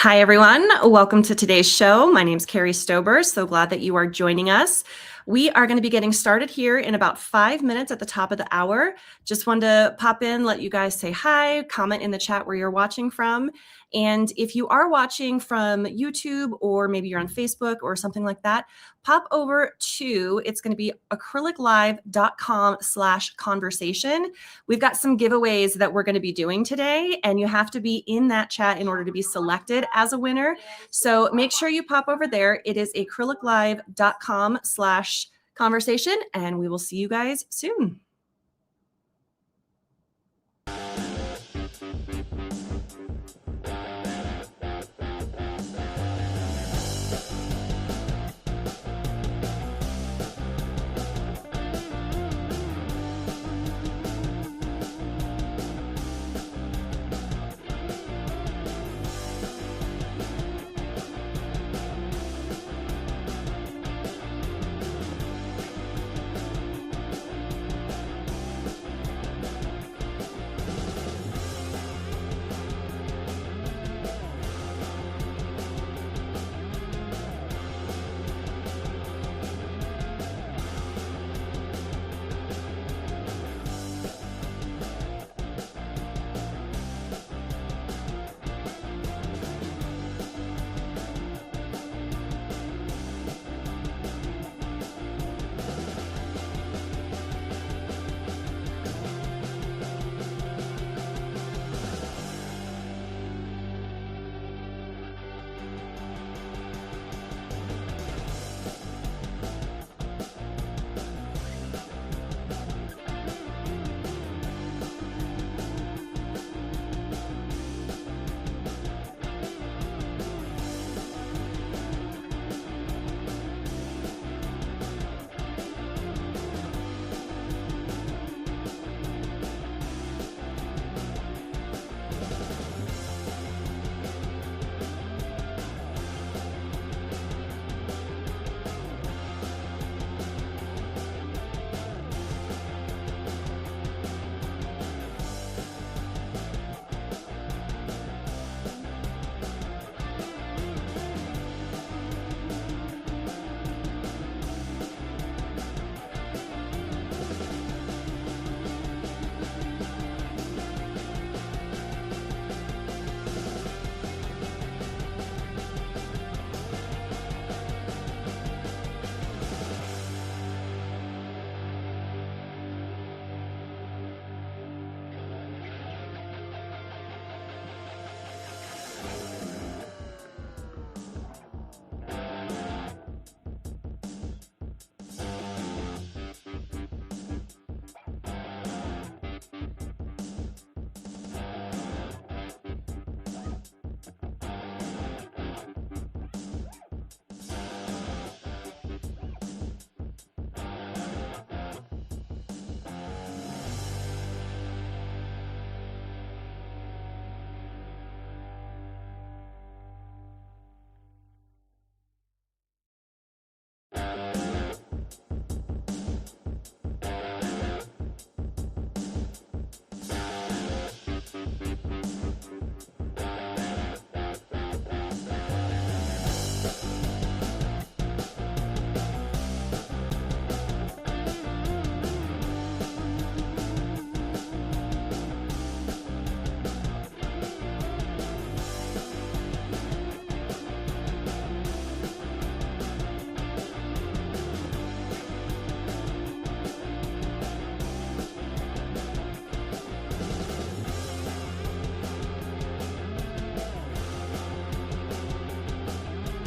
Hi, everyone. Welcome to today's show. My name is Carrie Stober. So glad that you are joining us. We are going to be getting started here in about 5 minutes at the top of the hour. Just wanted to pop in, let you guys say hi, comment in the chat where you're watching from. And if you are watching from YouTube or maybe you're on Facebook or something like that, pop over to, it's going to be acryliclive.com/conversation. We've got some giveaways that we're going to be doing today, and you have to be in that chat in order to be selected as a winner. So make sure you pop over there. It is acryliclive.com/conversation, and we will see you guys soon.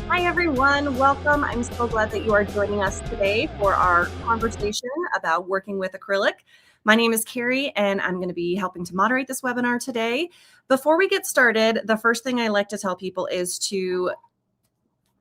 Hi, everyone. Welcome. I'm so glad that you are joining us today for our conversation about working with acrylic. My name is Carrie, and I'm going to be helping to moderate this webinar today. Before we get started, the first thing I like to tell people is to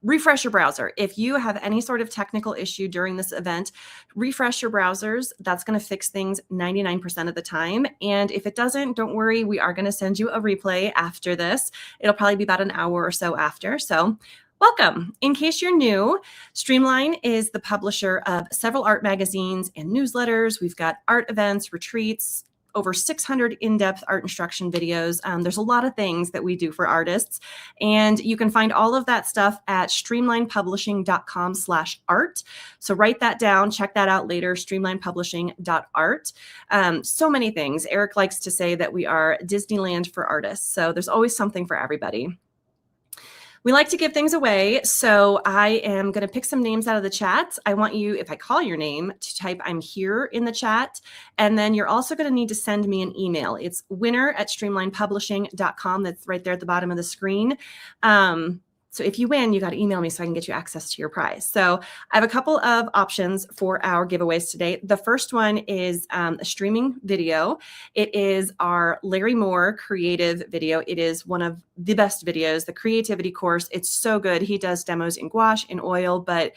refresh your browser. If you have any sort of technical issue during this event, refresh your browsers. That's going to fix things 99% of the time. And if it doesn't, don't worry. We are going to send you a replay after this. It'll probably be about an hour or so after. So welcome. In case you're new, Streamline is the publisher of several art magazines and newsletters. We've got art events, retreats, over 600 in-depth art instruction videos. There's a lot of things that we do for artists, and you can find all of that stuff at streamlinepublishing.com/art. So write that down, check that out later, streamlinepublishing.art. So many things. Eric likes to say that we are Disneyland for artists. So there's always something for everybody. We like to give things away, so I am going to pick some names out of the chat. I want you, if I call your name, to type "I'm here" in the chat, and then you're also going to need to send me an email. It's winner@streamlinepublishing.com. That's right there at the bottom of the screen. So if you win, you got to email me so I can get you access to your prize. So I have a couple of options for our giveaways today. The first one is a streaming video. It is our Larry Moore creative video. It is one of the best videos, the creativity course. It's so good. He does demos in gouache, in oil, but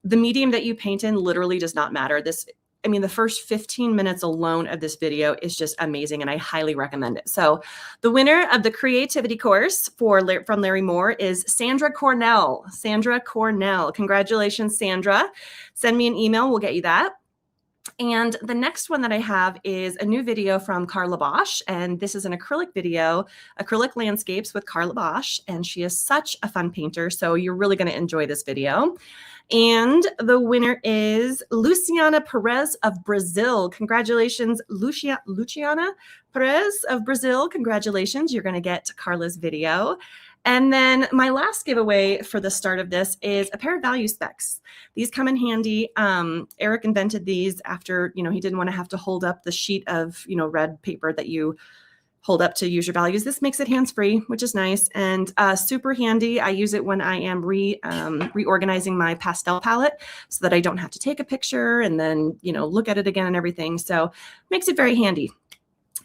the medium that you paint in literally does not matter. The first 15 minutes alone of this video is just amazing, and I highly recommend it. So the winner of the creativity course from Larry Moore is Sandra Cornell. Sandra Cornell. Congratulations, Sandra. Send me an email. We'll get you that. And the next one that I have is a new video from Carla Bosch, and this is an acrylic video, Acrylic Landscapes with Carla Bosch, and she is such a fun painter, so you're really going to enjoy this video. And the winner is Luciana Perez of Brazil. Congratulations, Luciana Perez of Brazil. Congratulations. You're going to get Carla's video. And then my last giveaway for the start of this is a pair of value specs. These come in handy. Eric invented these after, he didn't want to have to hold up the sheet of, red paper that you hold up to use your values. This makes it hands-free, which is nice and super handy. I use it when I am reorganizing my pastel palette so that I don't have to take a picture and then, look at it again and everything. So makes it very handy.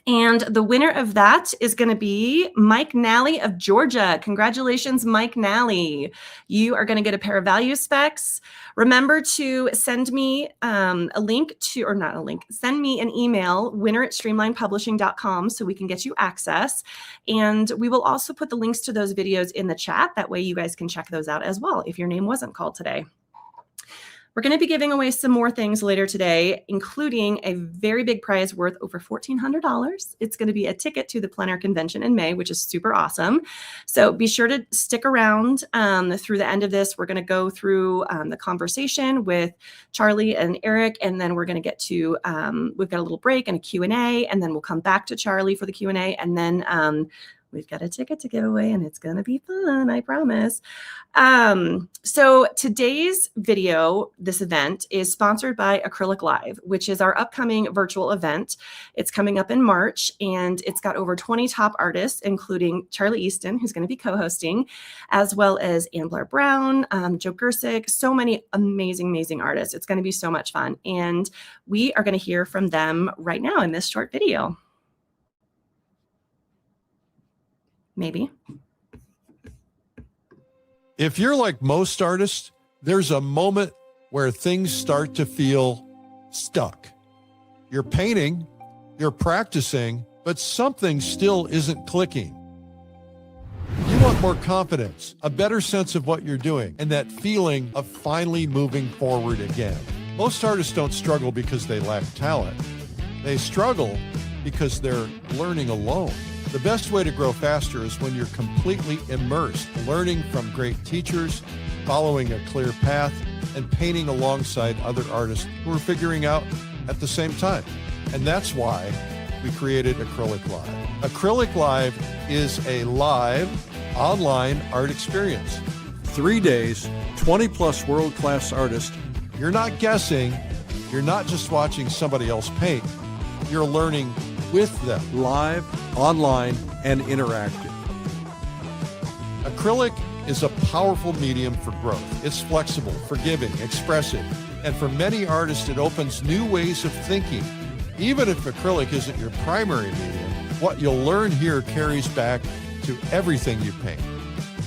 And the winner of that is going to be Mike Nally of Georgia. Congratulations, Mike Nally. You are going to get a pair of value specs. Remember to send me send me an email, winner@streamlinepublishing.com, so we can get you access. And we will also put the links to those videos in the chat. That way you guys can check those out as well if your name wasn't called today. We're going to be giving away some more things later today, including a very big prize worth over $1,400. It's going to be a ticket to the Plein Air Convention in May, which is super awesome. So be sure to stick around through the end of this. We're going to go through the conversation with Charlie and Eric, and then we're going to get to, we've got a little break and a Q&A, and then we'll come back to Charlie for the Q&A, and then we've got a ticket to give away, and it's going to be fun, I promise. So today's video, this event, is sponsored by Acrylic Live, which is our upcoming virtual event. It's coming up in March, and it's got over 20 top artists, including Charlie Easton, who's going to be co-hosting, as well as Ann Blair Brown, Joe Gersick, so many amazing, amazing artists. It's going to be so much fun, and we are going to hear from them right now in this short video. Maybe. If you're like most artists, there's a moment where things start to feel stuck. You're painting, you're practicing, but something still isn't clicking. You want more confidence, a better sense of what you're doing, and that feeling of finally moving forward again. Most artists don't struggle because they lack talent. They struggle because they're learning alone. The best way to grow faster is when you're completely immersed, learning from great teachers, following a clear path, and painting alongside other artists who are figuring out at the same time. And that's why we created Acrylic Live. Acrylic Live is a live, online art experience. 3 days, 20+ world-class artists. You're not guessing. You're not just watching somebody else paint. You're learning with them. Live, online, and interactive. Acrylic is a powerful medium for growth. It's flexible, forgiving, expressive, and for many artists, it opens new ways of thinking. Even if acrylic isn't your primary medium, what you'll learn here carries back to everything you paint.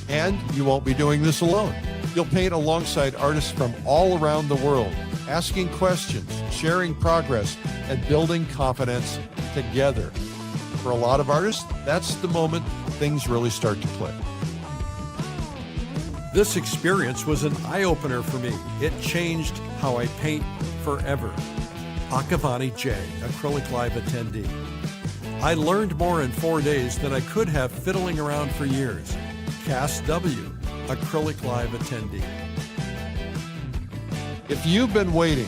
And you won't be doing this alone. You'll paint alongside artists from all around the world, asking questions, sharing progress, and building confidence together. For a lot of artists, that's the moment things really start to click. This experience was an eye-opener for me. It changed how I paint forever. Akavani J, Acrylic Live attendee. I learned more in 4 days than I could have fiddling around for years. Cast W, Acrylic Live attendee. If you've been waiting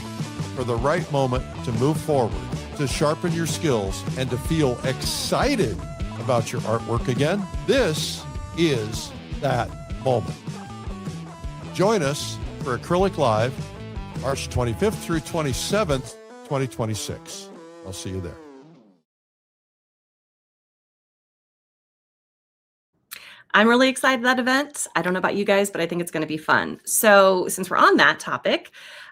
for the right moment to move forward, to sharpen your skills, and to feel excited about your artwork again, this is that moment. Join us for Acrylic Live, March 25th through 27th, 2026. I'll see you there. I'm really excited about that event. I don't know about you guys, but I think it's going to be fun. So since we're on that topic,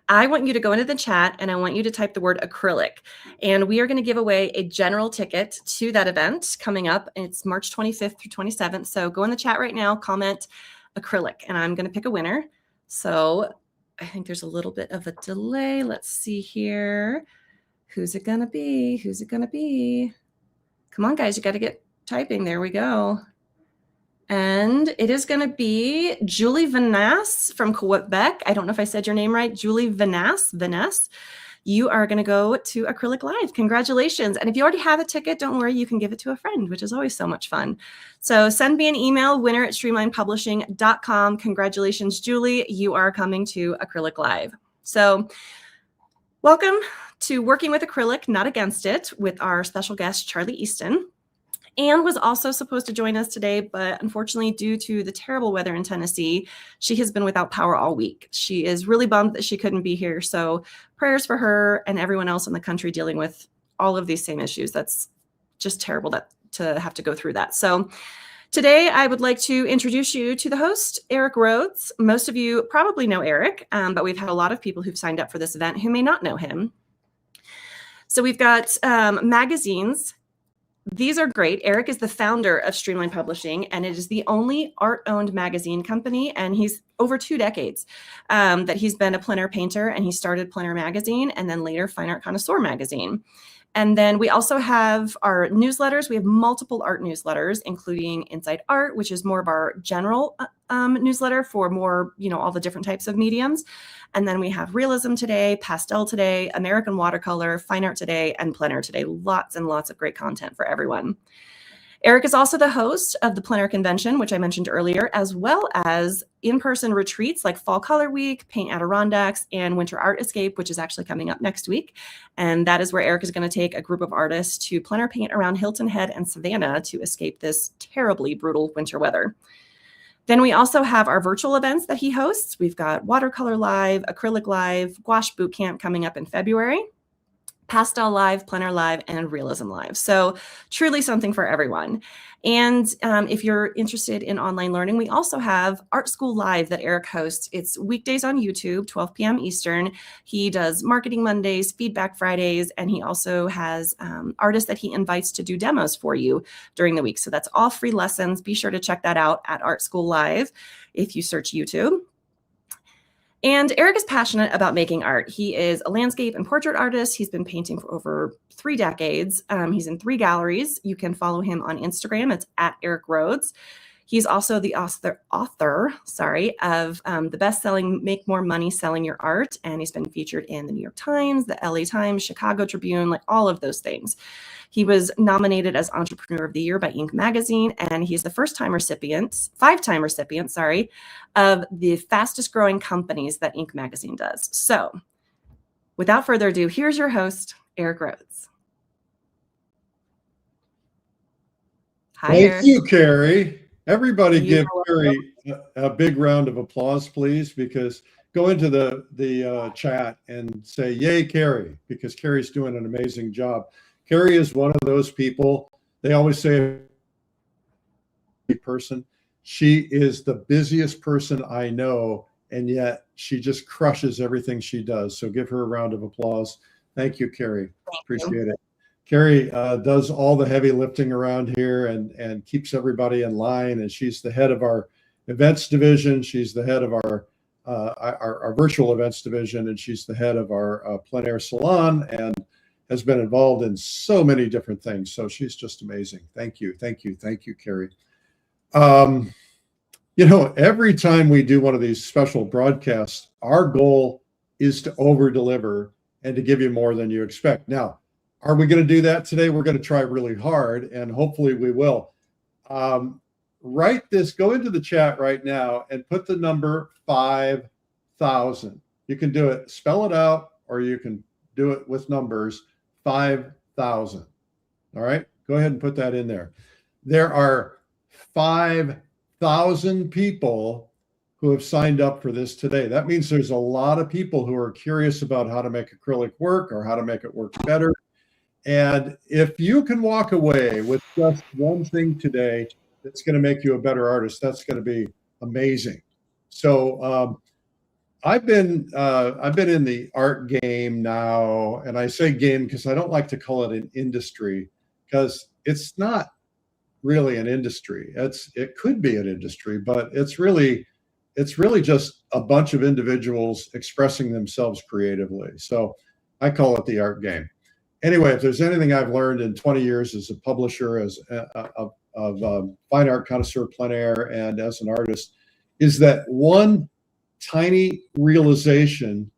I want you to go into the chat and I want you to type the word acrylic. And we are going to give away a general ticket to that event coming up. It's March 25th through 27th. So go in the chat right now, comment acrylic, and I'm going to pick a winner. So I think there's a little bit of a delay. Let's see here. Who's it going to be? Who's it going to be? Come on, guys. You got to get typing. There we go. And it is going to be Julie Vanasse from Quebec. I don't know if I said your name right. Julie Vanasse. You are going to go to Acrylic Live. Congratulations. And if you already have a ticket, don't worry. You can give it to a friend, which is always so much fun. So send me an email, winner@streamlinepublishing.com. Congratulations, Julie. You are coming to Acrylic Live. So welcome to Working with Acrylic, Not Against It, with our special guest, Charlie Easton. Anne was also supposed to join us today, but unfortunately, due to the terrible weather in Tennessee, she has been without power all week. She is really bummed that she couldn't be here. So prayers for her and everyone else in the country dealing with all of these same issues. That's just terrible to have to go through that. So today, I would like to introduce you to the host, Eric Rhoads. Most of you probably know Eric, but we've had a lot of people who've signed up for this event who may not know him. So we've got magazines. These are great. Eric is the founder of Streamline Publishing, and it is the only art-owned magazine company, and he's over 2 decades that he's been a plein air painter, and he started Plein Air Magazine and then later Fine Art Connoisseur Magazine. And then we also have our newsletters. We have multiple art newsletters, including Inside Art, which is more of our general newsletter for more, all the different types of mediums. And then we have Realism Today, Pastel Today, American Watercolor, Fine Art Today, and Plein Air Today. Lots and lots of great content for everyone. Eric is also the host of the Plein Air Convention, which I mentioned earlier, as well as in-person retreats like Fall Color Week, Paint Adirondacks, and Winter Art Escape, which is actually coming up next week. And that is where Eric is going to take a group of artists to plein air paint around Hilton Head and Savannah to escape this terribly brutal winter weather. Then we also have our virtual events that he hosts. We've got Watercolor Live, Acrylic Live, Gouache Boot Camp coming up in February, Pastel Live, Plein Air Live, and Realism Live. So truly something for everyone. And if you're interested in online learning, we also have Art School Live that Eric hosts. It's weekdays on YouTube, 12 p.m. Eastern. He does Marketing Mondays, Feedback Fridays, and he also has artists that he invites to do demos for you during the week. So that's all free lessons. Be sure to check that out at Art School Live if you search YouTube. And Eric is passionate about making art. He is a landscape and portrait artist. He's been painting for over 3 decades. He's in 3 galleries. You can follow him on Instagram. It's @Eric Rhoads. He's also the author of the best-selling Make More Money Selling Your Art. And he's been featured in the New York Times, the LA Times, Chicago Tribune, like all of those things. He was nominated as Entrepreneur of the Year by Inc. Magazine, and he's the five-time recipient, of the fastest growing companies that Inc. Magazine does. So without further ado, here's your host, Eric Rhoads. Hi, Thank Eric. You, Carrie. Everybody give Carrie a big round of applause, please, because go into the chat and say, yay, Carrie, because Carrie's doing an amazing job. Carrie is one of those people, they always say, person. She is the busiest person I know, and yet she just crushes everything she does. So give her a round of applause. Thank you, Carrie. Appreciate it. Carrie does all the heavy lifting around here and keeps everybody in line. And she's the head of our events division. She's the head of our virtual events division, and she's the head of our plein air salon, and has been involved in so many different things. So she's just amazing. Thank you. Thank you. Thank you, Carrie. Every time we do one of these special broadcasts, our goal is to over deliver and to give you more than you expect. Now, Are we going to do that today? We're going to try really hard, and hopefully we will. Go into the chat right now and put the number 5,000. You can do it, spell it out, or you can do it with numbers, 5,000. All right, go ahead and put that in there. There are 5,000 people who have signed up for this today. That means there's a lot of people who are curious about how to make acrylic work or how to make it work better. And if you can walk away with just one thing today that's going to make you a better artist, that's going to be amazing. So I've been in the art game now, and I say game because I don't like to call it an industry, because it's not really an industry. It could be an industry, but it's really just a bunch of individuals expressing themselves creatively. So I call it the art game. Anyway, if there's anything I've learned in 20 years as a publisher, as of fine art connoisseur plein air, and as an artist, is that one tiny realization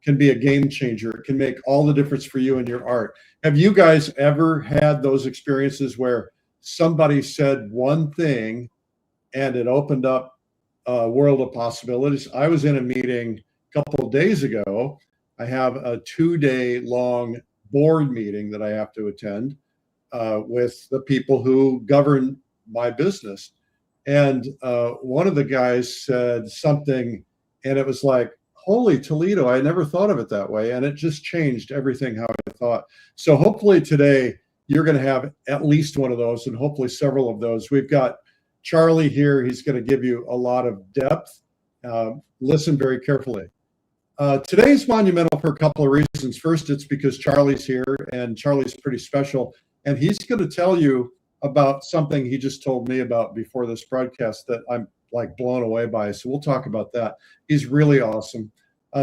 can be a game changer. It can make all the difference for you and your art. Have you guys ever had those experiences where somebody said one thing and it opened up a world of possibilities? I was in a meeting a couple of days ago. I have a 2-day long board meeting that I have to attend with the people who govern my business. And one of the guys said something, and it was like, holy Toledo, I never thought of it that way. And it just changed everything how I thought. So hopefully today you're going to have at least one of those, and hopefully several of those. We've got Charlie here. He's going to give you a lot of depth. Listen very carefully. Today's monumental for a couple of reasons. First, it's because Charlie's here, and Charlie's pretty special. And he's going to tell you about something he just told me about before this broadcast that I'm like blown away by. So we'll talk about that. He's really awesome.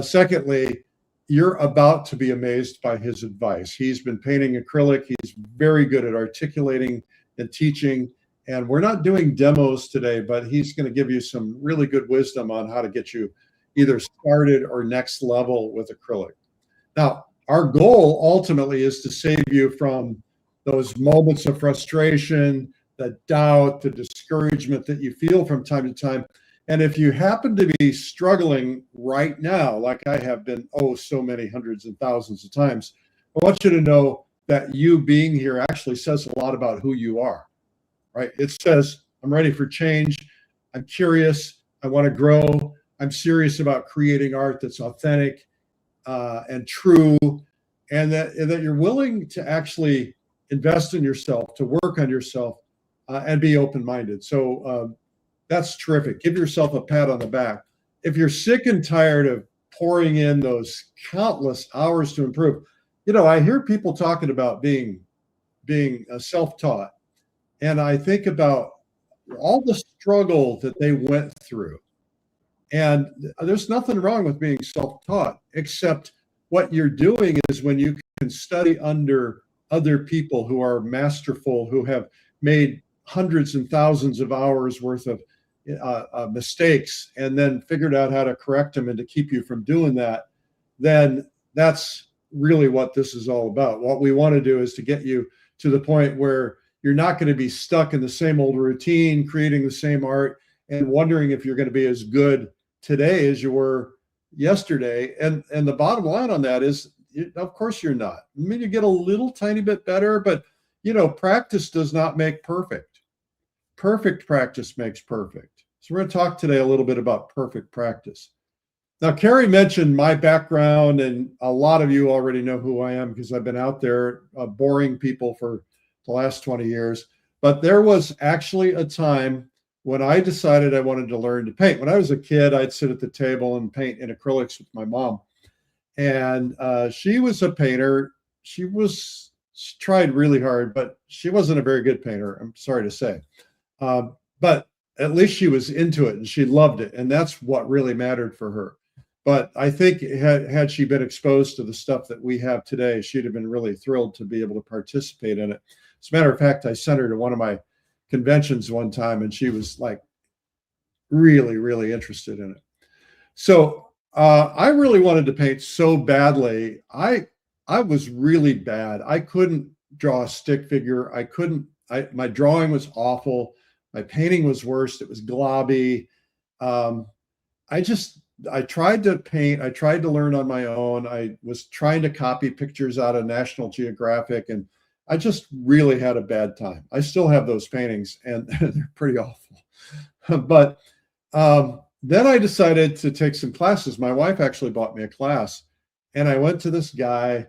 Secondly, you're about to be amazed by his advice. He's been painting acrylic. He's very good at articulating and teaching. And we're not doing demos today, but he's going to give you some really good wisdom on how to get you either started or next level with acrylic. Now, our goal ultimately is to save you from those moments of frustration, the doubt, the discouragement that you feel from time to time. And if you happen to be struggling right now, like I have been, so many hundreds and thousands of times, I want you to know that you being here actually says a lot about who you are, right? It says, I'm ready for change. I'm curious. I want to grow. I'm serious about creating art that's authentic and true, and that you're willing to actually invest in yourself, to work on yourself, and be open-minded. So that's terrific. Give yourself a pat on the back. If you're sick and tired of pouring in those countless hours to improve, I hear people talking about being self-taught, and I think about all the struggle that they went through. And there's nothing wrong with being self-taught, except what you're doing is when you can study under other people who are masterful, who have made hundreds and thousands of hours worth of mistakes, and then figured out how to correct them and to keep you from doing that, then that's really what this is all about. What we want to do is to get you to the point where you're not going to be stuck in the same old routine, creating the same art, and wondering if you're going to be as good today as you were yesterday. And the bottom line on that is, of course you're not. I mean, you get a little tiny bit better, but practice does not make perfect. Perfect practice makes perfect. So we're going to talk today a little bit about perfect practice. Now, Carrie mentioned my background, and a lot of you already know who I am because I've been out there boring people for the last 20 years. But there was actually a time when I decided I wanted to learn to paint. When I was a kid, I'd sit at the table and paint in acrylics with my mom. And she was a painter. She tried really hard, but she wasn't a very good painter, I'm sorry to say. But at least she was into it and she loved it. And that's what really mattered for her. But I think had she been exposed to the stuff that we have today, she'd have been really thrilled to be able to participate in it. As a matter of fact, I sent her to one of my conventions one time, and she was like really, really interested in it. So I really wanted to paint so badly. I I was really bad. I couldn't draw a stick figure. My drawing was awful. My painting was worse. It was globby. I tried to paint. I tried to learn on my own. I was trying to copy pictures out of National Geographic, and I just really had a bad time. I still have those paintings, and they're pretty awful. But then I decided to take some classes. My wife actually bought me a class, and I went to this guy,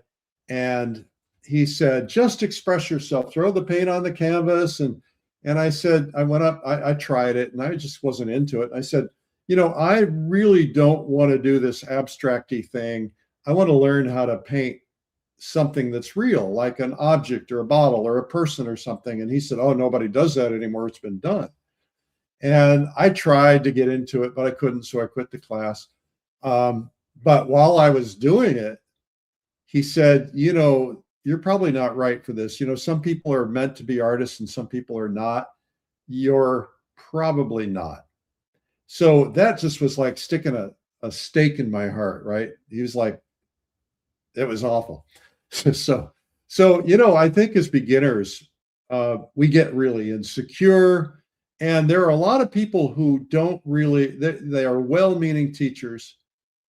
and he said, just express yourself, throw the paint on the canvas. And I said, I went up, I tried it, and I just wasn't into it. I said, I really don't want to do this abstracty thing. I want to learn how to paint something that's real, like an object or a bottle or a person or something. And he said, oh, nobody does that anymore. It's been done. And I tried to get into it, but I couldn't. So I quit the class. But while I was doing it, he said, you're probably not right for this. Some people are meant to be artists and some people are not. You're probably not. So that just was like sticking a stake in my heart, right? He was like, it was awful. So I think as beginners, we get really insecure. And there are a lot of people who don't really, they are well-meaning teachers,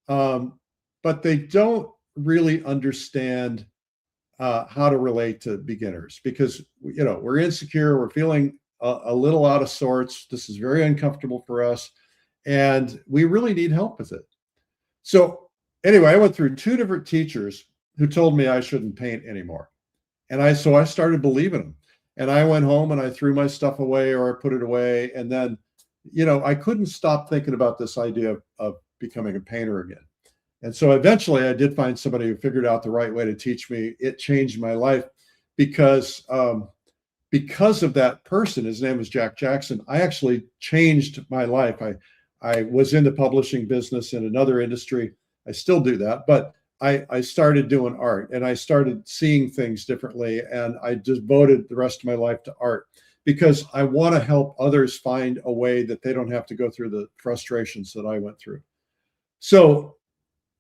but they don't really understand how to relate to beginners because, we're insecure, we're feeling a little out of sorts. This is very uncomfortable for us. And we really need help with it. So anyway, I went through 2 different teachers who told me I shouldn't paint anymore. And so I started believing them. And I went home and I threw my stuff away or I put it away. And then, I couldn't stop thinking about this idea of becoming a painter again. And so eventually I did find somebody who figured out the right way to teach me. It changed my life because of that person. His name was Jack Jackson. I actually changed my life. I was in the publishing business in another industry. I still do that, but I started doing art and I started seeing things differently. And I devoted the rest of my life to art because I want to help others find a way that they don't have to go through the frustrations that I went through. So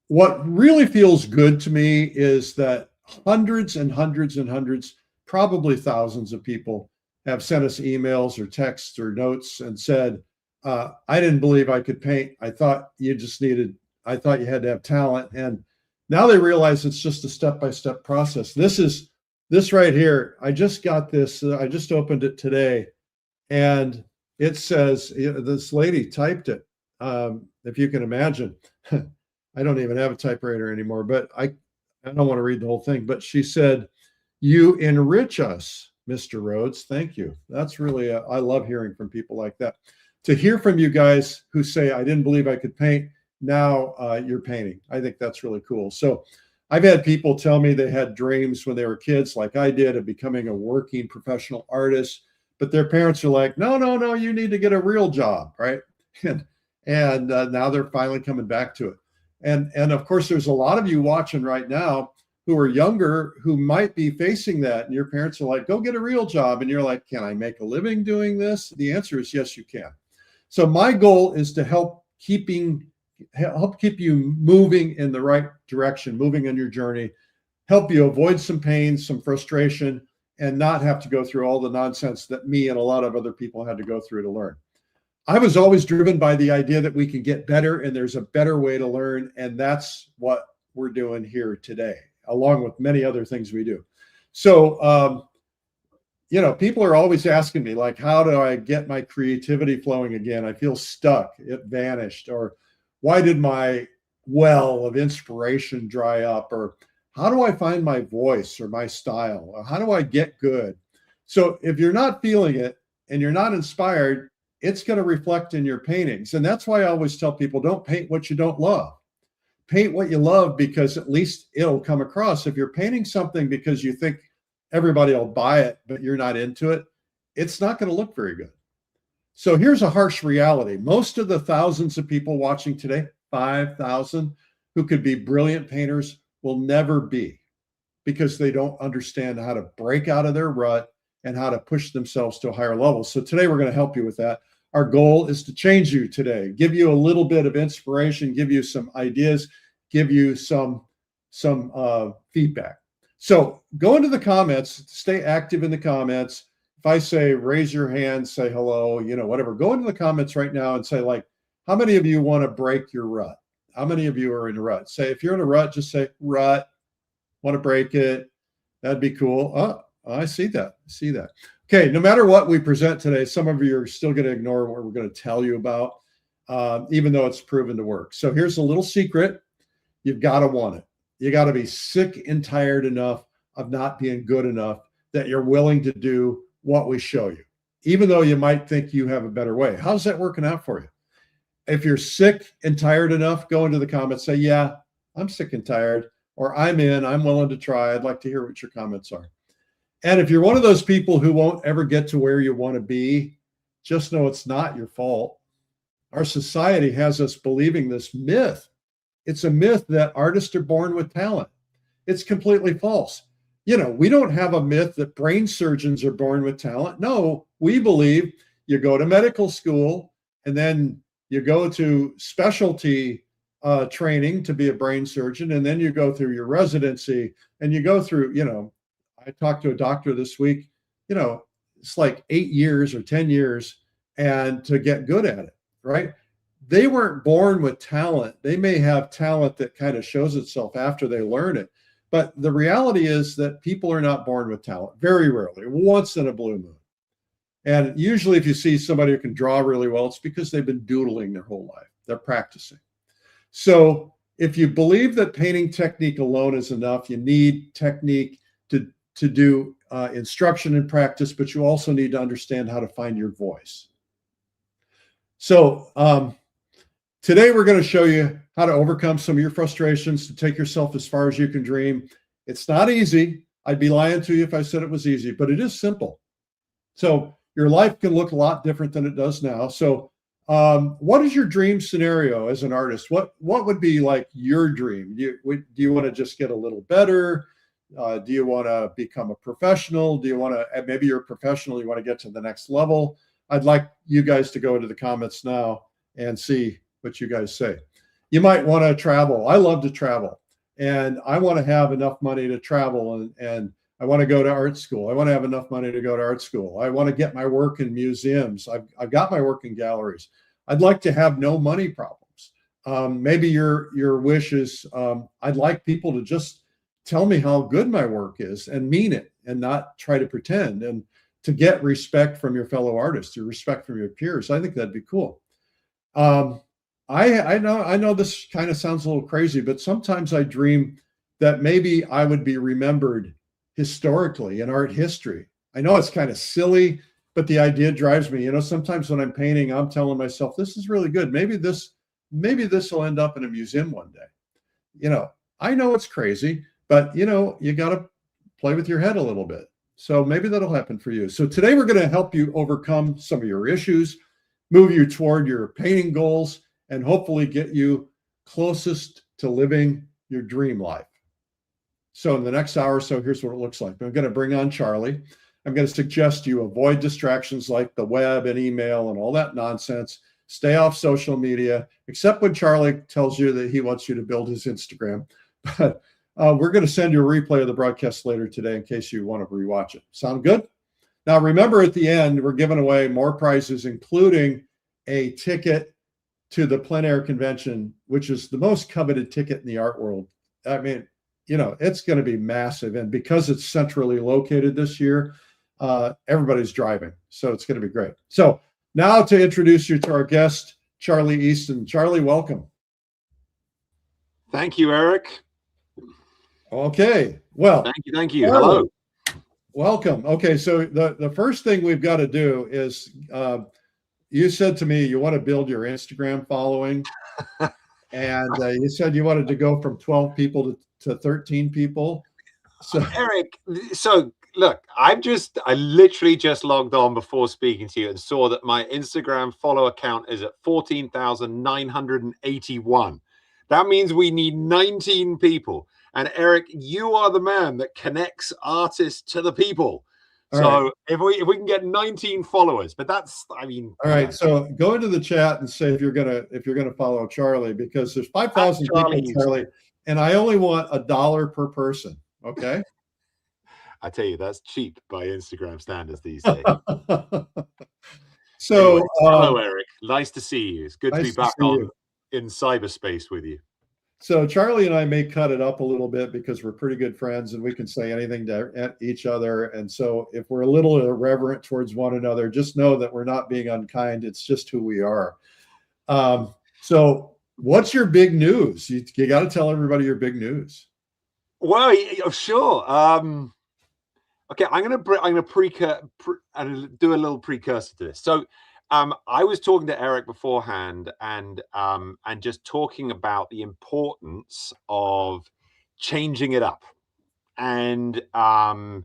what really feels good to me is that hundreds and hundreds and hundreds, probably thousands of people have sent us emails or texts or notes and said, I didn't believe I could paint. I thought you had to have talent. And now they realize it's just a step-by-step process. This right here, I just got this, I just opened it today. And it says, this lady typed it. If you can imagine, I don't even have a typewriter anymore, but I don't want to read the whole thing, but she said, you enrich us, Mr. Rhoads. Thank you. That's really, I love hearing from people like that. To hear from you guys who say, I didn't believe I could paint. Now you're painting. I think that's really cool. So I've had people tell me they had dreams when they were kids, like I did, of becoming a working professional artist, but their parents are like, no, you need to get a real job, right? And now they're finally coming back to it. And of course, there's a lot of you watching right now who are younger who might be facing that. And your parents are like, go get a real job. And you're like, can I make a living doing this? The answer is yes, you can. So my goal is to help keep you moving in the right direction, moving on your journey, help you avoid some pain, some frustration, and not have to go through all the nonsense that me and a lot of other people had to go through to learn. I was always driven by the idea that we can get better and there's a better way to learn. And that's what we're doing here today, along with many other things we do. So, people are always asking me, like, how do I get my creativity flowing again? I feel stuck. It vanished. Or why did my well of inspiration dry up? Or how do I find my voice or my style? Or how do I get good? So if you're not feeling it and you're not inspired, it's going to reflect in your paintings. And that's why I always tell people, don't paint what you don't love. Paint what you love, because at least it'll come across. If you're painting something because you think everybody will buy it, but you're not into it, it's not going to look very good. So here's a harsh reality. Most of the thousands of people watching today, 5,000, who could be brilliant painters, will never be, because they don't understand how to break out of their rut and how to push themselves to a higher level. So today we're going to help you with that. Our goal is to change you today, give you a little bit of inspiration, give you some ideas, give you some feedback. So go into the comments, stay active in the comments. If I say, raise your hand, say hello, whatever, go into the comments right now and say, like, how many of you want to break your rut? How many of you are in a rut? Say, if you're in a rut, just say rut, want to break it. That'd be cool. Oh, I see that. See that. Okay. No matter what we present today, some of you are still going to ignore what we're going to tell you about, even though it's proven to work. So here's a little secret. You've got to want it. You got to be sick and tired enough of not being good enough that you're willing to do what we show you, even though you might think you have a better way. How's that working out for you? If you're sick and tired enough, go into the comments, say, yeah, I'm sick and tired, or I'm willing to try. I'd like to hear what your comments are. And if you're one of those people who won't ever get to where you want to be, just know it's not your fault. Our society has us believing this myth. It's a myth that artists are born with talent. It's completely false. We don't have a myth that brain surgeons are born with talent. No, we believe you go to medical school and then you go to specialty training to be a brain surgeon, and then you go through your residency and you go through, I talked to a doctor this week, it's like 8 years or 10 years and to get good at it, right? They weren't born with talent. They may have talent that kind of shows itself after they learn it. But the reality is that people are not born with talent, very rarely, once in a blue moon. And usually if you see somebody who can draw really well, it's because they've been doodling their whole life. They're practicing. So if you believe that painting technique alone is enough, you need technique to do instruction and practice, but you also need to understand how to find your voice. So today we're going to show you how to overcome some of your frustrations, to take yourself as far as you can dream. It's not easy. I'd be lying to you if I said it was easy, but it is simple. So your life can look a lot different than it does now. So what is your dream scenario as an artist? What would be like your dream? Do you want to just get a little better? Do you want to become a professional? Do you want to, maybe you're a professional, you want to get to the next level? I'd like you guys to go into the comments now and see what you guys say. You might want to travel. I love to travel, and I want to have enough money to travel, and I want to go to art school. I want to have enough money to go to art school. I want to get my work in museums. I've got my work in galleries. I'd like to have no money problems. Maybe your wish is I'd like people to just tell me how good my work is and mean it and not try to pretend, and to get respect from your fellow artists, your respect from your peers. I think that'd be cool. I know this kind of sounds a little crazy, but sometimes I dream that maybe I would be remembered historically in art history. I know it's kind of silly, but the idea drives me. Sometimes when I'm painting, I'm telling myself, this is really good. Maybe this will end up in a museum one day. I know it's crazy, but you got to play with your head a little bit. So maybe that'll happen for you. So today we're going to help you overcome some of your issues, move you toward your painting goals, and hopefully get you closest to living your dream life. So in the next hour or so, here's what it looks like. I'm going to bring on Charlie. I'm going to suggest you avoid distractions like the web and email and all that nonsense. Stay off social media, except when Charlie tells you that he wants you to build his Instagram. But we're going to send you a replay of the broadcast later today in case you want to rewatch it. Sound good? Now, remember at the end, we're giving away more prizes, including a ticket to the plein air convention, which is the most coveted ticket in the art world. I mean, it's going to be massive. And because it's centrally located this year, everybody's driving. So it's going to be great. So now to introduce you to our guest, Charlie Easton. Charlie, welcome. Thank you, Eric. Okay. Well, thank you. Hello. Welcome. Okay. So the first thing we've got to do is, you said to me, you want to build your Instagram following. And you said you wanted to go from 12 people to 13 people. So Eric, so look, I literally just logged on before speaking to you and saw that my Instagram follower count is at 14,981. That means we need 19 people. And Eric, you are the man that connects artists to the people. So if we can get 19 followers, but that's, I mean. All right. So go into the chat and say if you're gonna follow Charlie, because there's 5,000 people, Charlie, and I only want $1 per person. Okay. I tell you, that's cheap by Instagram standards these days. So, anyway, hello, Eric. Nice to see you. It's good to be nice to back see on you. in cyberspace with you. So Charlie and I may cut it up a little bit because we're pretty good friends and we can say anything to each other. And so if we're a little irreverent towards one another, just know that we're not being unkind. It's just who we are. So what's your big news? You got to tell everybody your big news. Well, sure. Okay, I'm gonna do a little precursor to this. So I was talking to Eric beforehand and just talking about the importance of changing it up. And I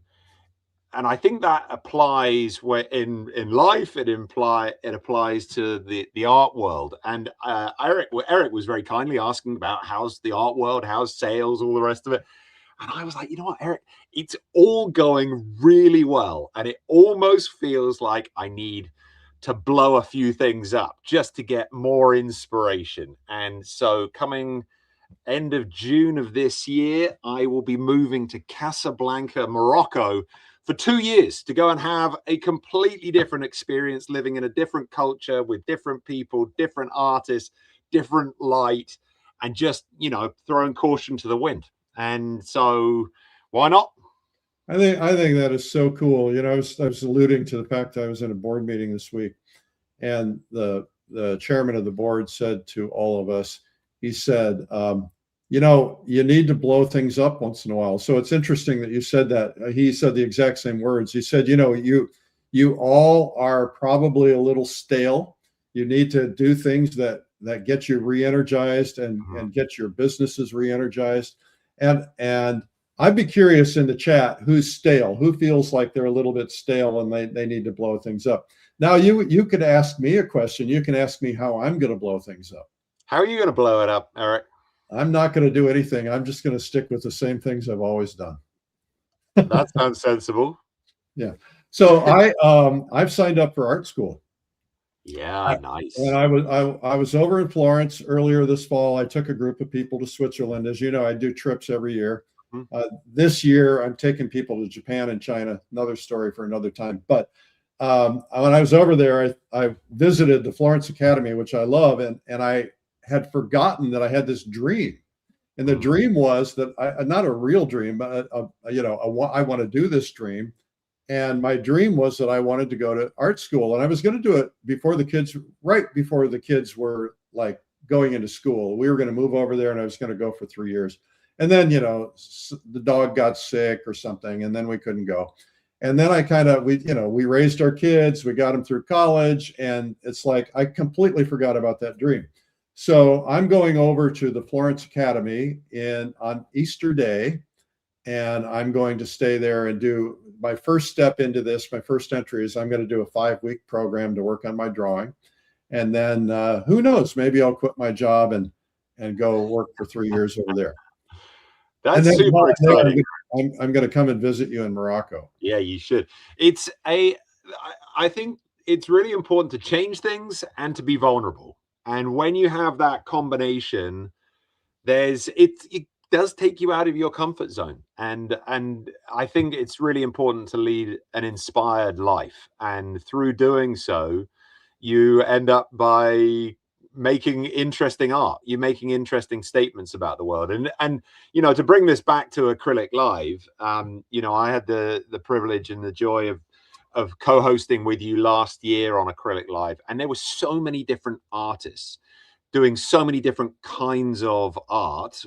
think that applies where in life it applies to the art world. And Eric was very kindly asking about how's the art world, how's sales, all the rest of it. And I was like, you know what, Eric, it's all going really well. And it almost feels like I need to blow a few things up just to get more inspiration. And so coming end of June of this year, I will be moving to Casablanca, Morocco for 2 years to go and have a completely different experience, living in a different culture with different people, different artists, different light, and just, you know, throwing caution to the wind. And so why not? I think that is so cool. You know, I was alluding to the fact that I was in a board meeting this week, and the chairman of the board said to all of us, he said, you know, you need to blow things up once in a while. So it's interesting that you said that. He said the exact same words. He said, you know, you all are probably a little stale. You need to do things that get you re-energized and get your businesses re-energized. And I'd be curious in the chat, who's stale, who feels like they're a little bit stale and they need to blow things up. Now you could ask me a question. You can ask me how I'm going to blow things up. How are you going to blow it up, Eric? I'm not going to do anything. I'm just going to stick with the same things I've always done. That sounds sensible. Yeah. So I've signed up for art school. Yeah, nice. And I was over in Florence earlier this fall. I took a group of people to Switzerland. As you know, I do trips every year. This year, I'm taking people to Japan and China. Another story for another time. But when I was over there, I visited the Florence Academy, which I love, and I had forgotten that I had this dream. And the dream was that not a real dream, but I want to do this dream. And my dream was that I wanted to go to art school, and I was going to do it right before the kids were like going into school. We were going to move over there, and I was going to go for 3 years. And then, you know, the dog got sick or something, and then we couldn't go. And then we raised our kids, we got them through college, and it's like I completely forgot about that dream. So I'm going over to the Florence Academy on Easter Day, and I'm going to stay there and do my first step into this. My first entry is I'm going to do a 5-week program to work on my drawing. And then who knows, maybe I'll quit my job and go work for 3 years over there. That's super exciting. I'm going to come and visit you in Morocco. Yeah, you should. I think it's really important to change things and to be vulnerable. And when you have that combination, it does take you out of your comfort zone. And I think it's really important to lead an inspired life. And through doing so, you end up by making interesting art. You're making interesting statements about the world. And you know, to bring this back to Acrylic Live, you know, I had the privilege and the joy of co-hosting with you last year on Acrylic Live, and there were so many different artists doing so many different kinds of art,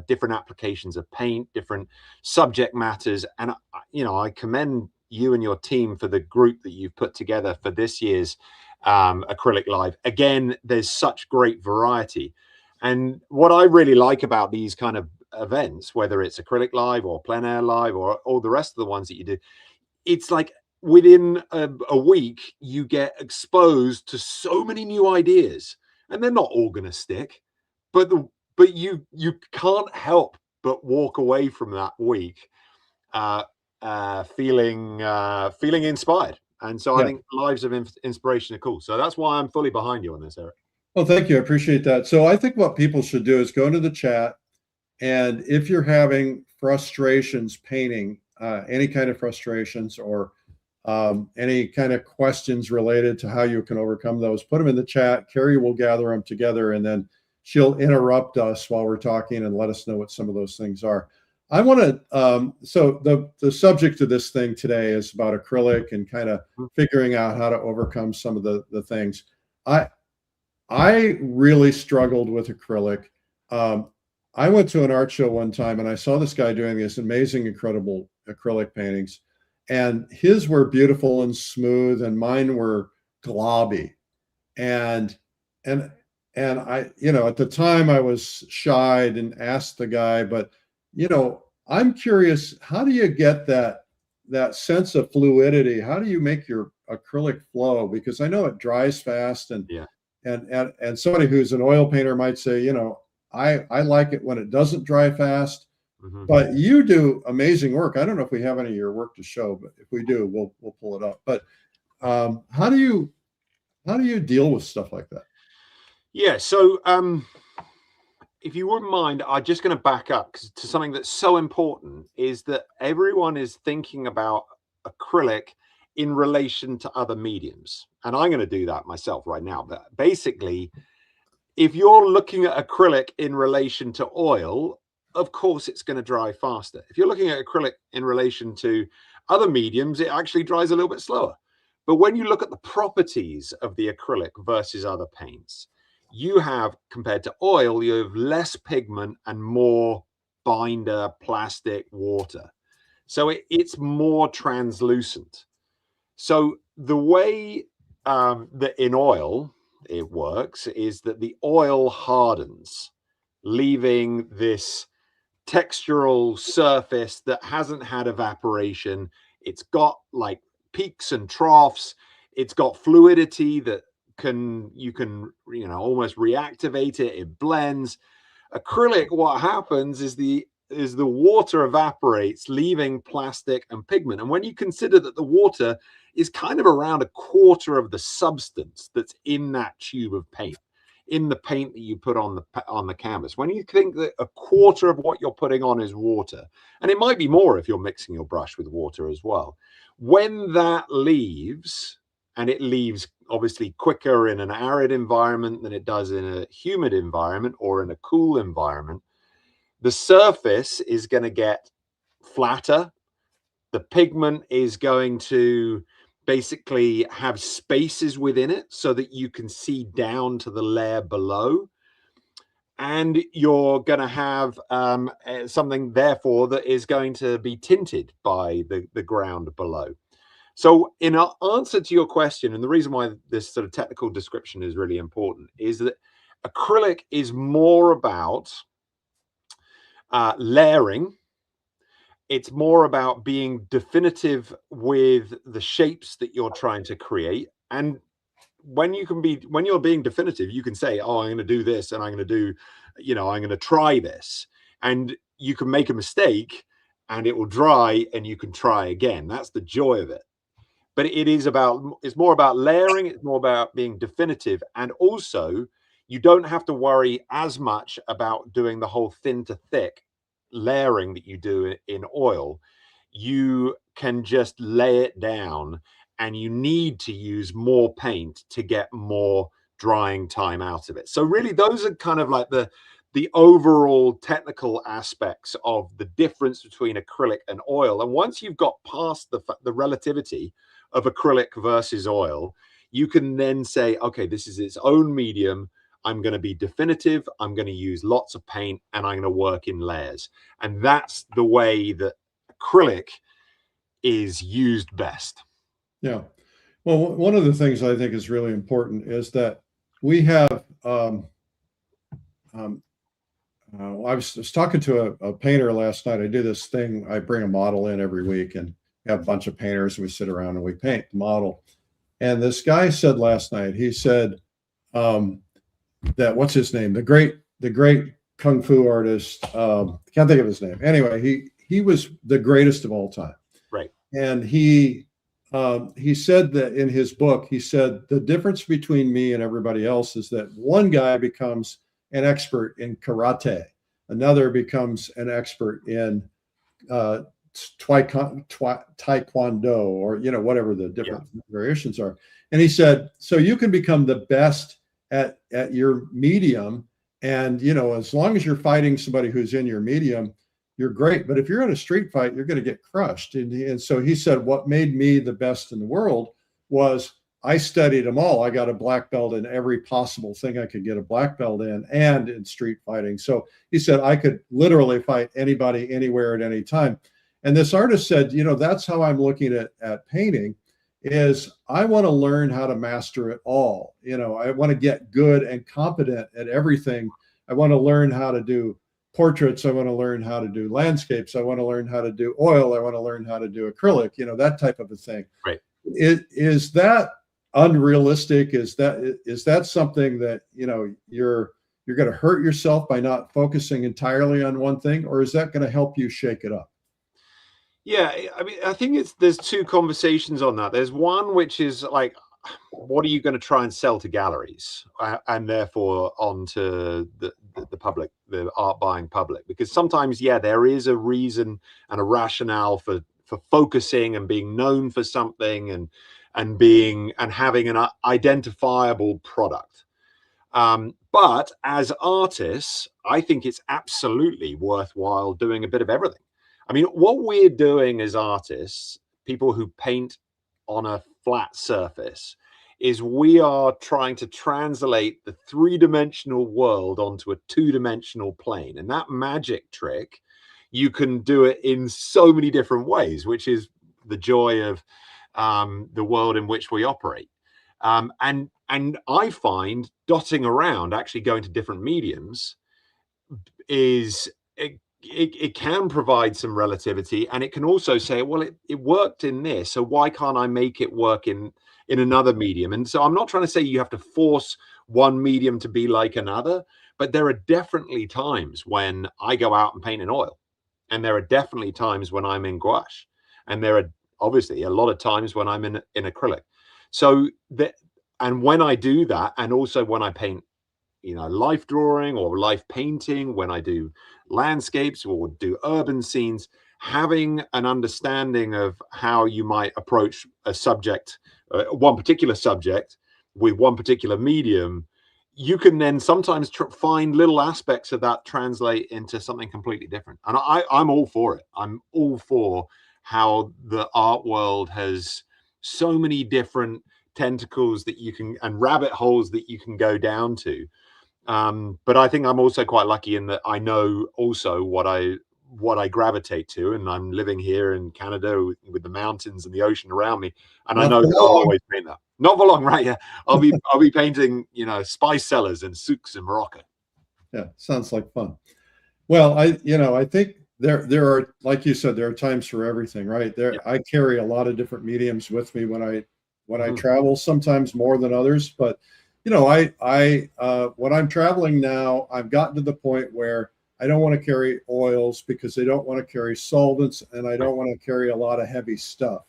different applications of paint, different subject matters. And you know, I commend you and your team for the group that you've put together for this year's Acrylic Live. Again, there's such great variety. And what I really like about these kind of events, whether it's Acrylic Live or Plein Air Live or all the rest of the ones that you do, it's like within a week, you get exposed to so many new ideas, and they're not all going to stick, but you can't help but walk away from that week feeling inspired. And so I think lives of inspiration are cool. So that's why I'm fully behind you on this, Eric. Well, thank you. I appreciate that. So I think what people should do is go into the chat, and if you're having frustrations painting, any kind of frustrations or any kind of questions related to how you can overcome those, put them in the chat. Carrie will gather them together, and then she'll interrupt us while we're talking and let us know what some of those things are. I want to, so the subject of this thing today is about acrylic and kind of figuring out how to overcome some of the things. I really struggled with acrylic. I went to an art show one time and I saw this guy doing these amazing, incredible acrylic paintings, and his were beautiful and smooth and mine were globby. And I, you know, at the time I was shy and asked the guy, but you know, I'm curious, how do you get that sense of fluidity? How do you make your acrylic flow? Because I know it dries fast, and yeah. And somebody who's an oil painter might say, you know, I like it when it doesn't dry fast. Mm-hmm. But you do amazing work. I don't know if we have any of your work to show, but if we do, we'll pull it up. But how do you deal with stuff like that? Yeah. So if you wouldn't mind, I'm just going to back up to something that's so important, is that everyone is thinking about acrylic in relation to other mediums. And I'm going to do that myself right now. But basically, if you're looking at acrylic in relation to oil, of course, it's going to dry faster. If you're looking at acrylic in relation to other mediums, it actually dries a little bit slower. But when you look at the properties of the acrylic versus other paints, you have, compared to oil, you have less pigment and more binder, plastic, water. So it's more translucent. So the way that in oil it works is that the oil hardens, leaving this textural surface that hasn't had evaporation. It's got like peaks and troughs. It's got fluidity that you can almost reactivate it. It blends. Acrylic, what happens is the water evaporates, leaving plastic and pigment. And when you consider that the water is kind of around a quarter of the substance that's in that tube of paint, in the paint that you put on the canvas, when you think that a quarter of what you're putting on is water, and it might be more if you're mixing your brush with water as well, when that leaves, and it leaves obviously quicker in an arid environment than it does in a humid environment or in a cool environment, the surface is going to get flatter. The pigment is going to basically have spaces within it so that you can see down to the layer below. And you're going to have something, therefore, that is going to be tinted by the ground below. So in answer to your question, and the reason why this sort of technical description is really important, is that acrylic is more about layering. It's more about being definitive with the shapes that you're trying to create. And when you're being definitive, you can say, oh, I'm going to do this, and I'm going to do, I'm going to try this. And you can make a mistake and it will dry and you can try again. That's the joy of it. But it's more about layering. It's more about being definitive. And also, you don't have to worry as much about doing the whole thin to thick layering that you do in oil. You can just lay it down, and you need to use more paint to get more drying time out of it. So really, those are kind of like the overall technical aspects of the difference between acrylic and oil. And once you've got past the relativity of acrylic versus oil, you can then say, okay, this is its own medium. I'm going to be definitive. I'm going to use lots of paint, and I'm going to work in layers. And that's the way that acrylic is used best. Yeah. Well, one of the things I think is really important is that we have, I was talking to a painter last night. I do this thing. I bring a model in every week, and we have a bunch of painters, and we sit around and we paint the model. And this guy said last night, he said, that what's his name? The great kung fu artist. Can't think of his name. Anyway, he was the greatest of all time. Right. And he said that in his book, he said the difference between me and everybody else is that one guy becomes an expert in karate, another becomes an expert in taekwondo, or, you know, whatever the different variations are. And he said, so you can become the best at your medium. And, you know, as long as you're fighting somebody who's in your medium, you're great. But if you're in a street fight, you're going to get crushed. And so he said, what made me the best in the world was I studied them all. I got a black belt in every possible thing I could get a black belt in, and in street fighting. So he said, I could literally fight anybody, anywhere, at any time. And this artist said, you know, that's how I'm looking at painting, is I want to learn how to master it all. You know, I want to get good and competent at everything. I want to learn how to do portraits. I want to learn how to do landscapes. I want to learn how to do oil. I want to learn how to do acrylic, you know, that type of a thing. Right. Is that unrealistic? Is that something that, you know, you're going to hurt yourself by not focusing entirely on one thing, or is that going to help you shake it up? Yeah, I mean, I think there's two conversations on that. There's one which is like, what are you going to try and sell to galleries, and therefore onto the public, the art buying public? Because sometimes, yeah, there is a reason and a rationale for focusing and being known for something, and having an identifiable product. But as artists, I think it's absolutely worthwhile doing a bit of everything. I mean, what we're doing as artists, people who paint on a flat surface, is we are trying to translate the three-dimensional world onto a two-dimensional plane. And that magic trick, you can do it in so many different ways, which is the joy of the world in which we operate. And I find dotting around, actually going to different mediums, it can provide some relativity, and it can also say, well, it worked in this, so why can't I make it work in another medium? And so I'm not trying to say you have to force one medium to be like another, but there are definitely times when I go out and paint in oil, and there are definitely times when I'm in gouache, and there are obviously a lot of times when I'm in acrylic. So and when I do that, and also when I paint, you know, life drawing or life painting, when I do landscapes or do urban scenes, having an understanding of how you might approach a subject, one particular subject with one particular medium, you can then sometimes find little aspects of that translate into something completely different. And I'm all for it. I'm all for how the art world has so many different tentacles that you can, and rabbit holes that you can go down to. But I think I'm also quite lucky in that I know also what I gravitate to, and I'm living here in Canada with the mountains and the ocean around me, and I know that I'll always paint that. Not for long, right? Yeah, I'll be painting, you know, spice cellars and souks in Morocco. Yeah, sounds like fun. Well, I think there are, like you said, there are times for everything, right? There, yeah. I carry a lot of different mediums with me when I travel, sometimes more than others, but you know, when I'm traveling now, I've gotten to the point where I don't want to carry oils because I don't want to carry solvents, and I don't want to carry a lot of heavy stuff.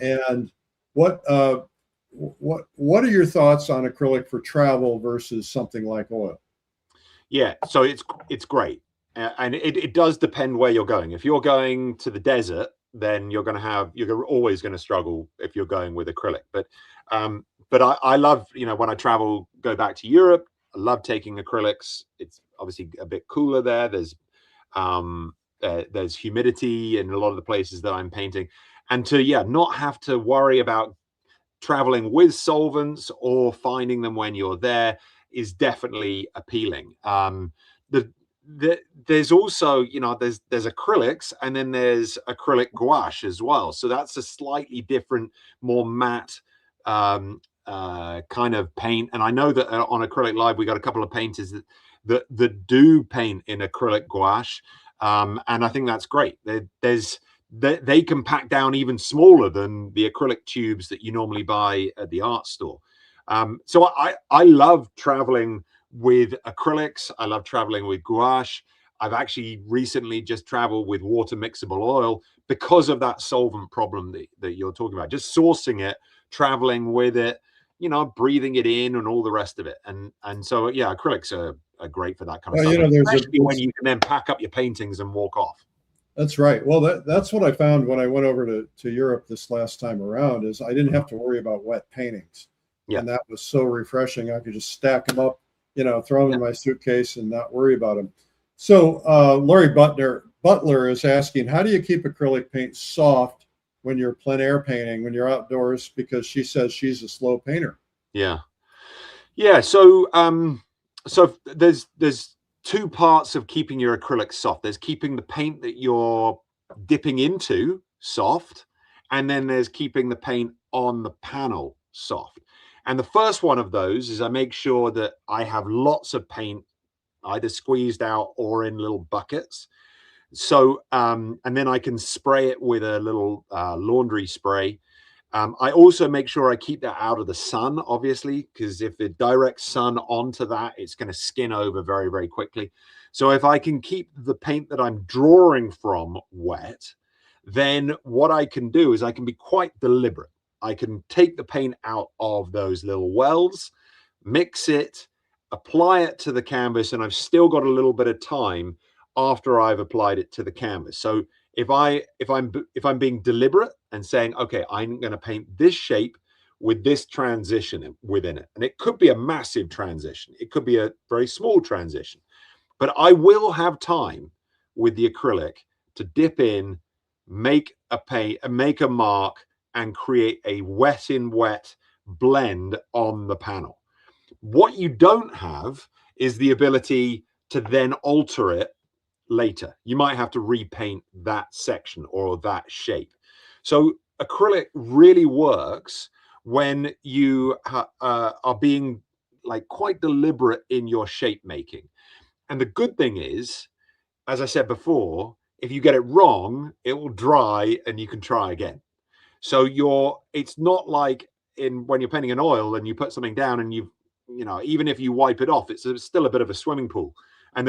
And what are your thoughts on acrylic for travel versus something like oil? Yeah, so it's great, and it does depend where you're going. If you're going to the desert, then you're always going to struggle if you're going with acrylic. But I love, you know, when I travel, go back to Europe, I love taking acrylics. It's obviously a bit cooler there. There's humidity in a lot of the places that I'm painting, and to not have to worry about traveling with solvents or finding them when you're there is definitely appealing. There's also, you know, there's acrylics, and then there's acrylic gouache as well. So that's a slightly different, more matte kind of paint. And I know that on Acrylic Live we got a couple of painters that do paint in acrylic gouache, and I think that's great. They can pack down even smaller than the acrylic tubes that you normally buy at the art store. So I love traveling with acrylics. I love traveling with gouache. I've actually recently just traveled with water mixable oil because of that solvent problem that you're talking about. Just sourcing it, traveling with it, you know, breathing it in, and all the rest of it. And so yeah, acrylics are great for that kind of stuff, especially when you can then pack up your paintings and walk off. That's right. Well, that's what I found when I went over to Europe this last time around, is I didn't have to worry about wet paintings. Yeah. And that was so refreshing. I could just stack them up, throw them in my suitcase and not worry about them. So Lori Butler is asking, how do you keep acrylic paint soft when you're plein air painting, when you're outdoors? Because she says she's a slow painter. Yeah. Yeah. So there's two parts of keeping your acrylic soft. There's keeping the paint that you're dipping into soft, and then there's keeping the paint on the panel soft. And the first one of those is I make sure that I have lots of paint either squeezed out or in little buckets. So and then I can spray it with a little laundry spray. I also make sure I keep that out of the sun, obviously, because if it directs sun onto that, it's going to skin over very, very quickly. So if I can keep the paint that I'm drawing from wet, then what I can do is I can be quite deliberate. I can take the paint out of those little wells, mix it, apply it to the canvas, and I've still got a little bit of time after I've applied it to the canvas. So if I'm being deliberate and saying, okay, I'm going to paint this shape with this transition within it, and it could be a massive transition, it could be a very small transition, but I will have time with the acrylic to dip in, make a mark, and create a wet in wet blend on the panel. What you don't have is the ability to then alter it later. You might have to repaint that section or that shape. So acrylic really works when you are being like quite deliberate in your shape making. And the good thing is, as I said before, if you get it wrong, it will dry and you can try again. So it's not like when you're painting an oil and you put something down and even if you wipe it off, it's still a bit of a swimming pool, and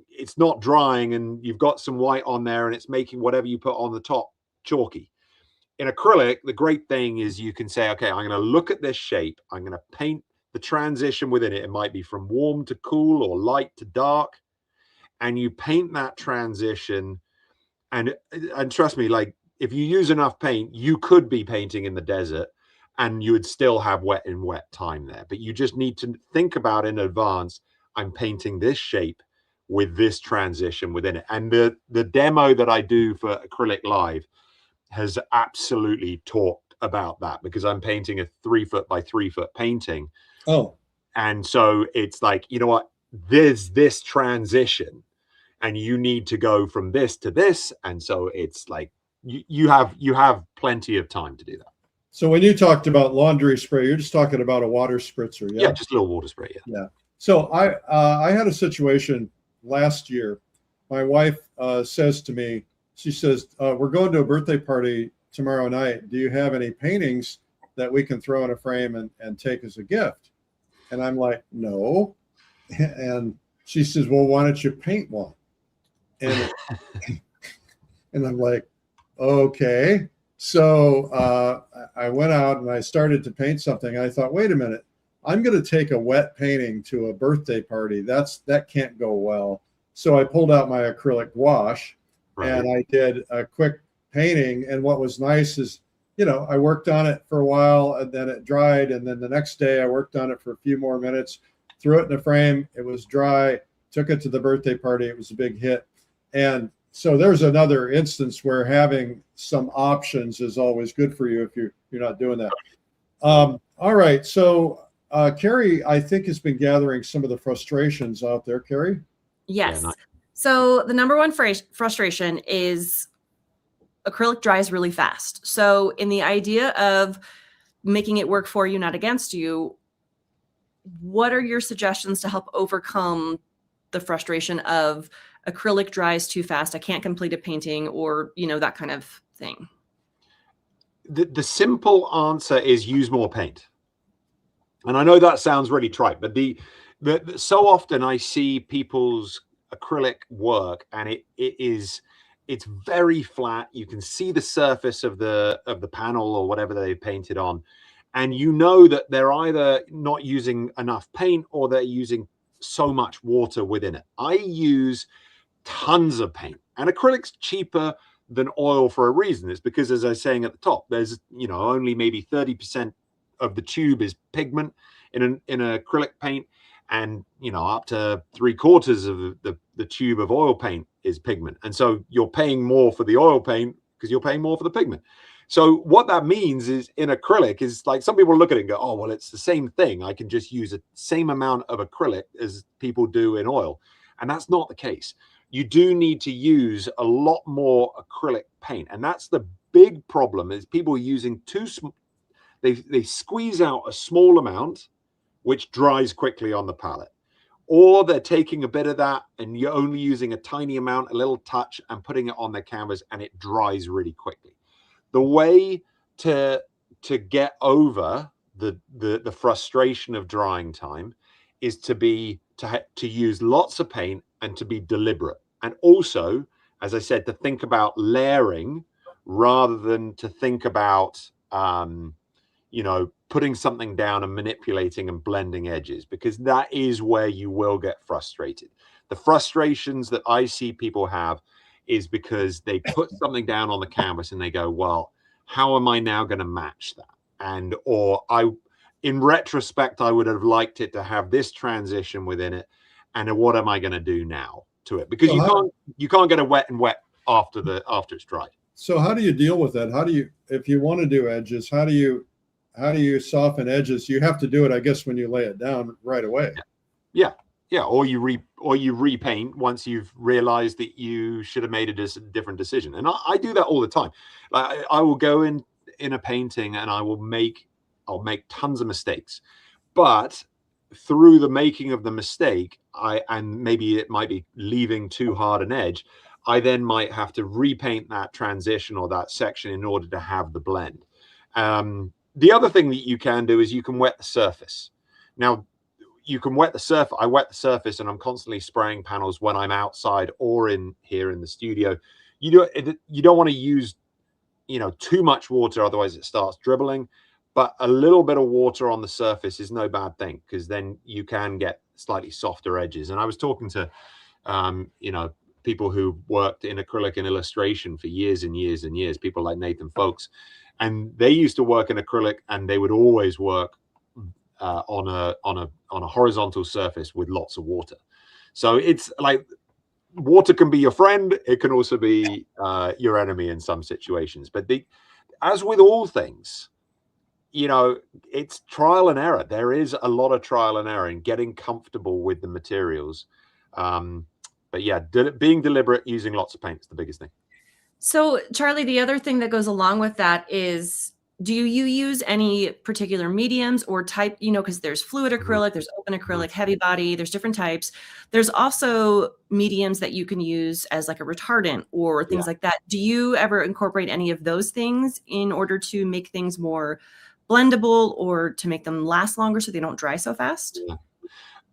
it's not drying and you've got some white on there and it's making whatever you put on the top chalky. In acrylic, the great thing is you can say, okay, I'm going to look at this shape. I'm going to paint the transition within it. It might be from warm to cool or light to dark. And you paint that transition. And trust me, like if you use enough paint, you could be painting in the desert and you would still have wet in wet time there. But you just need to think about in advance, I'm painting this shape with this transition within it. And the demo that I do for Acrylic Live has absolutely talked about that, because I'm painting a 3 foot by 3 foot painting. Oh. And so it's like, you know what, there's this transition and you need to go from this to this. And so it's like, you have plenty of time to do that. So when you talked about laundry spray, you're just talking about a water spritzer. Yeah, just a little water spray. Yeah. So I had a situation last year. My wife says to me, she says, we're going to a birthday party tomorrow night. Do you have any paintings that we can throw in a frame and take as a gift? And I'm like, no. And she says, well, why don't you paint one? And and I'm like, okay. So I went out and I started to paint something. I thought, wait a minute, I'm going to take a wet painting to a birthday party. That can't go well. So I pulled out my acrylic gouache. Right. And I did a quick painting. And what was nice is, I worked on it for a while and then it dried. And then the next day I worked on it for a few more minutes, threw it in a frame. It was dry, took it to the birthday party. It was a big hit. And so there's another instance where having some options is always good for you if you're not doing that. All right. So Carrie, I think, has been gathering some of the frustrations out there. Carrie? Yes. So the number one frustration is acrylic dries really fast. So in the idea of making it work for you, not against you, what are your suggestions to help overcome the frustration of acrylic dries too fast, I can't complete a painting, or, that kind of thing? The simple answer is use more paint. And I know that sounds really trite, but so often I see people's acrylic work and it's very flat. You can see the surface of the panel or whatever they've painted on. And that they're either not using enough paint or they're using so much water within it. I use tons of paint. And acrylic's cheaper than oil for a reason. It's because, as I was saying at the top, there's, you know, only maybe 30% of the tube is pigment in an acrylic paint, and, you know, up to 3/4 of the tube of oil paint is pigment. And so you're paying more for the oil paint because you're paying more for the pigment. So what that means is, in acrylic, is like, some people look at it and go, oh, well, it's the same thing. I can just use the same amount of acrylic as people do in oil. And that's not the case. You do need to use a lot more acrylic paint. And that's the big problem, is people using too small. They squeeze out a small amount, which dries quickly on the palette. Or they're taking a bit of that and you're only using a tiny amount, a little touch, and putting it on their canvas, and it dries really quickly. The way to get over the frustration of drying time is to use lots of paint and to be deliberate. And also, as I said, to think about layering rather than to think about, you know, putting something down and manipulating and blending edges, because that is where you will get frustrated. The frustrations that I see people have is because they put something down on the canvas and they go, well, how am I now going to match that? And, or in retrospect, I would have liked it to have this transition within it. And what am I going to do now to it? Because you can't get a wet and wet after it's dried. So how do you deal with that? How do you, if you want to do edges, how do you soften edges? You have to do it, I guess, when you lay it down right away. Yeah. Or you repaint once you've realized that you should have made a different decision. And I do that all the time. I will go in a painting and I'll make tons of mistakes, but through the making of the mistake, and maybe it might be leaving too hard an edge, I then might have to repaint that transition or that section in order to have the blend. The other thing that you can do is you can wet the surface. Now, you can wet the surface. I wet the surface, and I'm constantly spraying panels when I'm outside or here in the studio. You don't want to use, you know, too much water, otherwise it starts dribbling. But a little bit of water on the surface is no bad thing, because then you can get slightly softer edges. And I was talking to, you know, people who worked in acrylic and illustration for years and years and years, people like Nathan Folks, and they used to work in acrylic, and they would always work on a horizontal surface with lots of water. So it's like, water can be your friend. It can also be your enemy in some situations. But as with all things, you know, it's trial and error. There is a lot of trial and error in getting comfortable with the materials. But yeah, being deliberate, using lots of paint is the biggest thing. So, Charlie, the other thing that goes along with that is, do you use any particular mediums or type, you know, because there's fluid acrylic, there's open acrylic, heavy body, there's different types. There's also mediums that you can use as like a retardant or things like that. Do you ever incorporate any of those things in order to make things more blendable or to make them last longer so they don't dry so fast?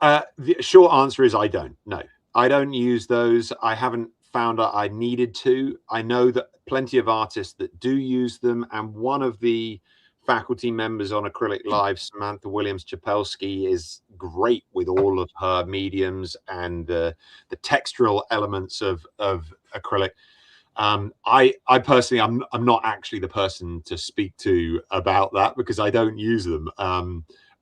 The short answer is I don't. No, I don't use those. I haven't found out I needed to. I know that plenty of artists that do use them, and one of the faculty members on Acrylic Live, Samantha Williams-Chapelski, is great with all of her mediums and the textural elements of acrylic. I personally, I'm not actually the person to speak to about that, because I don't use them.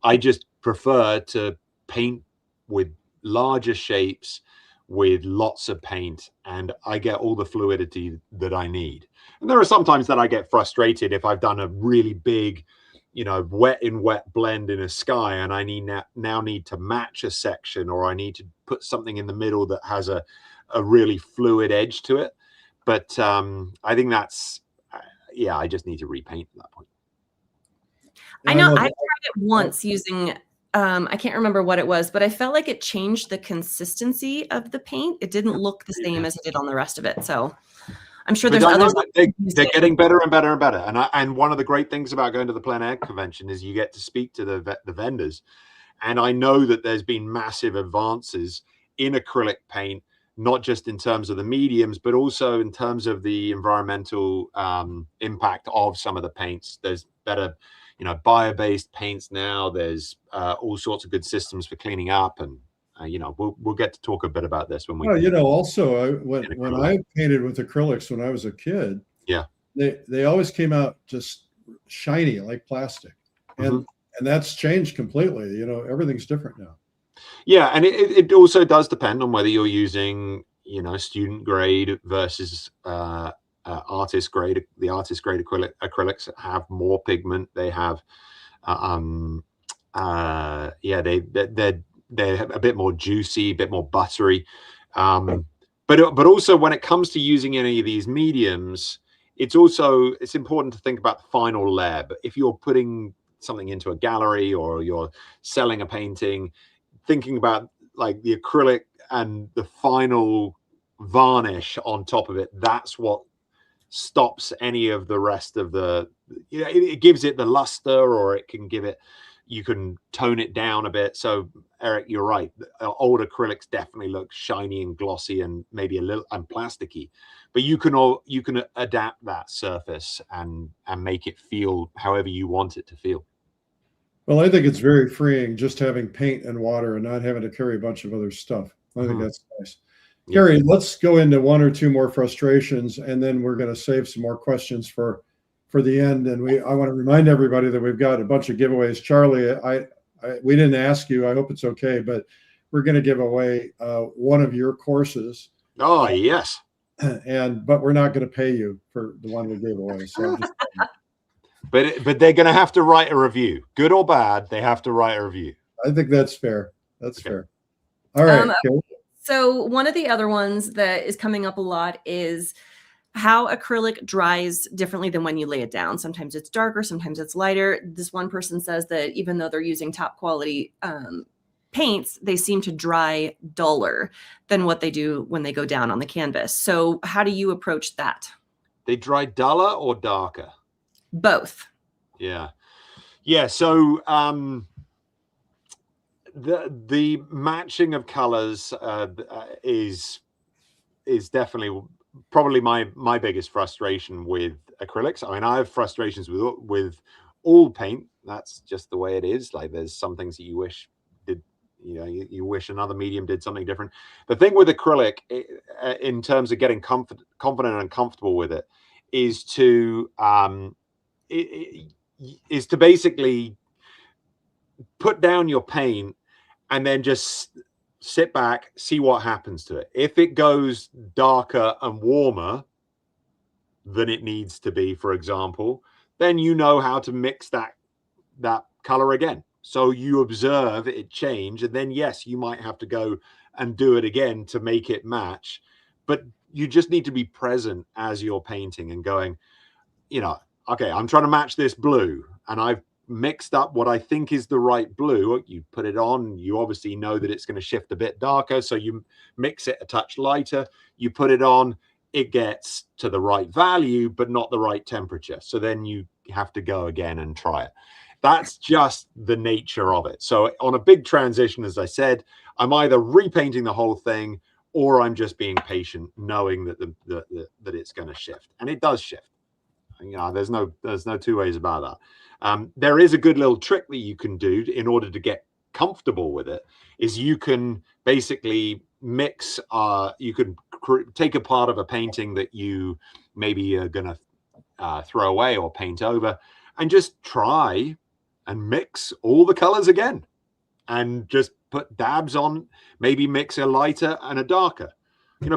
I just prefer to paint with larger shapes, with lots of paint, and I get all the fluidity that I need. And there are sometimes that I get frustrated if I've done a really big, you know, wet in wet blend in a sky, and I now need to match a section, or I need to put something in the middle that has a really fluid edge to it. But I think that's, yeah, I just need to repaint at that point. I know I've tried it once using, I can't remember what it was, but I felt like it changed the consistency of the paint. It didn't look the same as it did on the rest of it. So I'm sure there's others. They're getting better and better and better. And one of the great things about going to the plein air convention is you get to speak to the vendors. And I know that there's been massive advances in acrylic paint, not just in terms of the mediums, but also in terms of the environmental impact of some of the paints. There's better, you know, bio-based paints now. There's all sorts of good systems for cleaning up, and we'll get to talk a bit about this when we. Well, also when I painted with acrylics when I was a kid, yeah, they always came out just shiny like plastic, and that's changed completely. Everything's different now. Yeah, and it also does depend on whether you're using student grade versus artist grade. The artist grade acrylics have more pigment. They have they're a bit more juicy, a bit more buttery. But also when it comes to using any of these mediums, it's important to think about the final layer. But if you're putting something into a gallery or you're selling a painting, thinking about like the acrylic and the final varnish on top of it, that's what stops any of the rest of it gives it the luster, or it can give it, you can tone it down a bit. So Eric, you're right, old acrylics definitely look shiny and glossy and maybe a little and plasticky, but you can adapt that surface and make it feel however you want it to feel. Well, I think it's very freeing just having paint and water and not having to carry a bunch of other stuff. I think that's nice. Gary, let's go into one or two more frustrations, and then we're going to save some more questions for the end. And I want to remind everybody that we've got a bunch of giveaways. Charlie, we didn't ask you. I hope it's okay, but we're going to give away one of your courses. Oh, yes. But we're not going to pay you for the one we gave away. So but they're going to have to write a review, good or bad. They have to write a review. I think that's fair. That's fair. All right. So one of the other ones that is coming up a lot is how acrylic dries differently than when you lay it down. Sometimes it's darker, sometimes it's lighter. This one person says that even though they're using top quality paints, they seem to dry duller than what they do when they go down on the canvas. So how do you approach that? They dry duller or darker? Both. Yeah. So the matching of colors is definitely probably my biggest frustration with acrylics. I mean, I have frustrations with all paint. That's just the way it is. Like, there's some things that you wish did, you wish another medium did something different. The thing with acrylic, in terms of getting confident and comfortable with it, is to basically put down your paint and then just sit back, see what happens to it. If it goes darker and warmer than it needs to be, for example, then you know how to mix that color again. So you observe it change, and then yes, you might have to go and do it again to make it match. But you just need to be present as you're painting and going, okay, I'm trying to match this blue, and I've mixed up what I think is the right blue. You put it on, you obviously know that it's going to shift a bit darker, so you mix it a touch lighter, you put it on, it gets to the right value but not the right temperature, so then you have to go again and try it. That's just the nature of it. So on a big transition, as I said, I'm either repainting the whole thing or I'm just being patient, knowing that that it's going to shift, and it does shift. There's no two ways about that. There is a good little trick that you can do in order to get comfortable with it. Is you can basically mix. You can take a part of a painting that you maybe are going to throw away or paint over, and just try and mix all the colors again, and just put dabs on. Maybe mix a lighter and a darker.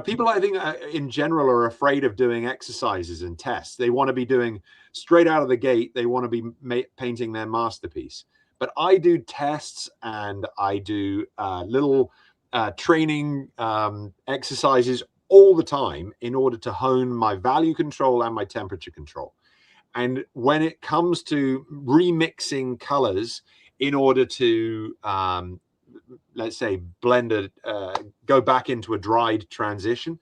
People, I think, in general, are afraid of doing exercises and tests. They want to be doing straight out of the gate. They want to be painting their masterpiece. But I do tests, and I do little training exercises all the time in order to hone my value control and my temperature control. And when it comes to remixing colors in order to let's say blend go back into a dried transition,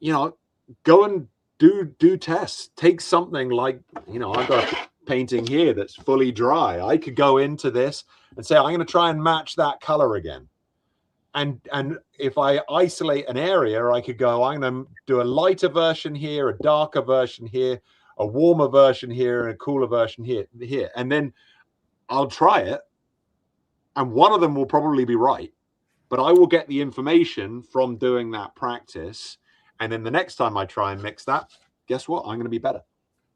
go and do tests. Take something like, I've got a painting here that's fully dry. I could go into this and say, I'm going to try and match that color again. And if I isolate an area, I could go, I'm going to do a lighter version here, a darker version here, a warmer version here, and a cooler version here. And then I'll try it. And one of them will probably be right. but I will get the information from doing that practice. And then the next time I try and mix that, guess what? I'm going to be better.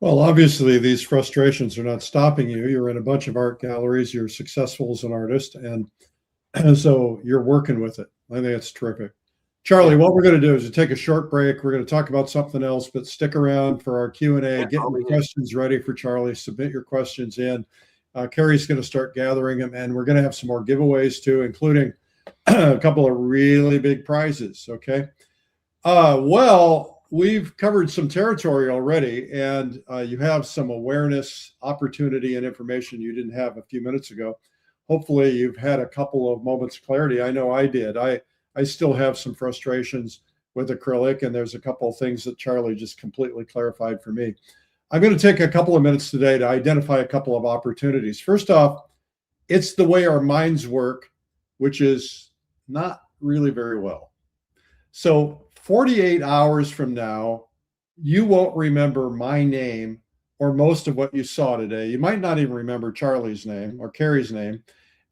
Well, obviously, these frustrations are not stopping you. You're in a bunch of art galleries. You're successful as an artist. And so you're working with it. I think it's terrific. Charlie, what we're going to do is take a short break. We're going to talk about something else, but stick around for our Q&A. Get your questions ready for Charlie. Submit your questions in. Carrie's going to start gathering them, and we're going to have some more giveaways too, including a couple of really big prizes. Okay. Well, we've covered some territory already, and you have some awareness, opportunity, and information you didn't have a few minutes ago. Hopefully, you've had a couple of moments of clarity. I know I did. I still have some frustrations with acrylic, and there's a couple of things that Charlie just completely clarified for me. I'm going to take a couple of minutes today to identify a couple of opportunities. First off, it's the way our minds work, which is not really very well. So 48 hours from now, you won't remember my name or most of what you saw today. You might not even remember Charlie's name or Carrie's name.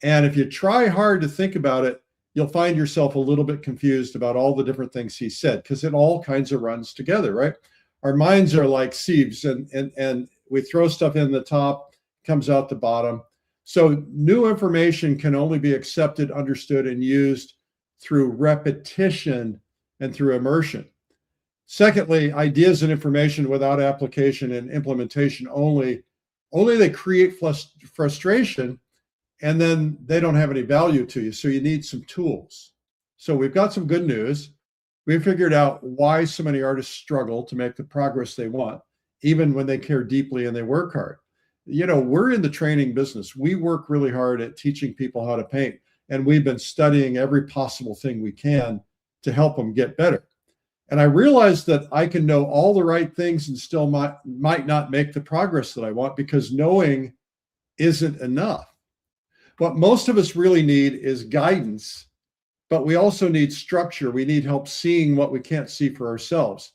And if you try hard to think about it, you'll find yourself a little bit confused about all the different things he said, because it all kinds of runs together, right? Our minds are like sieves, and we throw stuff in the top, comes out the bottom. So new information can only be accepted, understood, and used through repetition and through immersion. Secondly, ideas and information without application and implementation only they create frustration, and then they don't have any value to you. So you need some tools. So we've got some good news. We figured out why so many artists struggle to make the progress they want, even when they care deeply and they work hard. You know, we're in the training business. We work really hard at teaching people how to paint, and we've been studying every possible thing we can to help them get better. And I realized that I can know all the right things and still might not make the progress that I want, because knowing isn't enough. What most of us really need is guidance, but we also need structure. We need help seeing what we can't see for ourselves.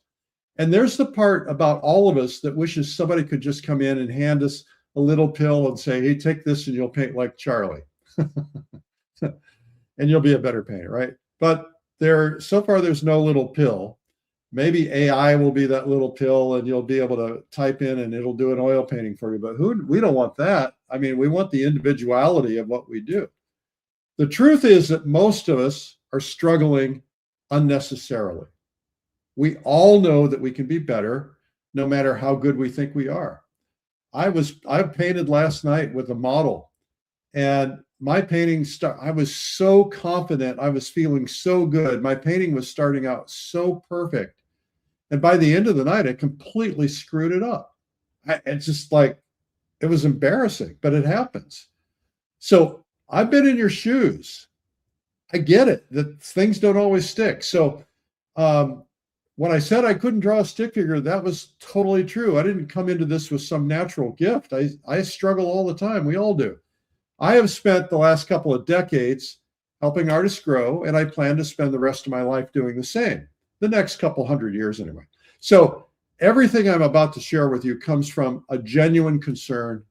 And there's the part about all of us that wishes somebody could just come in and hand us a little pill and say, hey, take this and you'll paint like Charlie. And you'll be a better painter, right? But so far there's no little pill. Maybe AI will be that little pill, and you'll be able to type in and it'll do an oil painting for you. But we don't want that. I mean, we want the individuality of what we do. The truth is that most of us are struggling unnecessarily. We all know that we can be better, no matter how good we think we are. I painted last night with a model, and my painting I was so confident. I was feeling so good. My painting was starting out so perfect. And by the end of the night, I completely screwed it up. It's just like, it was embarrassing, but it happens. So I've been in your shoes. I get it, that things don't always stick. So when I said I couldn't draw a stick figure, that was totally true. I didn't come into this with some natural gift. I struggle all the time. We all do. I have spent the last couple of decades helping artists grow, and I plan to spend the rest of my life doing the same, the next couple 100 years anyway. So everything I'm about to share with you comes from a genuine concern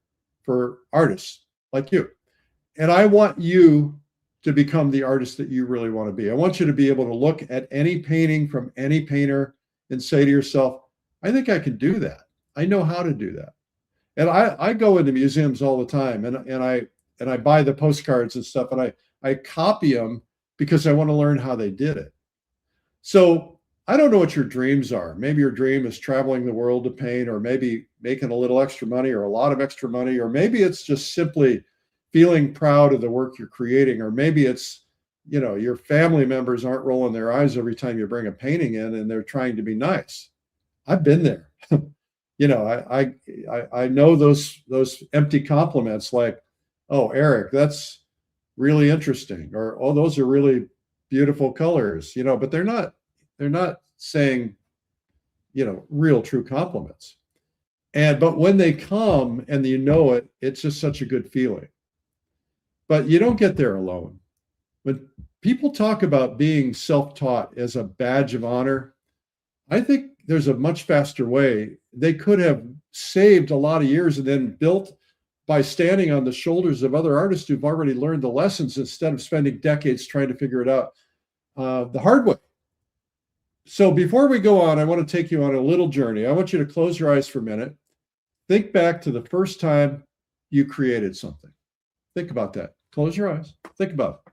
for artists like you. And I want you to become the artist that you really want to be. I want you to be able to look at any painting from any painter and say to yourself, I think I can do that. I know how to do that. And I go into museums all the time, and I buy the postcards and stuff, and I copy them because I want to learn how they did it. So I don't know what your dreams are. Maybe your dream is traveling the world to paint, or maybe making a little extra money or a lot of extra money, or maybe it's just simply feeling proud of the work you're creating, or maybe it's, your family members aren't rolling their eyes every time you bring a painting in and they're trying to be nice. I've been there. I know those empty compliments like, oh, Eric, that's really interesting, or oh, those are really beautiful colors, but they're not saying, real true compliments. But when they come and it's just such a good feeling. But you don't get there alone. When people talk about being self-taught as a badge of honor, I think there's a much faster way. They could have saved a lot of years and then built by standing on the shoulders of other artists who've already learned the lessons instead of spending decades trying to figure it out the hard way. So before we go on, I want to take you on a little journey. I want you to close your eyes for a minute. Think back to the first time you created something. Think about that. Close your eyes. Think about it.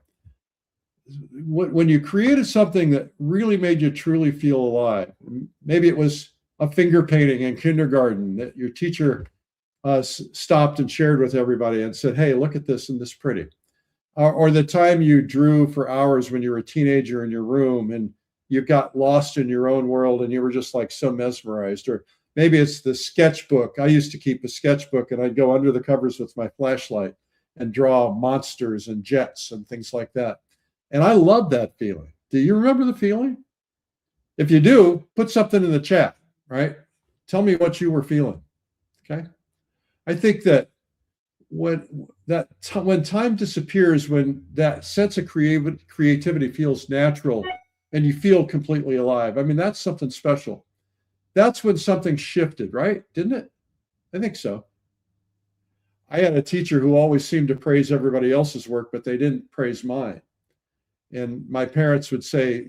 When you created something that really made you truly feel alive. Maybe it was a finger painting in kindergarten that your teacher stopped and shared with everybody and said, hey, look at this, and this pretty. Or the time you drew for hours when you were a teenager in your room and you got lost in your own world and you were just like so mesmerized. Or maybe it's the sketchbook. I used to keep a sketchbook and I'd go under the covers with my flashlight and draw monsters and jets and things like that. And I love that feeling. Do you remember the feeling? If you do, put something in the chat, right? Tell me what you were feeling, okay? I think that when time disappears, when that sense of creativity feels natural and you feel completely alive, I mean, that's something special. That's when something shifted, right? Didn't it? I think so. I had a teacher who always seemed to praise everybody else's work, but they didn't praise mine. And my parents would say,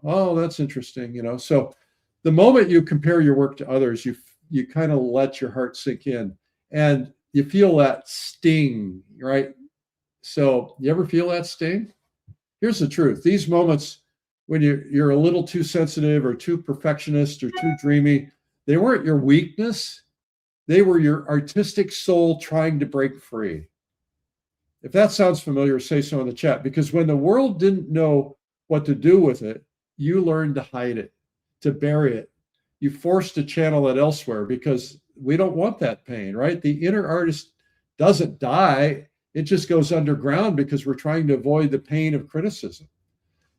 oh, that's interesting, So the moment you compare your work to others, you kind of let your heart sink in and you feel that sting, right? So you ever feel that sting? Here's the truth. These moments when you're a little too sensitive or too perfectionist or too dreamy, they weren't your weakness. They were your artistic soul trying to break free. If that sounds familiar, say so in the chat, because when the world didn't know what to do with it, you learned to hide it, to bury it. You forced to channel it elsewhere because we don't want that pain, right? The inner artist doesn't die. It just goes underground because we're trying to avoid the pain of criticism.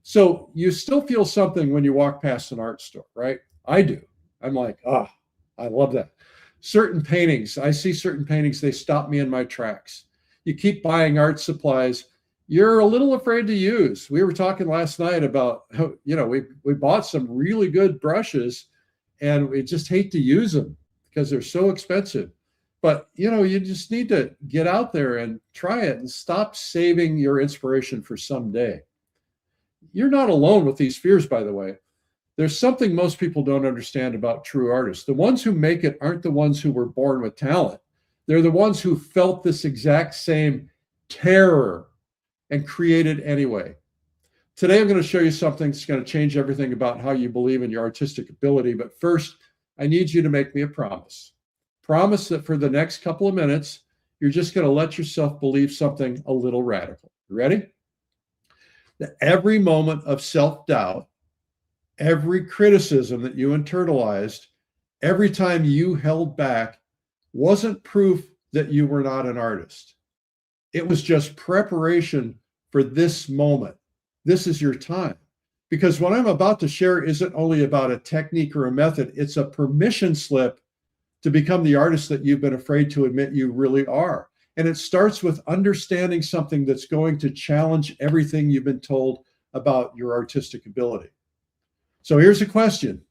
So you still feel something when you walk past an art store, right? I do. I'm like, I love that. Certain paintings, I see certain paintings, they stop me in my tracks. You keep buying art supplies you're a little afraid to use. We were talking last night about how, we bought some really good brushes and we just hate to use them because they're so expensive. But, you just need to get out there and try it and stop saving your inspiration for someday. You're not alone with these fears, by the way. There's something most people don't understand about true artists. The ones who make it aren't the ones who were born with talent. They're the ones who felt this exact same terror and created anyway. Today, I'm going to show you something that's going to change everything about how you believe in your artistic ability. But first, I need you to make me a promise. Promise that for the next couple of minutes, you're just going to let yourself believe something a little radical. You ready? That every moment of self-doubt, every criticism that you internalized, every time you held back, wasn't proof that you were not an artist. It was just preparation for this moment. This is your time. Because what I'm about to share isn't only about a technique or a method, it's a permission slip to become the artist that you've been afraid to admit you really are. And it starts with understanding something that's going to challenge everything you've been told about your artistic ability. So here's a question.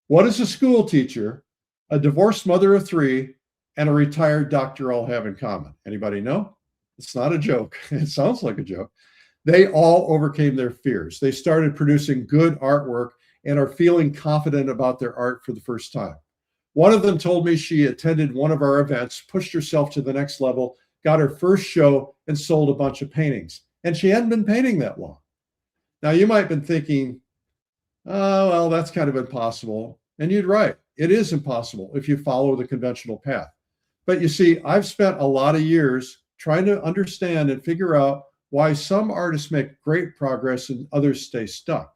What does a school teacher, a divorced mother of 3, and a retired doctor all have in common? Anybody know? It's not a joke. It sounds like a joke. They all overcame their fears. They started producing good artwork and are feeling confident about their art for the first time. One of them told me she attended one of our events, pushed herself to the next level, got her first show, and sold a bunch of paintings. And she hadn't been painting that long. Now, you might have been thinking, oh, well, that's kind of impossible. And you're right. It is impossible if you follow the conventional path. But you see, I've spent a lot of years trying to understand and figure out why some artists make great progress and others stay stuck.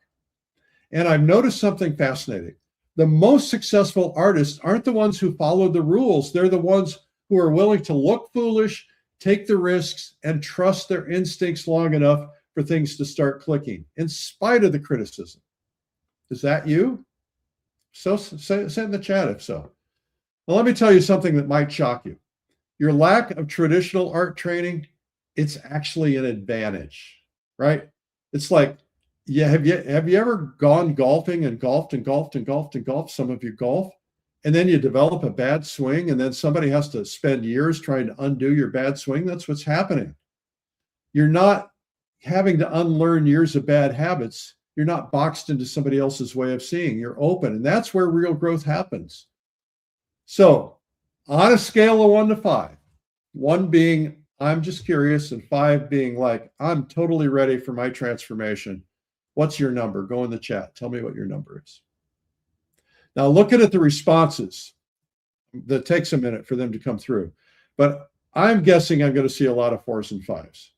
And I've noticed something fascinating. The most successful artists aren't the ones who followed the rules. They're the ones who are willing to look foolish, take the risks, and trust their instincts long enough for things to start clicking, in spite of the criticism. Is that you? So say in the chat if so. Well, let me tell you something that might shock you. Your lack of traditional art training, it's actually an advantage, right? It's like, yeah, have you ever gone golfing and golfed and golfed and golfed and golfed? Some of you golf. and then you develop a bad swing, and then somebody has to spend years trying to undo your bad swing. That's what's happening. You're not having to unlearn years of bad habits. You're not boxed into somebody else's way of seeing. You're open, and that's where real growth happens. So on a scale of 1 to 5, 1 being I'm just curious, and 5 being like I'm totally ready for my transformation, what's your number? Go in the chat. Tell me what your number is. Now, looking at the responses, that takes a minute for them to come through, but I'm guessing I'm going to see a lot of 4s and 5s,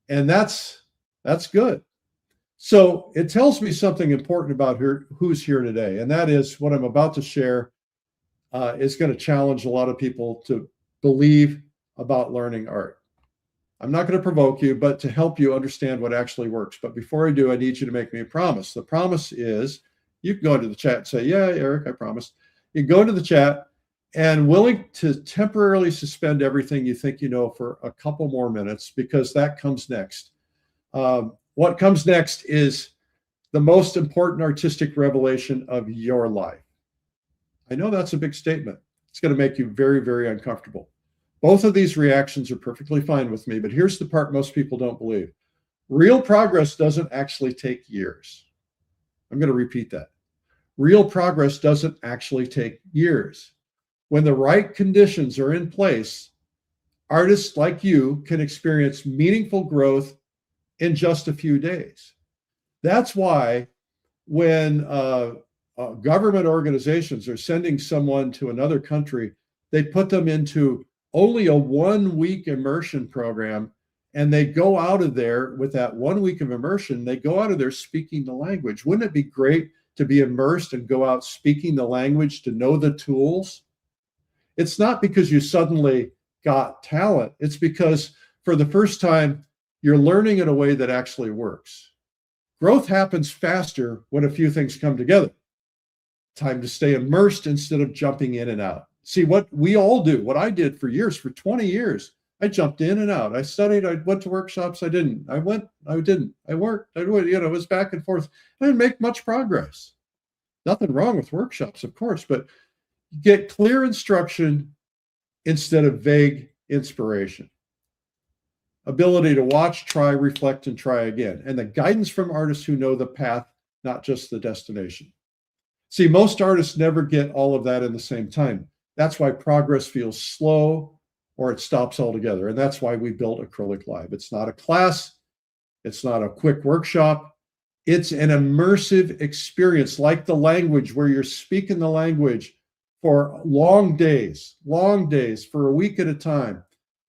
and that's good. So it tells me something important about who's here today, and that is what I'm about to share is going to challenge a lot of people to believe about learning art. I'm not going to provoke you, but to help you understand what actually works. But before I do, I need you to make me a promise. The promise is you can go into the chat and say, yeah, Eric, I promised. You can go into the chat and willing to temporarily suspend everything you think you know for a couple more minutes, because that comes next. What comes next is the most important artistic revelation of your life. I know that's a big statement. It's going to make you very, very uncomfortable. Both of these reactions are perfectly fine with me, but here's the part most people don't believe. Real progress doesn't actually take years. I'm going to repeat that. Real progress doesn't actually take years. When the right conditions are in place, artists like you can experience meaningful growth in just a few days. That's why when government organizations are sending someone to another country, they put them into only a 1-week immersion program, and they go out of there with that 1 week of immersion. They go out of there speaking the language. Wouldn't it be great to be immersed and go out speaking the language, to know the tools? It's not because you suddenly got talent. It's because for the first time, you're learning in a way that actually works. Growth happens faster when a few things come together. Time to stay immersed instead of jumping in and out. See, what we all do, what I did for years, for 20 years, I jumped in and out. I studied, I went to workshops, I didn't. I went, I didn't. I worked, I would, it was back and forth. I didn't make much progress. Nothing wrong with workshops, of course, but get clear instruction instead of vague inspiration. Ability to watch, try, reflect, and try again. And the guidance from artists who know the path, not just the destination. See, most artists never get all of that in the same time. That's why progress feels slow or it stops altogether. And that's why we built Acrylic Live. It's not a class. It's not a quick workshop. It's an immersive experience, like the language, where you're speaking the language for long days for a week at a time,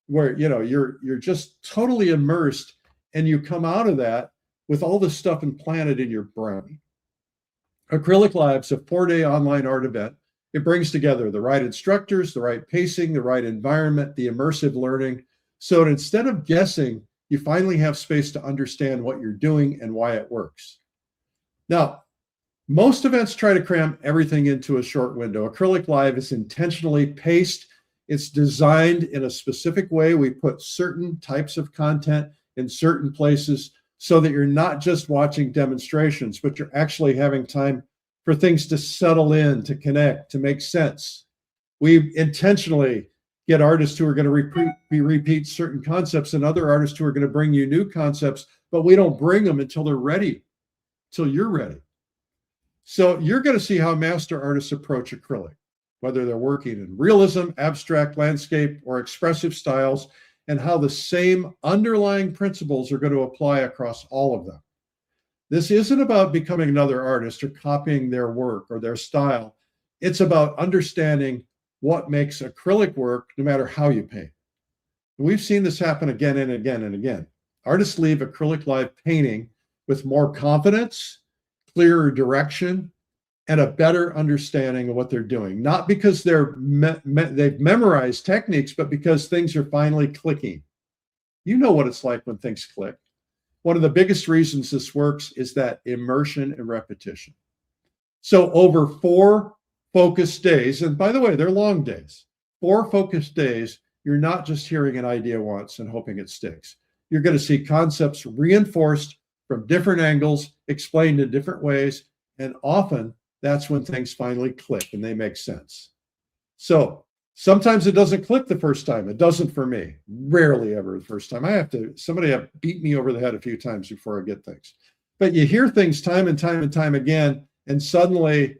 where you're just totally immersed, and you come out of that with all this stuff implanted in your brain. Acrylic Live's a 4-day online art event. It brings together the right instructors, the right pacing, the right environment, the immersive learning, so that instead of guessing, you finally have space to understand what you're doing and why it works. Now, most events try to cram everything into a short window. Acrylic Live is intentionally paced. It's designed in a specific way. We put certain types of content in certain places so that you're not just watching demonstrations, but you're actually having time for things to settle in, to connect, to make sense. We intentionally get artists who are going to repeat certain concepts, and other artists who are going to bring you new concepts, but we don't bring them until they're ready, till you're ready. So you're going to see how master artists approach acrylic, whether they're working in realism, abstract landscape, or expressive styles, and how the same underlying principles are going to apply across all of them. This isn't about becoming another artist or copying their work or their style. It's about understanding what makes acrylic work no matter how you paint. And we've seen this happen again and again and again. Artists leave Acrylic Live painting with more confidence, clearer direction, and a better understanding of what they're doing. Not because they've memorized techniques, but because things are finally clicking. You know what it's like when things click. One of the biggest reasons this works is that immersion and repetition. So over 4 focused days, and by the way, they're long days, 4 focused days, you're not just hearing an idea once and hoping it sticks. You're going to see concepts reinforced from different angles, explained in different ways, and often that's when things finally click and they make sense. So sometimes it doesn't click the first time. It doesn't for me. Rarely ever the first time. Somebody have beat me over the head a few times before I get things. But you hear things time and time and time again, and suddenly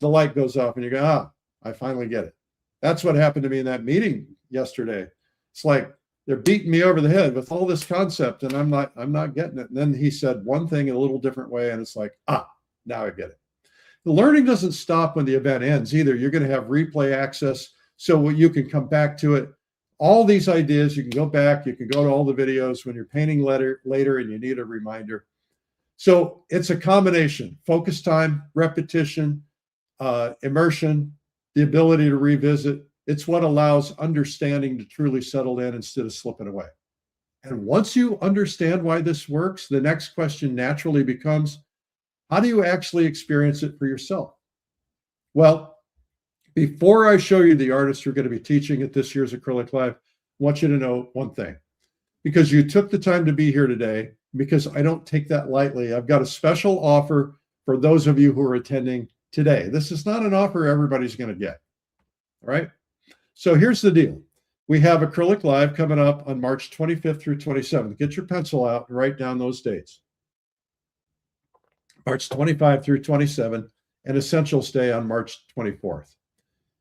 the light goes off and you go, I finally get it. That's what happened to me in that meeting yesterday. It's like they're beating me over the head with all this concept and I'm not getting it. And then he said one thing in a little different way, and it's like, now I get it. The learning doesn't stop when the event ends either. You're going to have replay access so you can come back to it. All these ideas, you can go back, you can go to all the videos when you're painting later and you need a reminder. So it's a combination: focus time, repetition, immersion, the ability to revisit. It's what allows understanding to truly settle in instead of slipping away. And once you understand why this works, the next question naturally becomes, how do you actually experience it for yourself? Well, before I show you the artists who are going to be teaching at this year's Acrylic Live, I want you to know one thing. Because you took the time to be here today, because I don't take that lightly, I've got a special offer for those of you who are attending today. This is not an offer everybody's going to get. All right? So here's the deal. We have Acrylic Live coming up on March 25th through 27th. Get your pencil out and write down those dates. March 25 through 27, and Essentials Day on March 24th.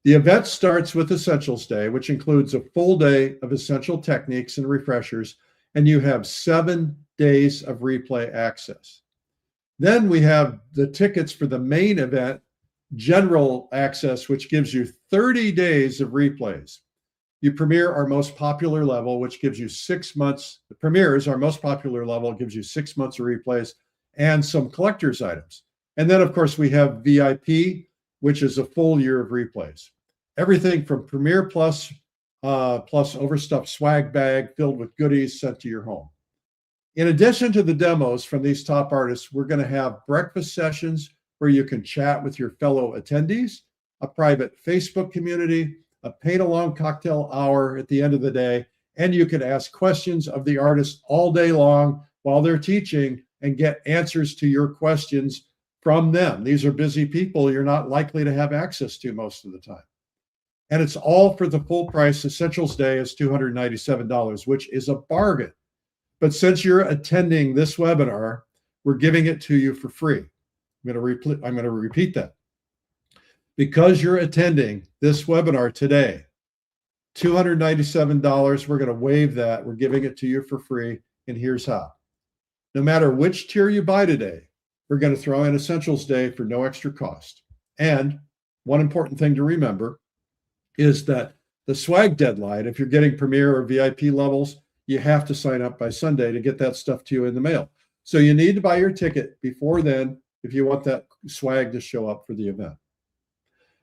The event starts with Essentials Day, which includes a full day of essential techniques and refreshers, and you have 7 days of replay access. Then we have the tickets for the main event, General Access, which gives you 30 days of replays. You Premier our most popular level, which gives you 6 months. The Premier is our most popular level, gives you 6 months of replays and some collector's items. And then, of course, we have VIP, which is a full year of replays. Everything from Premier Plus, plus overstuffed swag bag filled with goodies sent to your home. In addition to the demos from these top artists, we're going to have breakfast sessions where you can chat with your fellow attendees, a private Facebook community, a paint-along cocktail hour at the end of the day, and you can ask questions of the artist all day long while they're teaching and get answers to your questions from them. These are busy people you're not likely to have access to most of the time. And it's all for the full price. Essentials Day is $297, which is a bargain. But since you're attending this webinar, we're giving it to you for free. I'm going to repeat that. Because you're attending this webinar today, $297, we're going to waive that. We're giving it to you for free, and here's how. No matter which tier you buy today, we're going to throw in Essentials Day for no extra cost. And one important thing to remember is that the swag deadline, if you're getting Premier or VIP levels, you have to sign up by Sunday to get that stuff to you in the mail. So you need to buy your ticket before then if you want that swag to show up for the event.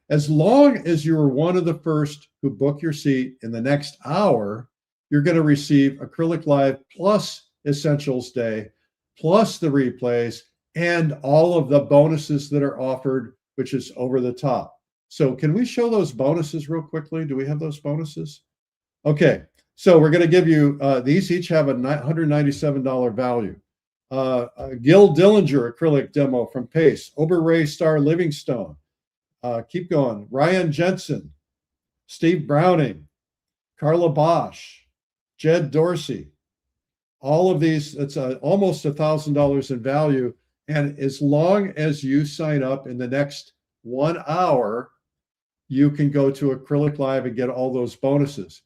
As long as you're one of the first who book your seat in the next hour, you're going to receive Acrylic Live plus Essentials Day, plus the replays, and all of the bonuses that are offered, which is over the top. So can we show those bonuses real quickly? Do we have those bonuses? Okay, so we're going to give you, these each have a $197 value. Gil Dillinger acrylic demo from Pace, Ober-Ray Star Livingstone. Keep going. Ryan Jensen, Steve Browning, Carla Bosch, Jed Dorsey. All of these, it's almost $1,000 in value. And as long as you sign up in the next 1 hour, you can go to Acrylic Live and get all those bonuses.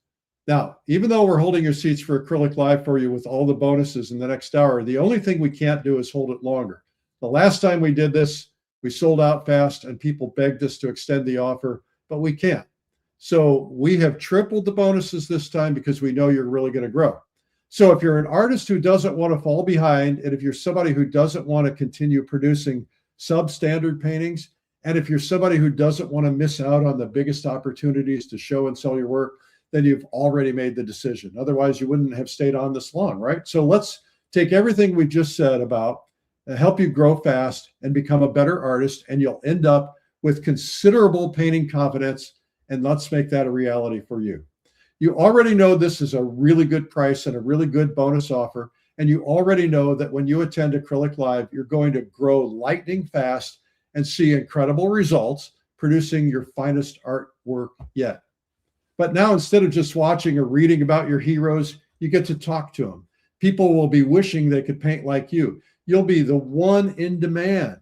Now, even though we're holding your seats for Acrylic Live for you with all the bonuses in the next hour, the only thing we can't do is hold it longer. The last time we did this, we sold out fast and people begged us to extend the offer, but we can't. So we have tripled the bonuses this time because we know you're really going to grow. So if you're an artist who doesn't want to fall behind, and if you're somebody who doesn't want to continue producing substandard paintings, and if you're somebody who doesn't want to miss out on the biggest opportunities to show and sell your work, then you've already made the decision. Otherwise, you wouldn't have stayed on this long, right? So let's take everything we just said about help you grow fast and become a better artist, and you'll end up with considerable painting confidence, and let's make that a reality for you. You already know this is a really good price and a really good bonus offer, and you already know that when you attend Acrylic Live, you're going to grow lightning fast and see incredible results producing your finest artwork yet. But now, instead of just watching or reading about your heroes, you get to talk to them. People will be wishing they could paint like you. You'll be the one in demand,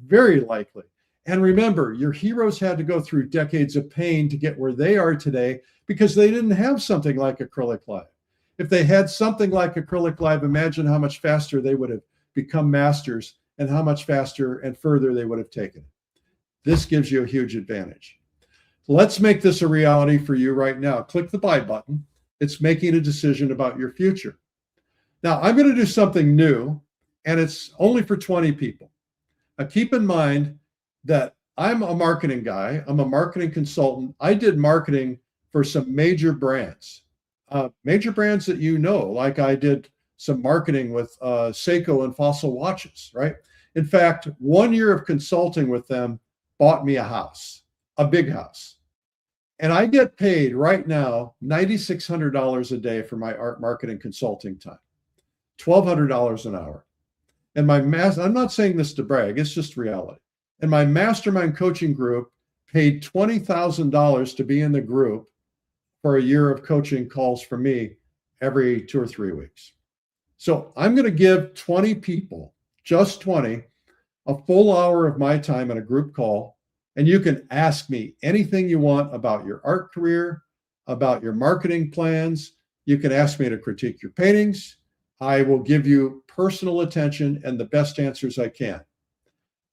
very likely. And remember, your heroes had to go through decades of pain to get where they are today because they didn't have something like Acrylic Live. If they had something like Acrylic Live, imagine how much faster they would have become masters and how much faster and further they would have taken it. This gives you a huge advantage. Let's make this a reality for you right now. Click the buy button. It's making a decision about your future. Now, I'm going to do something new, and it's only for 20 people. Now, keep in mind that I'm a marketing guy. I'm a marketing consultant. I did marketing for some major brands that you know, like I did some marketing with Seiko and Fossil watches, right? In fact, 1 year of consulting with them bought me a house, a big house. And I get paid right now $9,600 a day for my art marketing consulting time, $1,200 an hour. And I'm not saying this to brag, it's just reality. And my mastermind coaching group paid $20,000 to be in the group for a year of coaching calls from me every 2 or 3 weeks. So I'm going to give 20 people, just 20, a full hour of my time in a group call. And you can ask me anything you want about your art career, about your marketing plans. You can ask me to critique your paintings. I will give you personal attention and the best answers I can.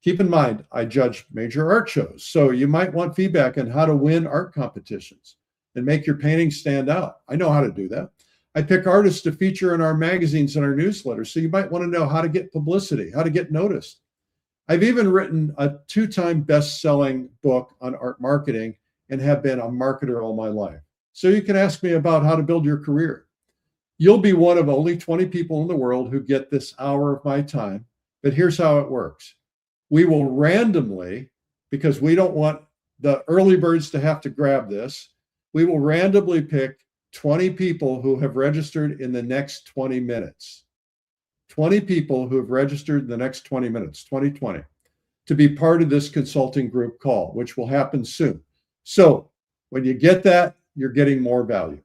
Keep in mind, I judge major art shows, so you might want feedback on how to win art competitions and make your paintings stand out. I know how to do that. I pick artists to feature in our magazines and our newsletters, so you might want to know how to get publicity, how to get noticed. I've even written a 2-time best-selling book on art marketing and have been a marketer all my life. So you can ask me about how to build your career. You'll be one of only 20 people in the world who get this hour of my time, but here's how it works. We will randomly, because we don't want the early birds to have to grab this, we will randomly pick 20 people who have registered in the next 20 minutes. 20 people who have registered in the next 20 minutes, 2020, to be part of this consulting group call, which will happen soon. So when you get that, you're getting more value.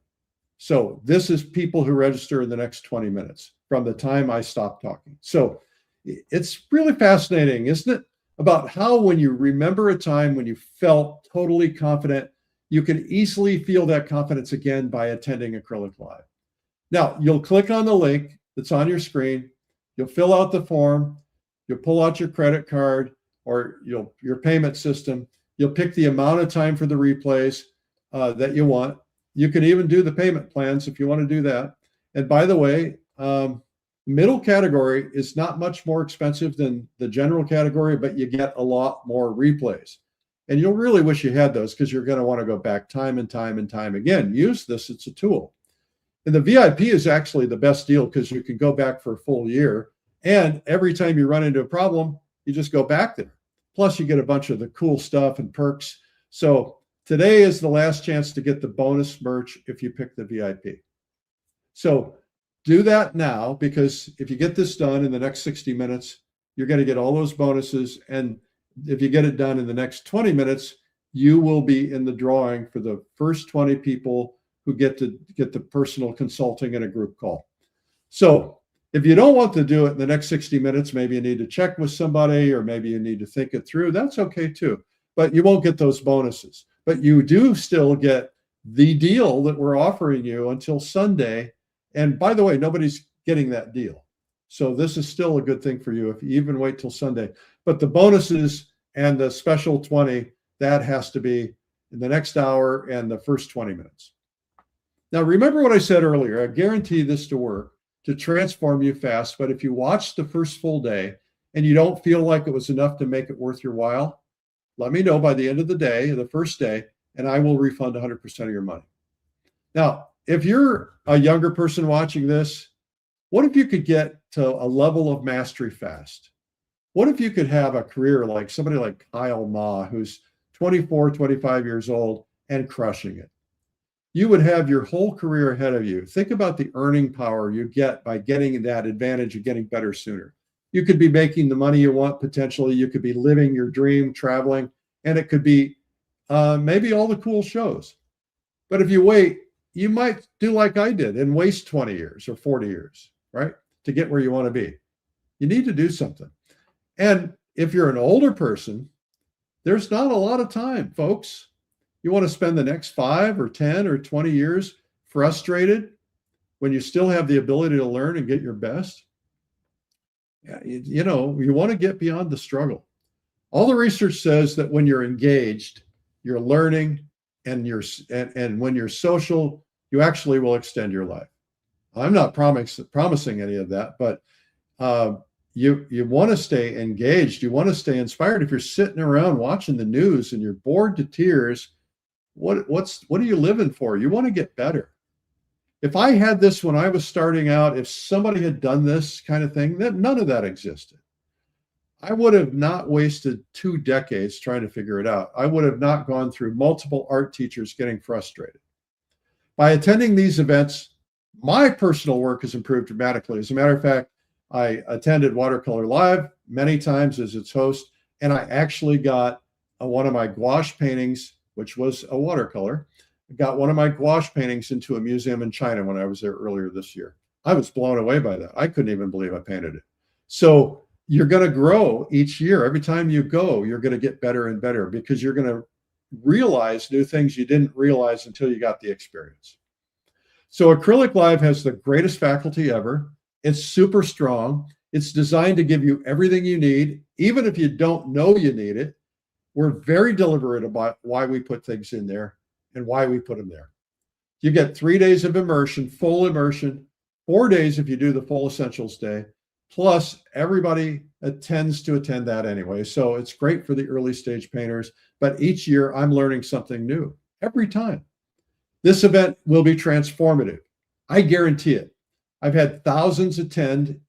So this is people who register in the next 20 minutes from the time I stop talking. So it's really fascinating, isn't it? About how when you remember a time when you felt totally confident, you can easily feel that confidence again by attending Acrylic Live. Now, you'll click on the link that's on your screen. You'll fill out the form. You'll pull out your credit card or your payment system. You'll pick the amount of time for the replays that you want. You can even do the payment plans if you want to do that. And by the way, middle category is not much more expensive than the general category, but you get a lot more replays. And you'll really wish you had those because you're going to want to go back time and time and time again. Use this, it's a tool. And the VIP is actually the best deal because you can go back for a full year. And every time you run into a problem, you just go back there. Plus, you get a bunch of the cool stuff and perks. So today is the last chance to get the bonus merch if you pick the VIP. So do that now, because if you get this done in the next 60 minutes, you're going to get all those bonuses. And if you get it done in the next 20 minutes, you will be in the drawing for the first 20 people who get to get the personal consulting in a group call. So if you don't want to do it in the next 60 minutes, maybe you need to check with somebody, or maybe you need to think it through. That's okay too. But you won't get those bonuses. But you do still get the deal that we're offering you until Sunday. And by the way, nobody's getting that deal. So this is still a good thing for you if you even wait till Sunday. But the bonuses and the special 20, that has to be in the next hour and the first 20 minutes. Now, remember what I said earlier. I guarantee this to work, to transform you fast. But if you watch the first full day and you don't feel like it was enough to make it worth your while, let me know by the end of the day, the first day, and I will refund 100% of your money. Now, if you're a younger person watching this, what if you could get to a level of mastery fast? What if you could have a career like somebody like Kyle Ma, who's 24, 25 years old and crushing it? You would have your whole career ahead of you. Think about the earning power you get by getting that advantage of getting better sooner. You could be making the money you want potentially. You could be living your dream, traveling, and it could be maybe all the cool shows. But if you wait, you might do like I did and waste 20 years or 40 years, right, to get where you want to be. You need to do something. And if you're an older person, there's not a lot of time, folks. You want to spend the next 5 or 10 or 20 years frustrated when you still have the ability to learn and get your best? You want to get beyond the struggle. All the research says that when you're engaged, you're learning, and when you're social, you actually will extend your life. I'm not promising any of that, but you want to stay engaged. You want to stay inspired. If you're sitting around watching the news and you're bored to tears, what are you living for? You want to get better. If I had this when I was starting out, if somebody had done this kind of thing, then none of that existed. I would have not wasted 2 decades trying to figure it out. I would have not gone through multiple art teachers getting frustrated. By attending these events, my personal work has improved dramatically. As a matter of fact, I attended Watercolor Live many times as its host, and I actually got one of my gouache paintings, which was a watercolor, got one of my gouache paintings into a museum in China when I was there earlier this year. I was blown away by that. I couldn't even believe I painted it. So you're going to grow each year. Every time you go, you're going to get better and better because you're going to realize new things you didn't realize until you got the experience. So Acrylic Live has the greatest faculty ever. It's super strong. It's designed to give you everything you need, even if you don't know you need it. We're very deliberate about why we put things in there and why we put them there. You get 3 days of immersion, full immersion, 4 days if you do the full essentials day, plus everybody tends to attend that anyway. So it's great for the early stage painters, but each year I'm learning something new every time. This event will be transformative. I guarantee it. I've had thousands attend,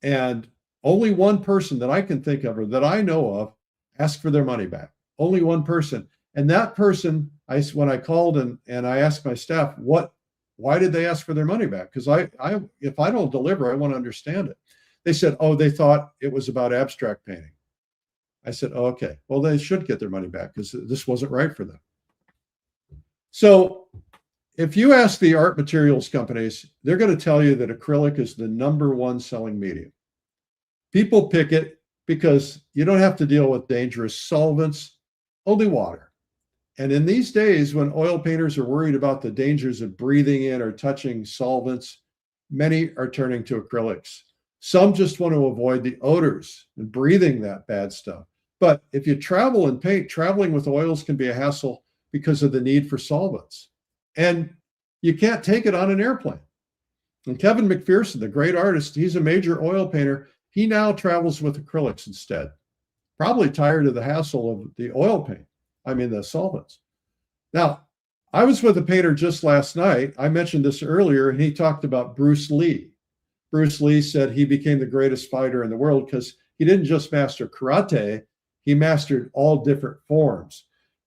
and only one person that I can think of or that I know of asked for their money back. Only one person. And that person, when I called and I asked my staff, why did they ask for their money back? Because if I don't deliver, I want to understand it. They said, they thought it was about abstract painting. I said, okay, well, they should get their money back because this wasn't right for them. So if you ask the art materials companies, they're going to tell you that acrylic is the #1 selling medium. People pick it because you don't have to deal with dangerous solvents, only water. And in these days, when oil painters are worried about the dangers of breathing in or touching solvents, many are turning to acrylics. Some just want to avoid the odors and breathing that bad stuff. But if you travel and paint, traveling with oils can be a hassle because of the need for solvents. And you can't take it on an airplane. And Kevin McPherson, the great artist, he's a major oil painter. He now travels with acrylics instead. Probably tired of the hassle of the oil paint. The solvents. Now, I was with a painter just last night. I mentioned this earlier, and he talked about Bruce Lee. Bruce Lee said he became the greatest fighter in the world because he didn't just master karate, he mastered all different forms.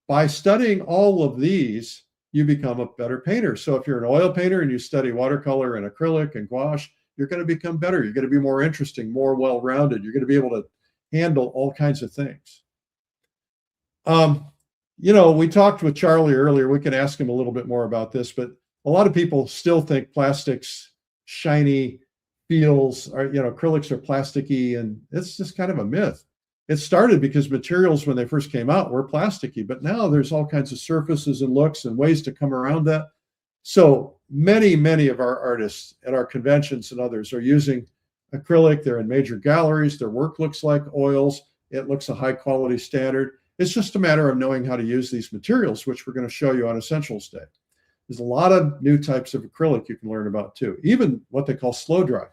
By studying all of these, you become a better painter. So if you're an oil painter and you study watercolor and acrylic and gouache, you're going to become better. You're going to be more interesting, more well-rounded. You're going to be able to handle all kinds of things. We talked with Charlie earlier. We can ask him a little bit more about this, but a lot of people still think plastics, shiny feels, acrylics are plasticky, and it's just kind of a myth. It started because materials, when they first came out, were plasticky, but now there's all kinds of surfaces and looks and ways to come around that. So many of our artists at our conventions and others are using acrylic. They're in major galleries. Their work looks like oils. It looks a high quality standard. It's just a matter of knowing how to use these materials, which we're going to show you on Essentials Day. There's a lot of new types of acrylic you can learn about too, even what they call slow dry.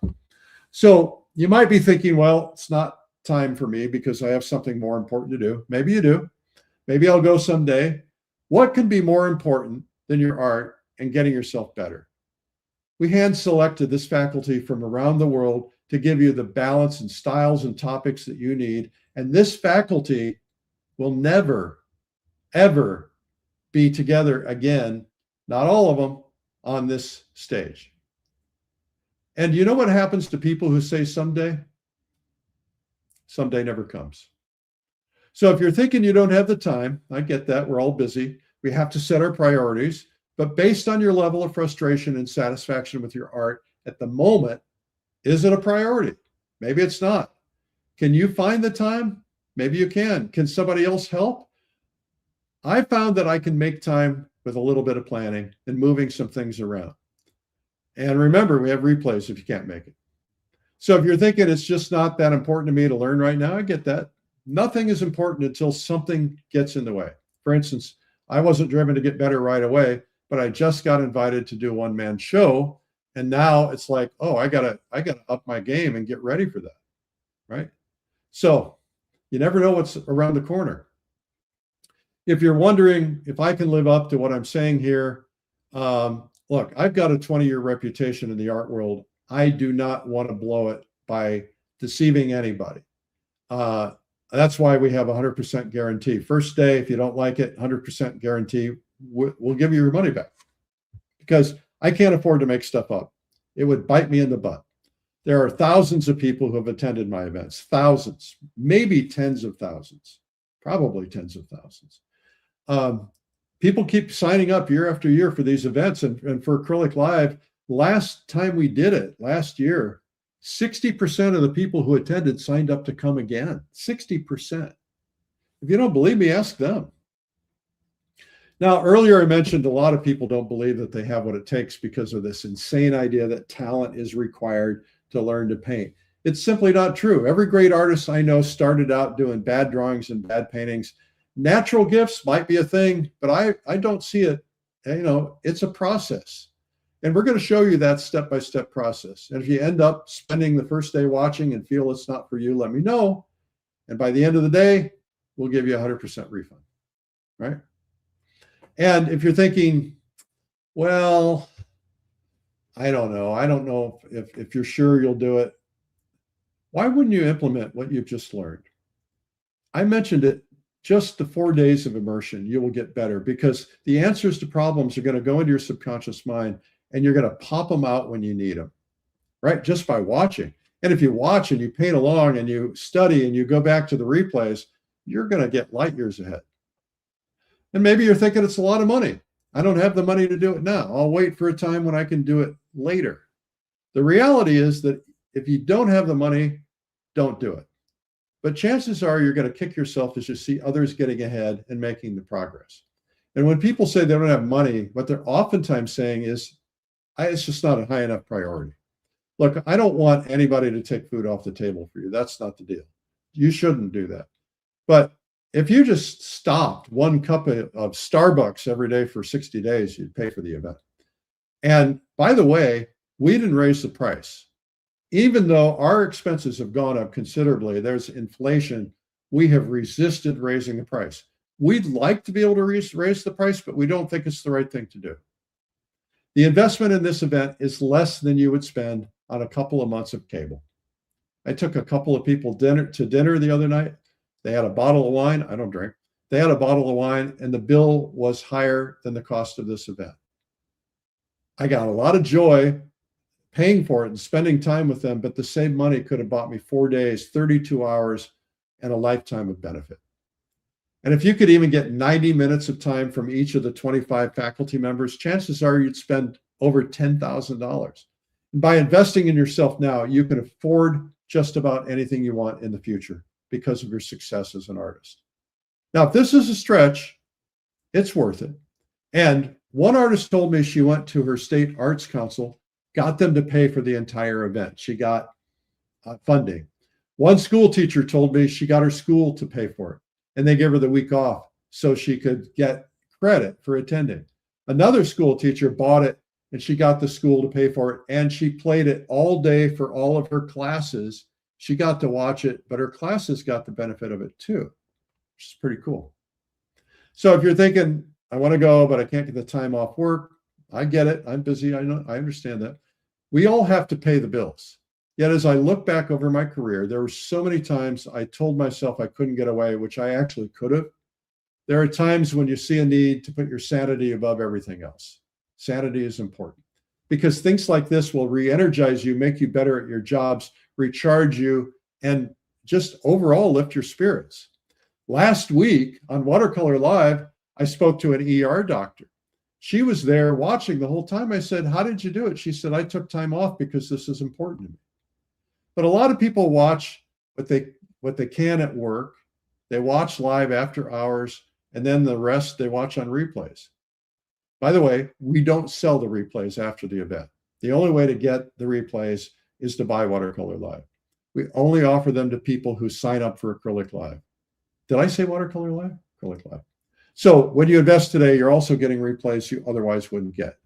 So you might be thinking, well, it's not time for me because I have something more important to do. Maybe you do. Maybe I'll go someday. What can be more important than your art and getting yourself better? We hand selected this faculty from around the world to give you the balance and styles and topics that you need. And this faculty will never, ever be together again, not all of them, on this stage. And you know what happens to people who say someday? someday never comes. So if you're thinking you don't have the time, I get that. We're all busy. We have to set our priorities. But based on your level of frustration and satisfaction with your art at the moment, is it a priority? Maybe it's not. Can you find the time? Maybe you can. Can somebody else help? I found that I can make time with a little bit of planning and moving some things around. And remember, we have replays if you can't make it. So if you're thinking it's just not that important to me to learn right now, I get that. Nothing is important until something gets in the way. For instance, I wasn't driven to get better right away, but I just got invited to do a one-man show. And now it's like, oh, I gotta up my game and get ready for that, right? So you never know what's around the corner. If you're wondering if I can live up to what I'm saying here, look, I've got a 20-year reputation in the art world. I do not want to blow it by deceiving anybody. That's why we have 100% guarantee. First day, if you don't like it, 100% guarantee, we'll give you your money back. Because I can't afford to make stuff up. It would bite me in the butt. There are thousands of people who have attended my events, thousands, maybe tens of thousands, probably tens of thousands. People keep signing up year after year for these events. And for Acrylic Live, last time we did it, last year, 60% of the people who attended signed up to come again. 60%. If you don't believe me, ask them. Now, earlier I mentioned a lot of people don't believe that they have what it takes because of this insane idea that talent is required to learn to paint. It's simply not true. Every great artist I know started out doing bad drawings and bad paintings. Natural gifts might be a thing, but I don't see it. You know, it's a process. And we're going to show you that step-by-step process. And if you end up spending the first day watching and feel it's not for you, let me know. And by the end of the day, we'll give you a 100% refund, right? And if you're thinking, well, I don't know if you're sure you'll do it. Why wouldn't you implement what you've just learned? I mentioned it, just the 4 days of immersion, you will get better because the answers to problems are going to go into your subconscious mind and you're going to pop them out when you need them, right? Just by watching. And if you watch and you paint along and you study and you go back to the replays, you're going to get light years ahead. And maybe you're thinking it's a lot of money. I don't have the money to do it now. I'll wait for a time when I can do it later. The reality is that if you don't have the money, don't do it. But chances are you're going to kick yourself as you see others getting ahead and making the progress. And when people say they don't have money, what they're oftentimes saying is, it's just not a high enough priority. Look, I don't want anybody to take food off the table for you. That's not the deal. You shouldn't do that. But if you just stopped 1 cup of Starbucks every day for 60 days, you'd pay for the event. And by the way, we didn't raise the price. Even though our expenses have gone up considerably, there's inflation, we have resisted raising the price. We'd like to be able to raise the price, but we don't think it's the right thing to do. The investment in this event is less than you would spend on a couple of months of cable. I took a couple of people to dinner the other night. They had a bottle of wine. I don't drink. They had a bottle of wine, and the bill was higher than the cost of this event. I got a lot of joy paying for it and spending time with them, but the same money could have bought me 4 days, 32 hours, and a lifetime of benefit. And if you could even get 90 minutes of time from each of the 25 faculty members, chances are you'd spend over $10,000. And by investing in yourself now, you can afford just about anything you want in the future because of your success as an artist. Now, if this is a stretch, it's worth it. And one artist told me she went to her state arts council, got them to pay for the entire event. She got funding. One school teacher told me she got her school to pay for it, and they gave her the week off so she could get credit for attending. Another school teacher bought it, and she got the school to pay for it, and she played it all day for all of her classes. She got to watch it, but her classes got the benefit of it too, which is pretty cool. So if you're thinking, I want to go, but I can't get the time off work, I get it. I'm busy. I know. I understand that. We all have to pay the bills. Yet as I look back over my career, there were so many times I told myself I couldn't get away, which I actually could have. There are times when you see a need to put your sanity above everything else. Sanity is important because things like this will re-energize you, make you better at your jobs, recharge you, and just overall lift your spirits. Last week on Watercolor Live, I spoke to an ER doctor. She was there watching the whole time. I said, how did you do it? She said, I took time off because this is important to me. But a lot of people watch what they can at work. They watch live after hours, and then the rest they watch on replays. By the way, we don't sell the replays after the event. The only way to get the replays is to buy Watercolor Live. We only offer them to people who sign up for Acrylic Live. Did I say Watercolor Live? Acrylic Live. So when you invest today, you're also getting replays you otherwise wouldn't get.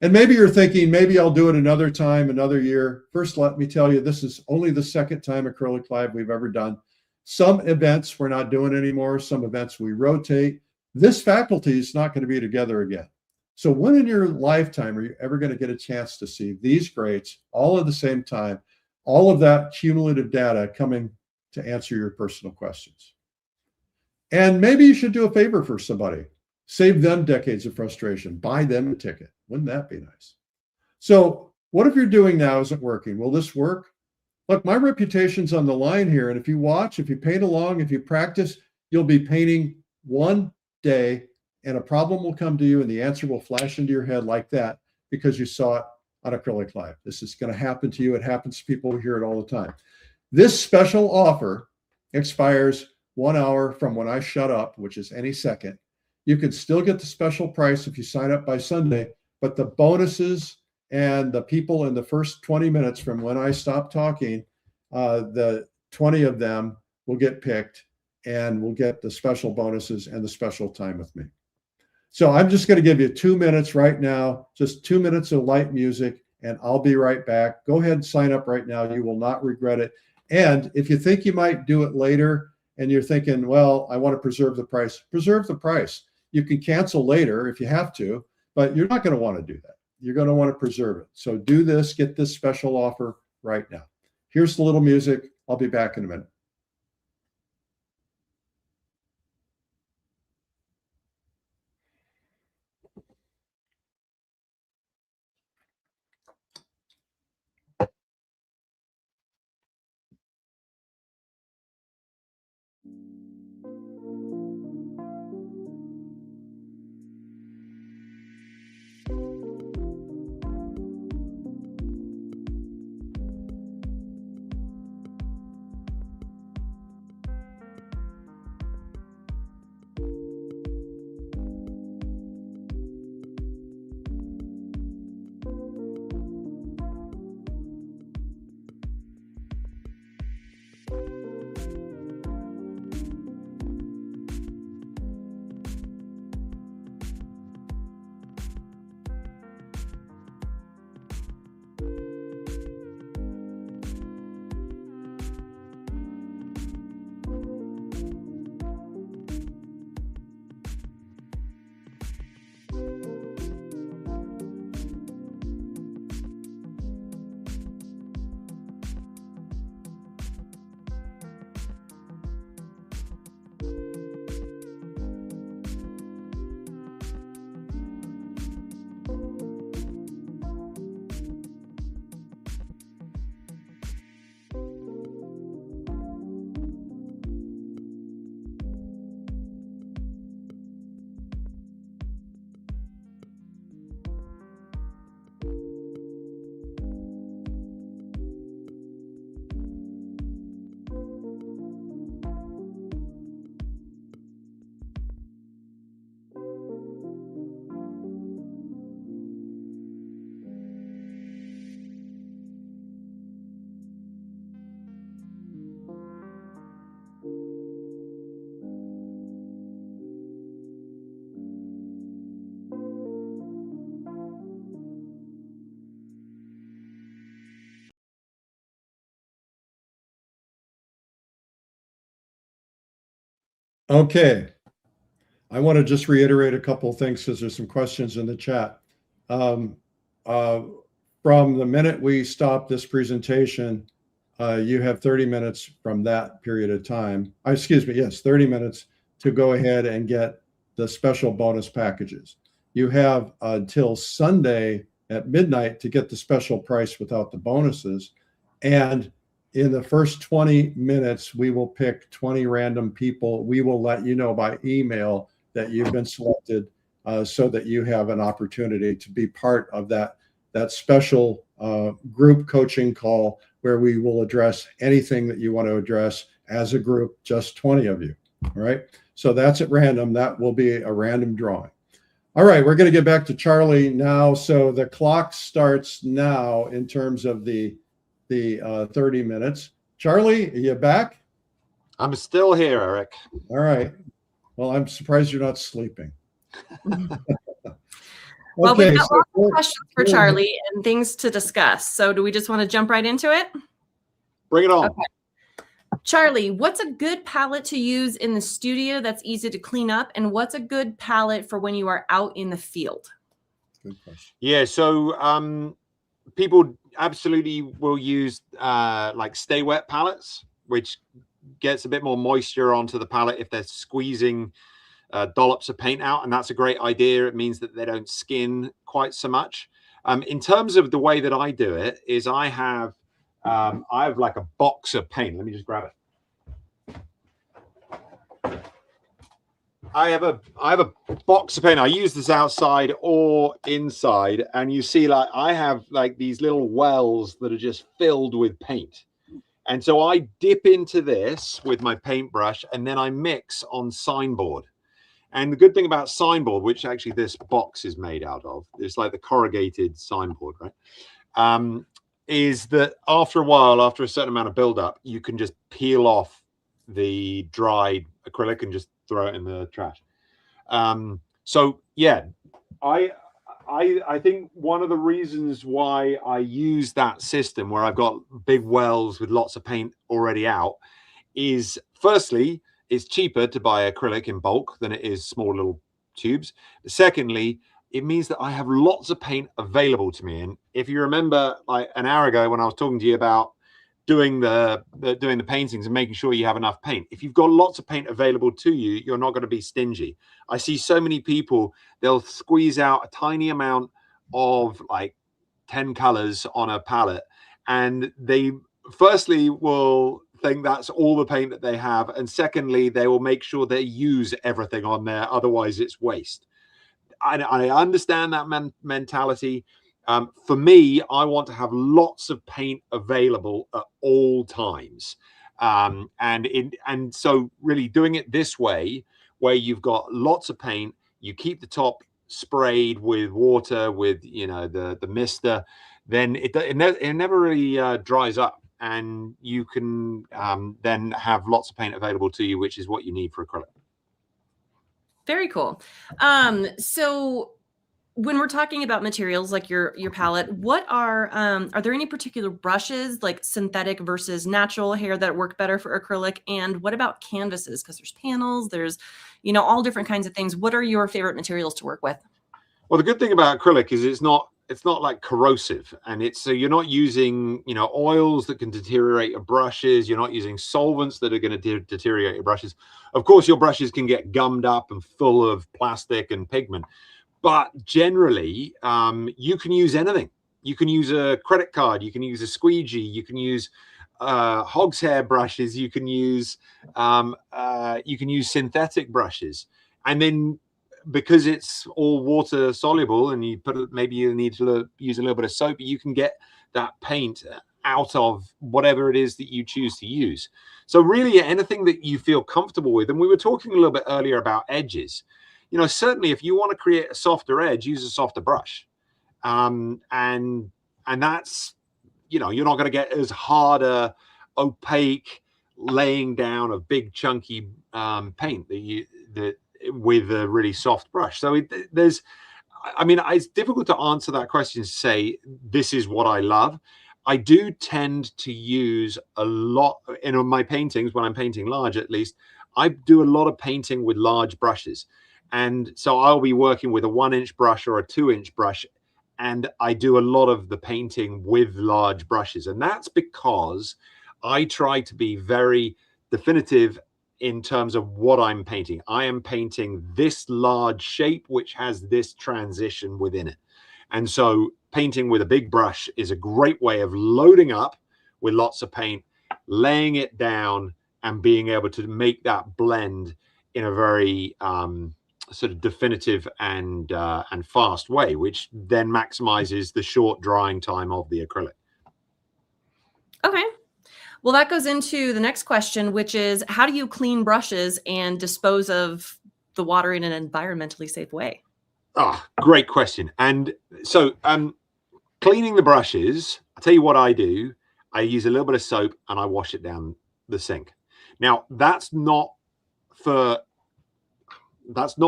And maybe you're thinking, maybe I'll do it another time, another year. First, let me tell you, this is only the second time Acrylic Live we've ever done. Some events we're not doing anymore. Some events we rotate. This faculty is not going to be together again. So when in your lifetime are you ever going to get a chance to see these greats all at the same time, all of that cumulative data coming to answer your personal questions? And maybe you should do a favor for somebody. Save them decades of frustration. Buy them a ticket. Wouldn't that be nice? So what if you're doing now isn't working? Will this work? Look, my reputation's on the line here. And if you watch, if you paint along, if you practice, you'll be painting one day and a problem will come to you and the answer will flash into your head like that because you saw it on Acrylic Live. This is going to happen to you. It happens to people who hear it all the time. This special offer expires 1 hour from when I shut up, which is any second. You can still get the special price if you sign up by Sunday, but the bonuses and the people in the first 20 minutes from when I stop talking, the 20 of them will get picked and will get the special bonuses and the special time with me. So I'm just going to give you 2 minutes right now, just 2 minutes of light music, and I'll be right back. Go ahead and sign up right now. You will not regret it. And if you think you might do it later and you're thinking, well, I want to preserve the price, preserve the price. You can cancel later if you have to, but you're not going to want to do that. You're going to want to preserve it. So do this, get this special offer right now. Here's the little music. I'll be back in a minute. Okay. I want to just reiterate a couple of things because there's some questions in the chat. From the minute we stop this presentation, you have 30 minutes from that period of time. Excuse me, yes, 30 minutes to go ahead and get the special bonus packages. You have until Sunday at midnight to get the special price without the bonuses. And in the first 20 minutes, we will pick 20 random people. We will let you know by email that you've been selected, so that you have an opportunity to be part of that special group coaching call where we will address anything that you want to address as a group, just 20 of you. All right. So that's at random. That will be a random drawing. All right. We're going to get back to Charlie now. So the clock starts now in terms of the 30 minutes. Charlie, are you back? I'm still here, Eric. All right. Well, I'm surprised you're not sleeping. Well, Okay, we've got so lots of questions for Charlie and things to discuss. So do we just want to jump right into it? Bring it on. Okay. Charlie, what's a good palette to use in the studio that's easy to clean up? And what's a good palette for when you are out in the field? Good question. Yeah, so people absolutely will use like stay wet palettes, which gets a bit more moisture onto the palette if they're squeezing dollops of paint out, and that's a great idea. It means that they don't skin quite so much. In terms of the way that I do it is I have like a box of paint. Let me just grab it. I have a box of paint. I use this outside or inside, and you see, like, I have like these little wells that are just filled with paint. And so I dip into this with my paintbrush, and then I mix on signboard. And the good thing about signboard, which actually this box is made out of, it's like the corrugated signboard, right? Is that after a while, after a certain amount of buildup, you can just peel off the dried acrylic and just throw it in the trash. So yeah, I think one of the reasons why I use that system where I've got big wells with lots of paint already out is, firstly, it's cheaper to buy acrylic in bulk than it is small little tubes. Secondly, it means that I have lots of paint available to me. And if you remember, like an hour ago when I was talking to you about doing the paintings and making sure you have enough paint, if you've got lots of paint available to you, you're not going to be stingy. I see so many people, they'll squeeze out a tiny amount of like 10 colors on a palette, and they firstly will think that's all the paint that they have, and secondly, they will make sure they use everything on there, otherwise it's waste. I understand that mentality. For me, I want to have lots of paint available at all times. And so really doing it this way, where you've got lots of paint, you keep the top sprayed with water, with, you know, the mister, then it never really dries up, and you can then have lots of paint available to you, which is what you need for acrylic. Very cool. So when we're talking about materials like your palette, what are there any particular brushes, like synthetic versus natural hair, that work better for acrylic? And what about canvases? Because there's panels, there's, you know, all different kinds of things. What are your favorite materials to work with? Well, the good thing about acrylic is it's not like corrosive, and so you're not using, you know, oils that can deteriorate your brushes. You're not using solvents that are going to deteriorate your brushes. Of course, your brushes can get gummed up and full of plastic and pigment, but generally you can use anything. You can use a credit card, you can use a squeegee, you can use hog's hair brushes, you can use synthetic brushes, and then because it's all water soluble and you maybe you need to use a little bit of soap, you can get that paint out of whatever it is that you choose to use. So really anything that you feel comfortable with. And we were talking a little bit earlier about edges. You know, certainly if you want to create a softer edge, use a softer brush. And that's, you know, you're not going to get as hard a opaque laying down of big chunky paint that with a really soft brush. So it's difficult to answer that question to say this is what I love. I do tend to use a lot in my paintings, when I'm painting large at least, I do a lot of painting with large brushes. And so I'll be working with a 1-inch brush or a 2-inch brush, and I do a lot of the painting with large brushes. And that's because I try to be very definitive in terms of what I'm painting. I am painting this large shape, which has this transition within it. And so painting with a big brush is a great way of loading up with lots of paint laying it down and being able to make that blend in a very sort of definitive and fast way, which then maximizes the short drying time of the acrylic. Okay. Well, that goes into the next question, which is how do you clean brushes and dispose of the water in an environmentally safe way? Oh, great question. And so cleaning the brushes, I'll tell you what I do. I use a little bit of soap and I wash it down the sink. Now, that's not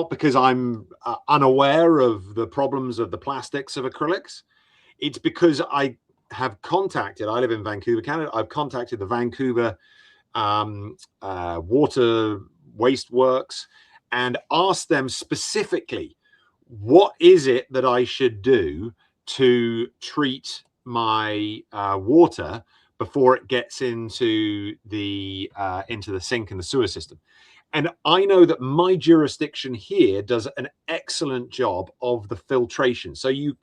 because I'm unaware of the problems of the plastics of acrylics. It's because I live in Vancouver, Canada. I've contacted the Vancouver Water Waste Works and asked them specifically, what is it that I should do to treat my water before it gets into the sink and the sewer system? And I know that my jurisdiction here does an excellent job of the filtration. So you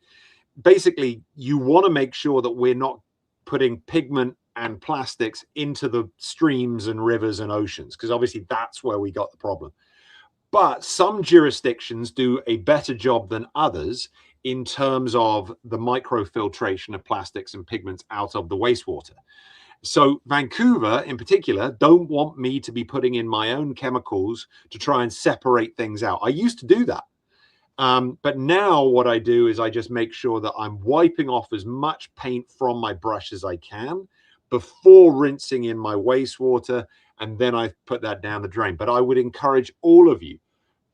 want to make sure that we're not putting pigment and plastics into the streams and rivers and oceans, because obviously that's where we got the problem. But some jurisdictions do a better job than others in terms of the microfiltration of plastics and pigments out of the wastewater. So Vancouver in particular don't want me to be putting in my own chemicals to try and separate things out. I used to do that. But now what I do is I just make sure that I'm wiping off as much paint from my brush as I can before rinsing in my wastewater, and then I put that down the drain. But I would encourage all of you,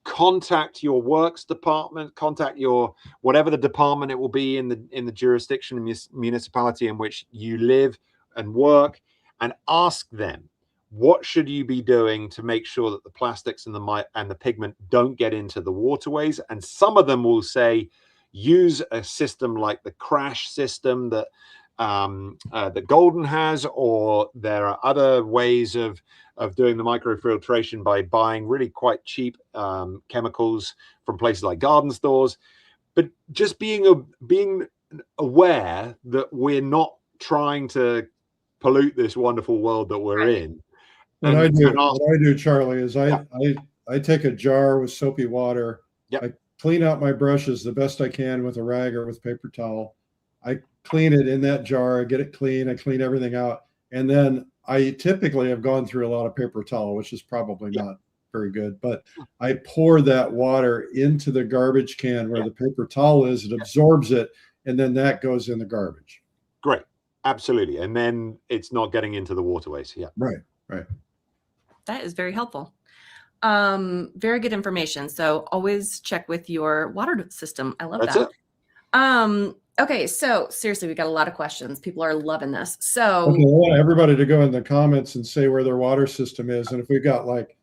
contact your works department, contact your whatever the department it will be in the jurisdiction and municipality in which you live and work, and ask them, what should you be doing to make sure that the plastics and the pigment don't get into the waterways? And some of them will say, use a system like the crash system that Golden has, or there are other ways of doing the microfiltration by buying really quite cheap chemicals from places like garden stores. But just being aware that we're not trying to pollute this wonderful world that we're in. What I do, Charlie, is I take a jar with soapy water. Yep. I clean out my brushes the best I can with a rag or with paper towel. I clean it in that jar. I get it clean. I clean everything out. And then I typically have gone through a lot of paper towel, which is probably not very good. But I pour that water into the garbage can where the paper towel is. It absorbs it. And then that goes in the garbage. Great. Absolutely. And then it's not getting into the waterways. Yeah. Right. That is very helpful. Very good information. So always check with your water system. I love that. It. Okay. So seriously, we got a lot of questions. People are loving this. So I want everybody to go in the comments and say where their water system is. And if we've got like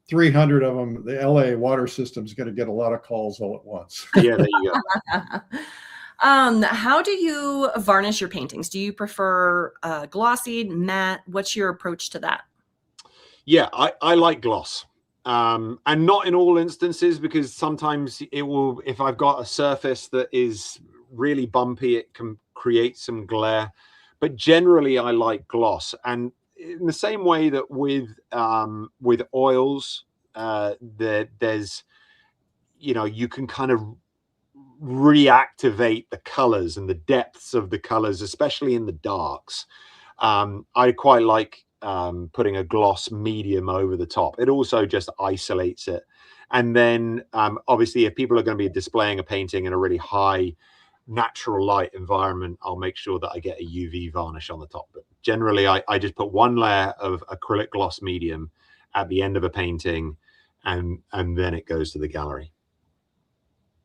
300 of them, the LA water system is going to get a lot of calls all at once. Yeah, there you go. How do you varnish your paintings? Do you prefer glossy, matte? What's your approach to that? Yeah, I like gloss. And not in all instances, because sometimes it will, if I've got a surface that is really bumpy, it can create some glare. But generally I like gloss. And in the same way that with oils, there's, you can kind of reactivate the colors and the depths of the colors, especially in the darks. I quite like putting a gloss medium over the top. It also just isolates it. And then obviously if people are going to be displaying a painting in a really high natural light environment, I'll make sure that I get a UV varnish on the top. But generally I just put one layer of acrylic gloss medium at the end of a painting, and then it goes to the gallery.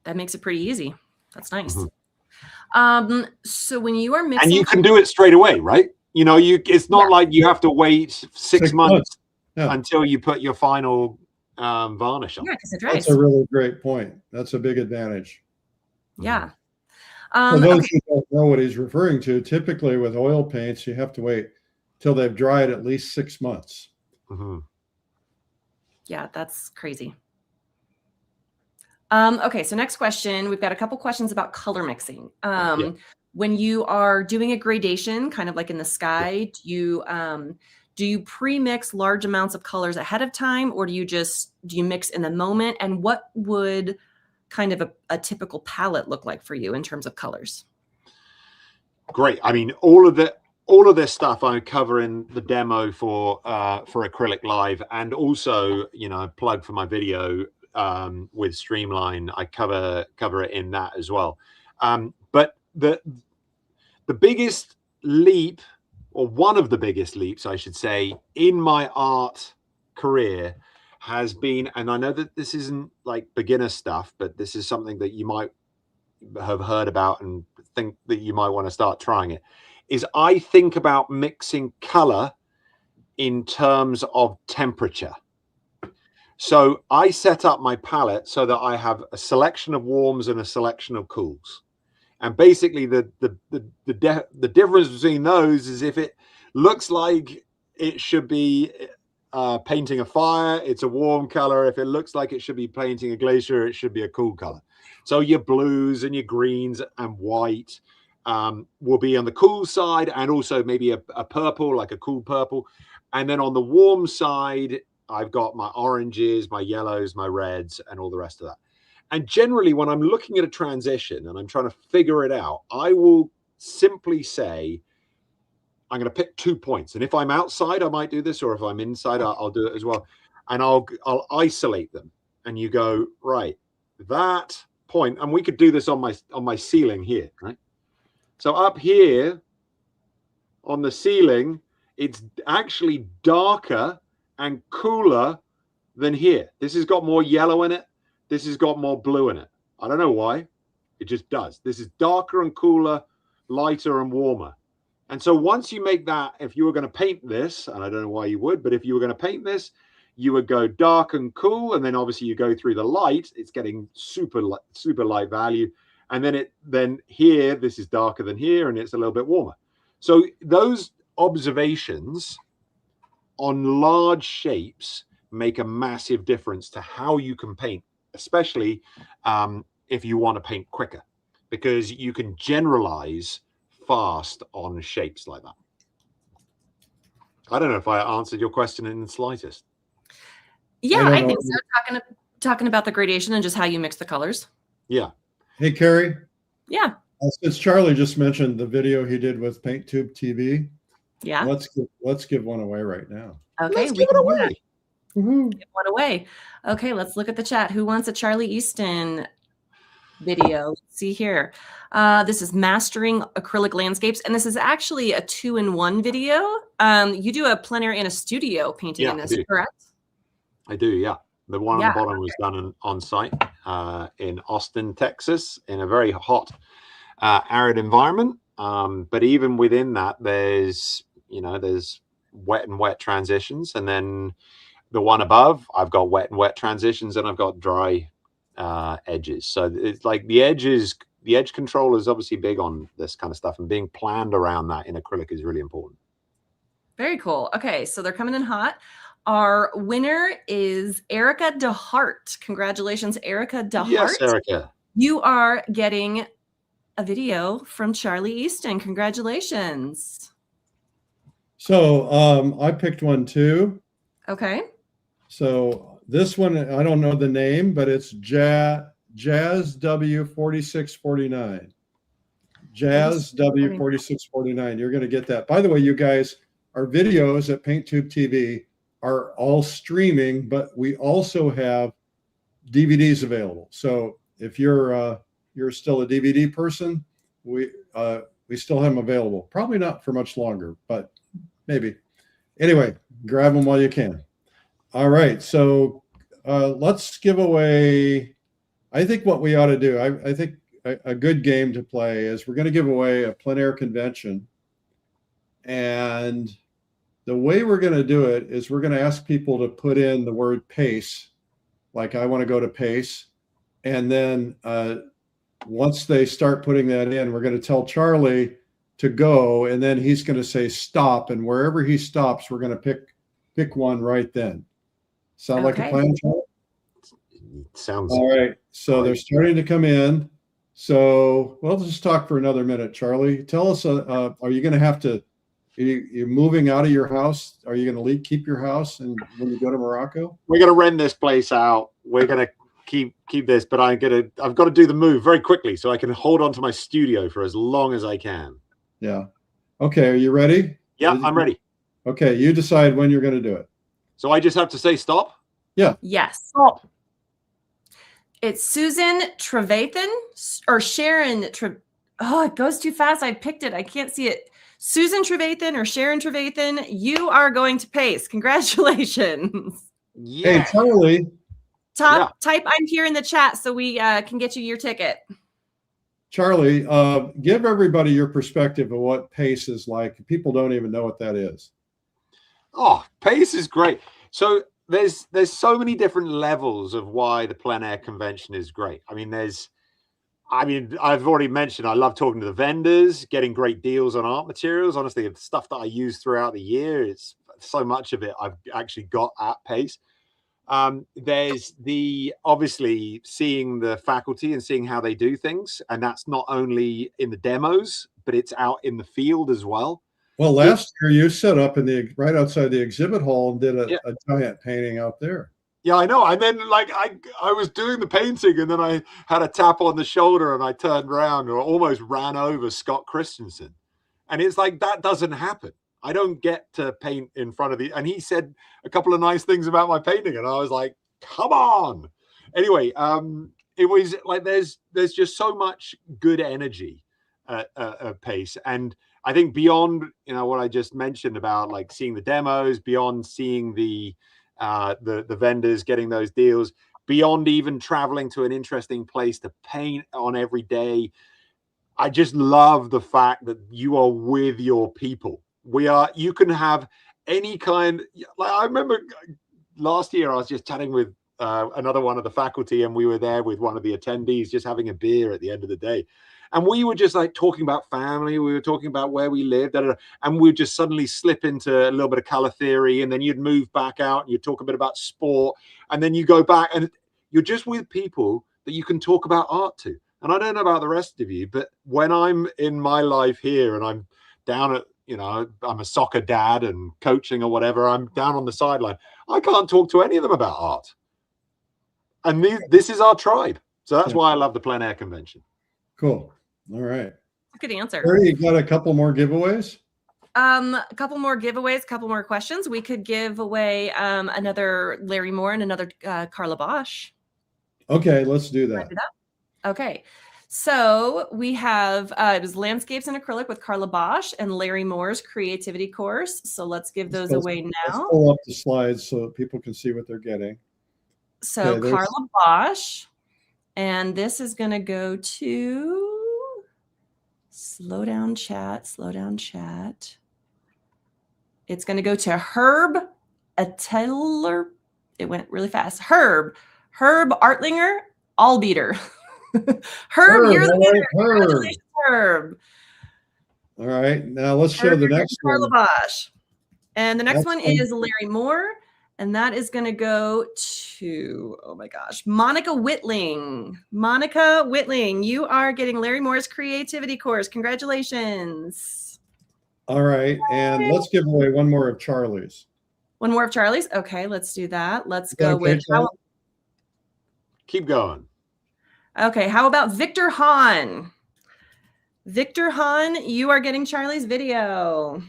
That makes it pretty easy. That's nice. Mm-hmm. So when you are mixing, and you can do it straight away, right? It's not like you have to wait six months until you put your final varnish on. Yeah, because it dries. That's a really great point. That's a big advantage. Yeah. For those who don't know what he's referring to, typically with oil paints, you have to wait till they've dried at least 6 months. Mm-hmm. Yeah, that's crazy. Okay, so next question. We've got a couple questions about color mixing. When you are doing a gradation, kind of like in the sky, do do you pre-mix large amounts of colors ahead of time, or do you mix in the moment? And what would kind of a typical palette look like for you in terms of colors? Great. I mean, all of this stuff I cover in the demo for Acrylic Live, and also, plug for my video with Streamline. I cover it in that as well. But the biggest leap, or one of the biggest leaps, I should say, in my art career has been, and I know that this isn't like beginner stuff, but this is something that you might have heard about and think that you might want to start trying it, is I think about mixing color in terms of temperature. So I set up my palette so that I have a selection of warms and a selection of cools. And basically the difference between those is if it looks like it should be painting a fire, it's a warm color. If it looks like it should be painting a glacier, it should be a cool color. So your blues and your greens and white will be on the cool side, and also maybe a purple, like a cool purple. And then on the warm side, I've got my oranges, my yellows, my reds, and all the rest of that. And generally, when I'm looking at a transition and I'm trying to figure it out, I will simply say, I'm going to pick 2 points. And if I'm outside, I might do this, or if I'm inside, I'll do it as well. And I'll isolate them. And you go, right, that point, and we could do this on my ceiling here, right? So up here on the ceiling, it's actually darker and cooler than here. This has got more yellow in it. This has got more blue in it. I don't know why. It just does. This is darker and cooler, lighter and warmer. And so once you make that, if you were going to paint this, and I don't know why you would, but if you were going to paint this, you would go dark and cool. And then obviously you go through the light. It's getting super light value. And then here, this is darker than here, and it's a little bit warmer. So those observations on large shapes make a massive difference to how you can paint, especially if you want to paint quicker, because you can generalize fast on shapes like that. I don't know if I answered your question in the slightest. Yeah, I think so. Talking about the gradation and just how you mix the colors. Yeah. Hey, Carrie. Yeah. Since Charlie just mentioned the video he did with PaintTube TV, yeah, let's give one away right now. Okay, let's give it away. Give one away. Okay, let's look at the chat. Who wants a Charlie Easton video? Let's see here. This is Mastering Acrylic Landscapes, and this is actually a 2-in-1 video. You do a plein air and a studio painting in this, correct? I do, yeah. The one on the bottom was done on site in Austin, Texas, in a very hot, arid environment. But even within that, there's wet and wet transitions, and then the one above, I've got wet and wet transitions, and I've got dry edges. So it's like the edge control is obviously big on this kind of stuff, and being planned around that in acrylic is really important. Very cool. Okay, so they're coming in hot. Our winner is Erica DeHart. Congratulations, Erica DeHart. Yes, Erica. You are getting a video from Charlie Easton. Congratulations. So I picked one too. Okay. So this one, I don't know the name, but it's Jazz W4649. Jazz W4649. You're going to get that. By the way, you guys, our videos at PaintTube TV are all streaming, but we also have DVDs available. So if you're still a DVD person, we still have them available. Probably not for much longer, but maybe. Anyway, grab them while you can. All right, so let's give away. I think what we ought to do, I think a good game to play is we're going to give away a plein air convention. And the way we're going to do it is we're going to ask people to put in the word PACE, like I want to go to PACE. And then once they start putting that in, we're going to tell Charlie to go, and then he's going to say stop. And wherever he stops, we're going to pick one right then. Sound like a plan, Charlie? Sounds all right. So they're starting to come in. So we'll just talk for another minute. Charlie, tell us, are you going to have to, you moving out of your house? Are you going to keep your house and when you go to Morocco? We're going to rent this place out. We're going to keep this, but I've got to do the move very quickly so I can hold on to my studio for as long as I can. Yeah. Okay. Are you ready? Yeah, I'm ready. Okay. You decide when you're going to do it. So I just have to say stop? Yeah. Yes. Stop. It's Susan Trevathan or Sharon. Oh, it goes too fast. I picked it. I can't see it. Susan Trevathan or Sharon Trevathan, you are going to PACE. Congratulations. Yeah. Hey, Charlie. Type I'm here in the chat so we can get you your ticket. Charlie, give everybody your perspective of what PACE is like. People don't even know what that is. Oh, PACE is great. So there's so many different levels of why the plein air convention is great. I mean, I've already mentioned I love talking to the vendors, getting great deals on art materials. Honestly, the stuff that I use throughout the year, it's so much of it I've actually got at PACE. There's obviously seeing the faculty and seeing how they do things. And that's not only in the demos, but it's out in the field as well. Well, last year you set up right outside the exhibit hall and did a giant painting out there. Yeah, I know. And then I was doing the painting and then I had a tap on the shoulder and I turned around or almost ran over Scott Christensen. And it's like, that doesn't happen. I don't get to paint in front of and he said a couple of nice things about my painting. And I was like, come on. Anyway, it was like, there's just so much good energy at PACE. And I think beyond, what I just mentioned about like seeing the demos, beyond seeing the vendors getting those deals, beyond even traveling to an interesting place to paint on every day. I just love the fact that you are with your people. You can have any kind, like I remember last year I was just chatting with another one of the faculty and we were there with one of the attendees just having a beer at the end of the day. And we were just like talking about family. We were talking about where we lived, and we'd just suddenly slip into a little bit of color theory. And then you'd move back out and you'd talk a bit about sport. And then you go back and you're just with people that you can talk about art to. And I don't know about the rest of you, but when I'm in my life here and I'm down at, I'm a soccer dad and coaching or whatever, I'm down on the sideline, I can't talk to any of them about art. And this is our tribe. So that's why I love the plein air convention. Cool. All right. Good answer. Harry, you got a couple more giveaways? A couple more giveaways, a couple more questions. We could give away another Larry Moore and another Carla Bosch. Okay, let's do that. Okay. So we have, it was Landscapes in Acrylic with Carla Bosch and Larry Moore's Creativity course. So let's give those away now. Let's pull up the slides so that people can see what they're getting. So okay, Carla Bosch, and this is going to go to, slow down chat. It's going to go to Herb Atteller. It went really fast. Herb Artlinger, Allbeater. Herb, you're the winner. Congratulations, Herb. All right. Now let's show the next one. Carla Bosch. And the next one is Larry Moore. And that is going to go to, oh my gosh, Monica Whitling. Monica Whitling, you are getting Larry Moore's Creativity course. Congratulations. All right. And let's give away one more of Charlie's. One more of Charlie's? Okay, let's do that. Let's go with... Keep going. Okay, how about Victor Hahn? Victor Hahn, you are getting Charlie's video.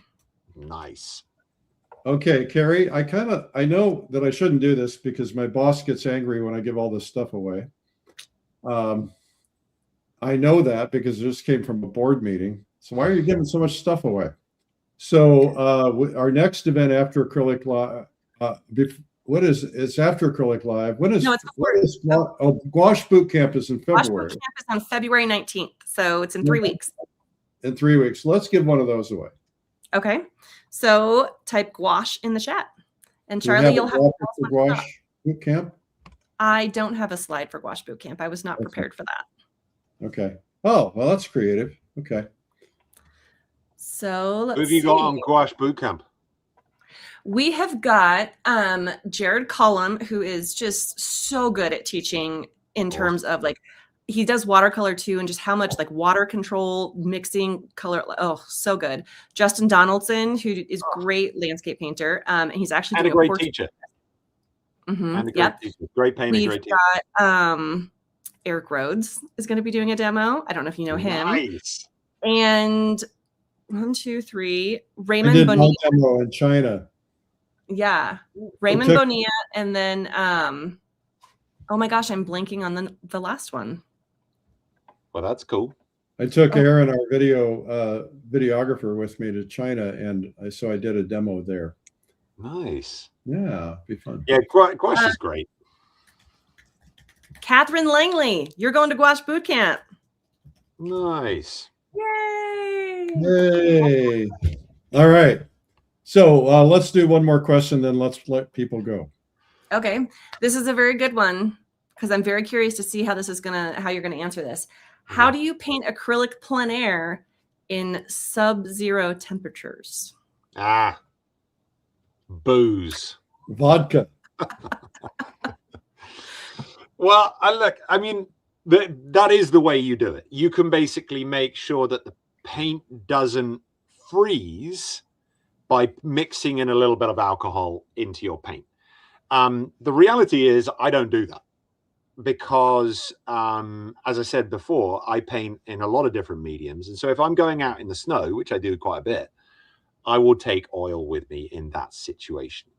Nice. Okay, Carrie, I know that I shouldn't do this because my boss gets angry when I give all this stuff away. I know that because it just came from a board meeting. So why are you giving so much stuff away? So our next event after Acrylic Live, it's after Acrylic Live. When is, no, it's before. Gouache Boot Camp is in February. Gouache Boot Camp is on February 19th. So it's in 3 weeks. In 3 weeks. Let's give one of those away. Okay. So type gouache in the chat. And Charlie, you'll have to for Gouache Boot Camp. I don't have a slide for Gouache Boot Camp. I was not prepared for that. Okay. Oh, well, that's creative. Okay. So let's see. Who have you got on Gouache Boot Camp? We have got Jared Cullum, who is just so good at teaching in terms of like, he does watercolor too, and just how much like water control, mixing color. Oh, so good. Justin Donaldson, who is great landscape painter. And he's actually And a doing great teacher. Mm-hmm. And a great teacher. Great painter, We've great teacher. got Eric Rhoads is going to be doing a demo. I don't know if you know him. Nice. And 1, 2, 3, I Raymond did Bonilla. one demo in China. Yeah, Raymond Bonilla, and then oh my gosh, I'm blanking on the last one. Well, that's cool. I took Aaron, our videographer, with me to China, and so I did a demo there. Nice. Yeah, be fun. Yeah, gouache is great. Catherine Langley, you're going to gouache boot camp. Nice. Yay! Yay! All right. So let's do one more question, then let's let people go. Okay, this is a very good one because I'm very curious to see how you're gonna answer this. How do you paint acrylic plein air in sub-zero temperatures? Booze. Vodka. Well, I mean, that is the way you do it. You can basically make sure that the paint doesn't freeze by mixing in a little bit of alcohol into your paint. The reality is I don't do that because, as I said before, I paint in a lot of different mediums. And so if I'm going out in the snow, which I do quite a bit, I will take oil with me in that situation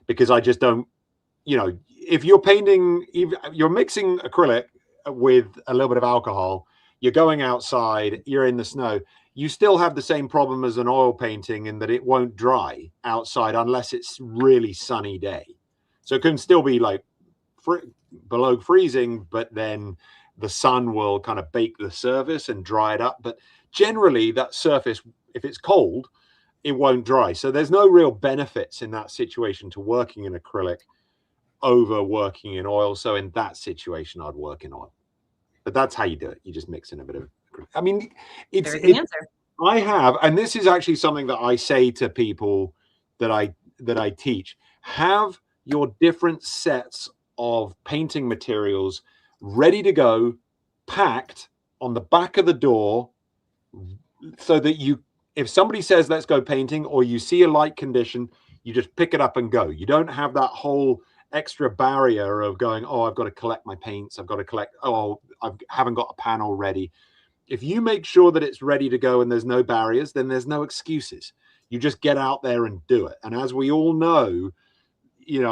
because I just don't, if you're painting, you're mixing acrylic with a little bit of alcohol, you're going outside, you're in the snow, you still have the same problem as an oil painting in that it won't dry outside unless it's really sunny day. So it can still be like below freezing, but then the sun will kind of bake the surface and dry it up. But generally that surface, if it's cold, it won't dry. So there's no real benefits in that situation to working in acrylic over working in oil. So in that situation, I'd work in oil. But that's how you do it. You just mix in a bit of acrylic. I mean, it's answer. I have, and this is actually something that I say to people that I teach, have your different sets of painting materials ready to go, packed on the back of the door, so that if somebody says, let's go painting, or you see a light condition, you just pick it up and go. You don't have that whole extra barrier of going, oh, I've got to collect my paints. I've got to collect, oh, I haven't got a panel ready. If you make sure that it's ready to go and there's no barriers, then there's no excuses. You just get out there and do it. And as we all know,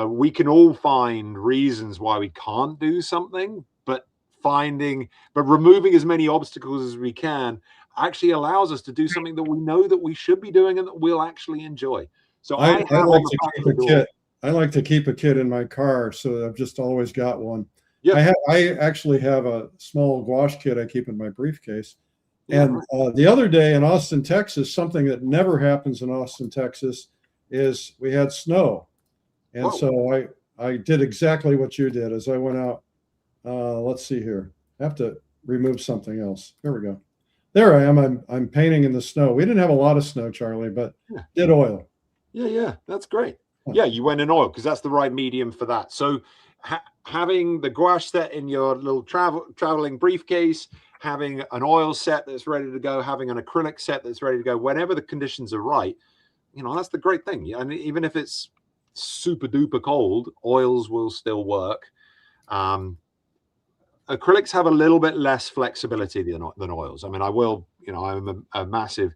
we can all find reasons why we can't do something, but removing as many obstacles as we can actually allows us to do something that we know that we should be doing and that we'll actually enjoy. So I like to keep a kit in my car, so I've just always got one. Yeah. I actually have a small gouache kit I keep in my briefcase. And the other day in Austin, Texas, something that never happens in Austin, Texas, is we had snow. And so I did exactly what you did. As I went out, let's see here. I have to remove something else. There we go. There I am. I'm painting in the snow. We didn't have a lot of snow, Charlie, but did oil. Yeah, that's great. Yeah, you went in oil because that's the right medium for that. So having the gouache set in your little traveling briefcase, having an oil set that's ready to go, having an acrylic set that's ready to go, whenever the conditions are right, that's the great thing. And even if it's super duper cold, oils will still work. Acrylics have a little bit less flexibility than oils. I mean, I'm a massive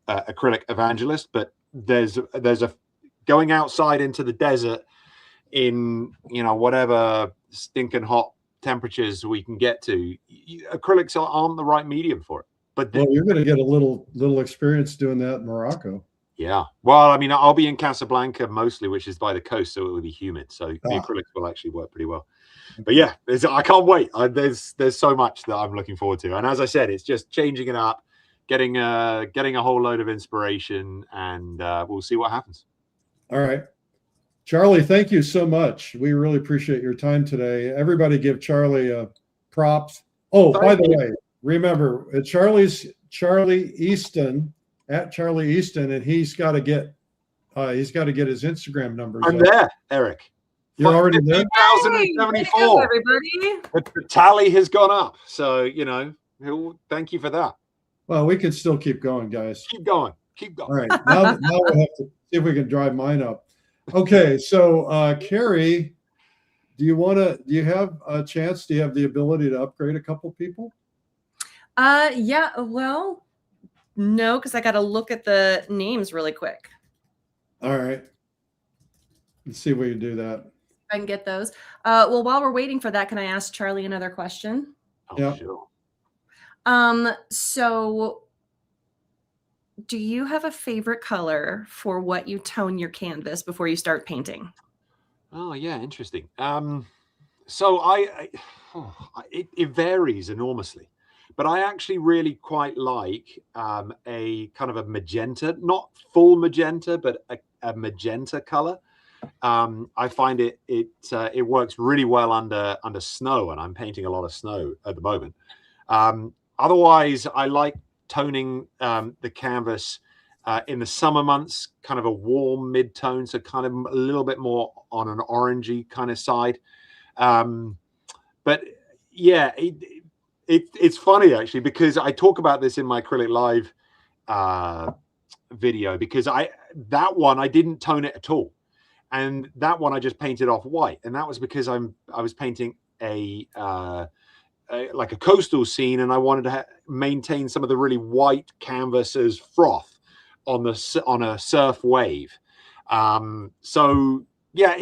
acrylic evangelist, but there's a going outside into the desert in whatever stinking hot temperatures we can get to, acrylics aren't the right medium for it. But you're going to get a little experience doing that in Morocco. Yeah, well, I mean, I'll be in Casablanca mostly, which is by the coast, so it will be humid. So the acrylics will actually work pretty well. But yeah, I can't wait. There's so much that I'm looking forward to, and as I said, it's just changing it up, getting a whole load of inspiration, and we'll see what happens. All right, Charlie, thank you so much. We really appreciate your time today. Everybody give Charlie props. Oh, by the way, remember Charlie Easton at Charlie Easton, and he's got to get his Instagram numbers. I'm there, Eric. You're already there? 15,074. Everybody. The tally has gone up. So, thank you for that. Well, we can still keep going, guys. Keep going. Keep going. All right. Now we'll have to see if we can drive mine up. Okay. So, Carrie, do you have a chance? Do you have the ability to upgrade a couple people? Yeah. Well, no, because I got to look at the names really quick. All right. Let's see if we can do that. I can get those. Well, while we're waiting for that, can I ask Charlie another question? Oh, yeah. Sure. So do you have a favorite color for what you tone your canvas before you start painting? Oh, yeah. Interesting. So it varies enormously, but I actually really quite like a kind of a magenta, not full magenta, but a magenta color. I find it works really well under snow, and I'm painting a lot of snow at the moment. Otherwise, I like toning the canvas in the summer months, kind of a warm mid-tone, so kind of a little bit more on an orangey kind of side. But yeah, it's funny actually, because I talk about this in my Acrylic Live video, because that one I didn't tone it at all. And that one I just painted off white, and that was because I was painting like a coastal scene, and I wanted to maintain some of the really white canvas as froth on a surf wave. So yeah,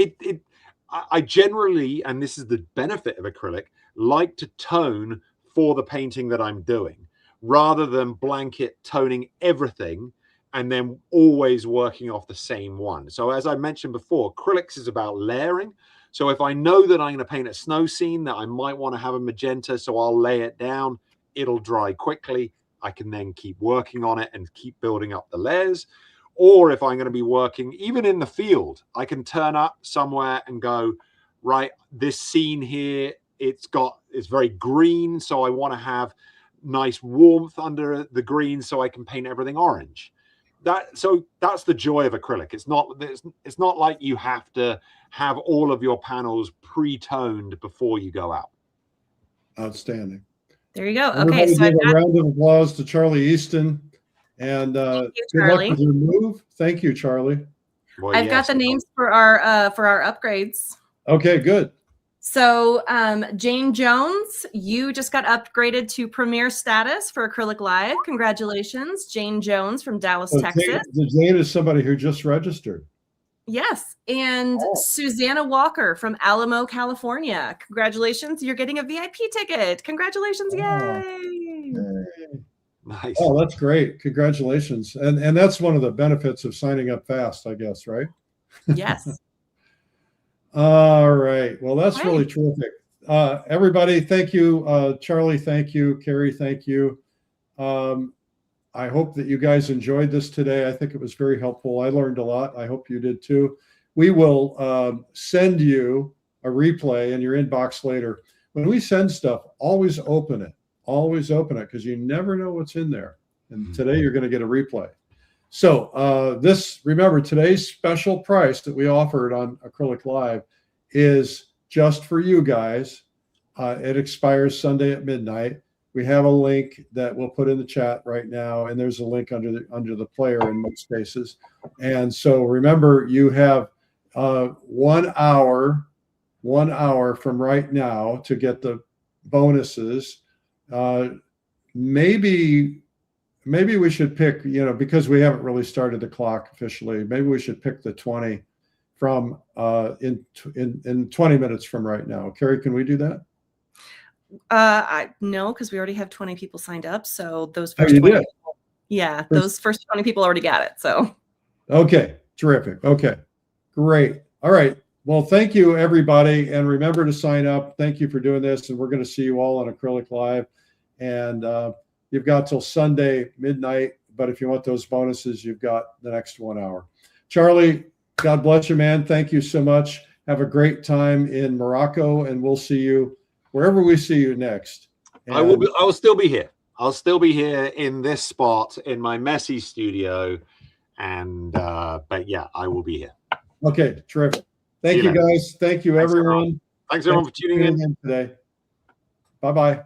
I generally, and this is the benefit of acrylic, like to tone for the painting that I'm doing, rather than blanket toning everything and then always working off the same one. So as I mentioned before, acrylics is about layering. So if I know that I'm going to paint a snow scene that I might want to have a magenta, so I'll lay it down, it'll dry quickly. I can then keep working on it and keep building up the layers. Or if I'm going to be working even in the field, I can turn up somewhere and go, right, this scene here, it's very green, so I want to have nice warmth under the green, so I can paint everything orange. So that's the joy of acrylic. It's not like you have to have all of your panels pre-toned before you go out. Outstanding. There you go. Everybody Okay, so give a round of applause to Charlie Easton, and thank you, good luck with your move. Thank you, Charlie. Well, I've got the names for our upgrades. Okay, good. So Jane Jones, you just got upgraded to Premier status for Acrylic Live. Congratulations, Jane Jones from Dallas, Texas. Jane is somebody who just registered. Yes, and Susanna Walker from Alamo, California. Congratulations, you're getting a VIP ticket. Congratulations, yay! Nice. Oh, that's great. Congratulations. And that's one of the benefits of signing up fast, I guess, right? Yes. All right. Well, that's really terrific. Everybody, thank you. Charlie, thank you. Carrie, thank you. I hope that you guys enjoyed this today. I think it was very helpful. I learned a lot. I hope you did too. We will send you a replay in your inbox later. When we send stuff, always open it. Always open it, because you never know what's in there. And today you're going to get a replay. So remember, today's special price that we offered on Acrylic Live is just for you guys. It expires Sunday at midnight. We have a link that we'll put in the chat right now, and there's a link under the player in most cases. And so remember, you have 1 hour from right now to get the bonuses. Maybe we should pick, because we haven't really started the clock officially, maybe we should pick the 20 from in 20 minutes from right now. Carrie, can we do that? No, because we already have 20 people signed up. So those first 20 people, those first 20 people already got it. So okay, terrific. Okay, great. All right. Well, thank you, everybody. And remember to sign up. Thank you for doing this. And we're going to see you all on Acrylic Live. And you've got till Sunday midnight. But if you want those bonuses, you've got the next 1 hour. Charlie, God bless you, man. Thank you so much. Have a great time in Morocco, and we'll see you wherever we see you next. And I will still be here. I'll still be here in this spot in my messy studio. And but yeah, I will be here. Okay, terrific. Thank you, then. guys. Thank you, Thanks, everyone. Thanks, everyone, for tuning in today. Bye-bye.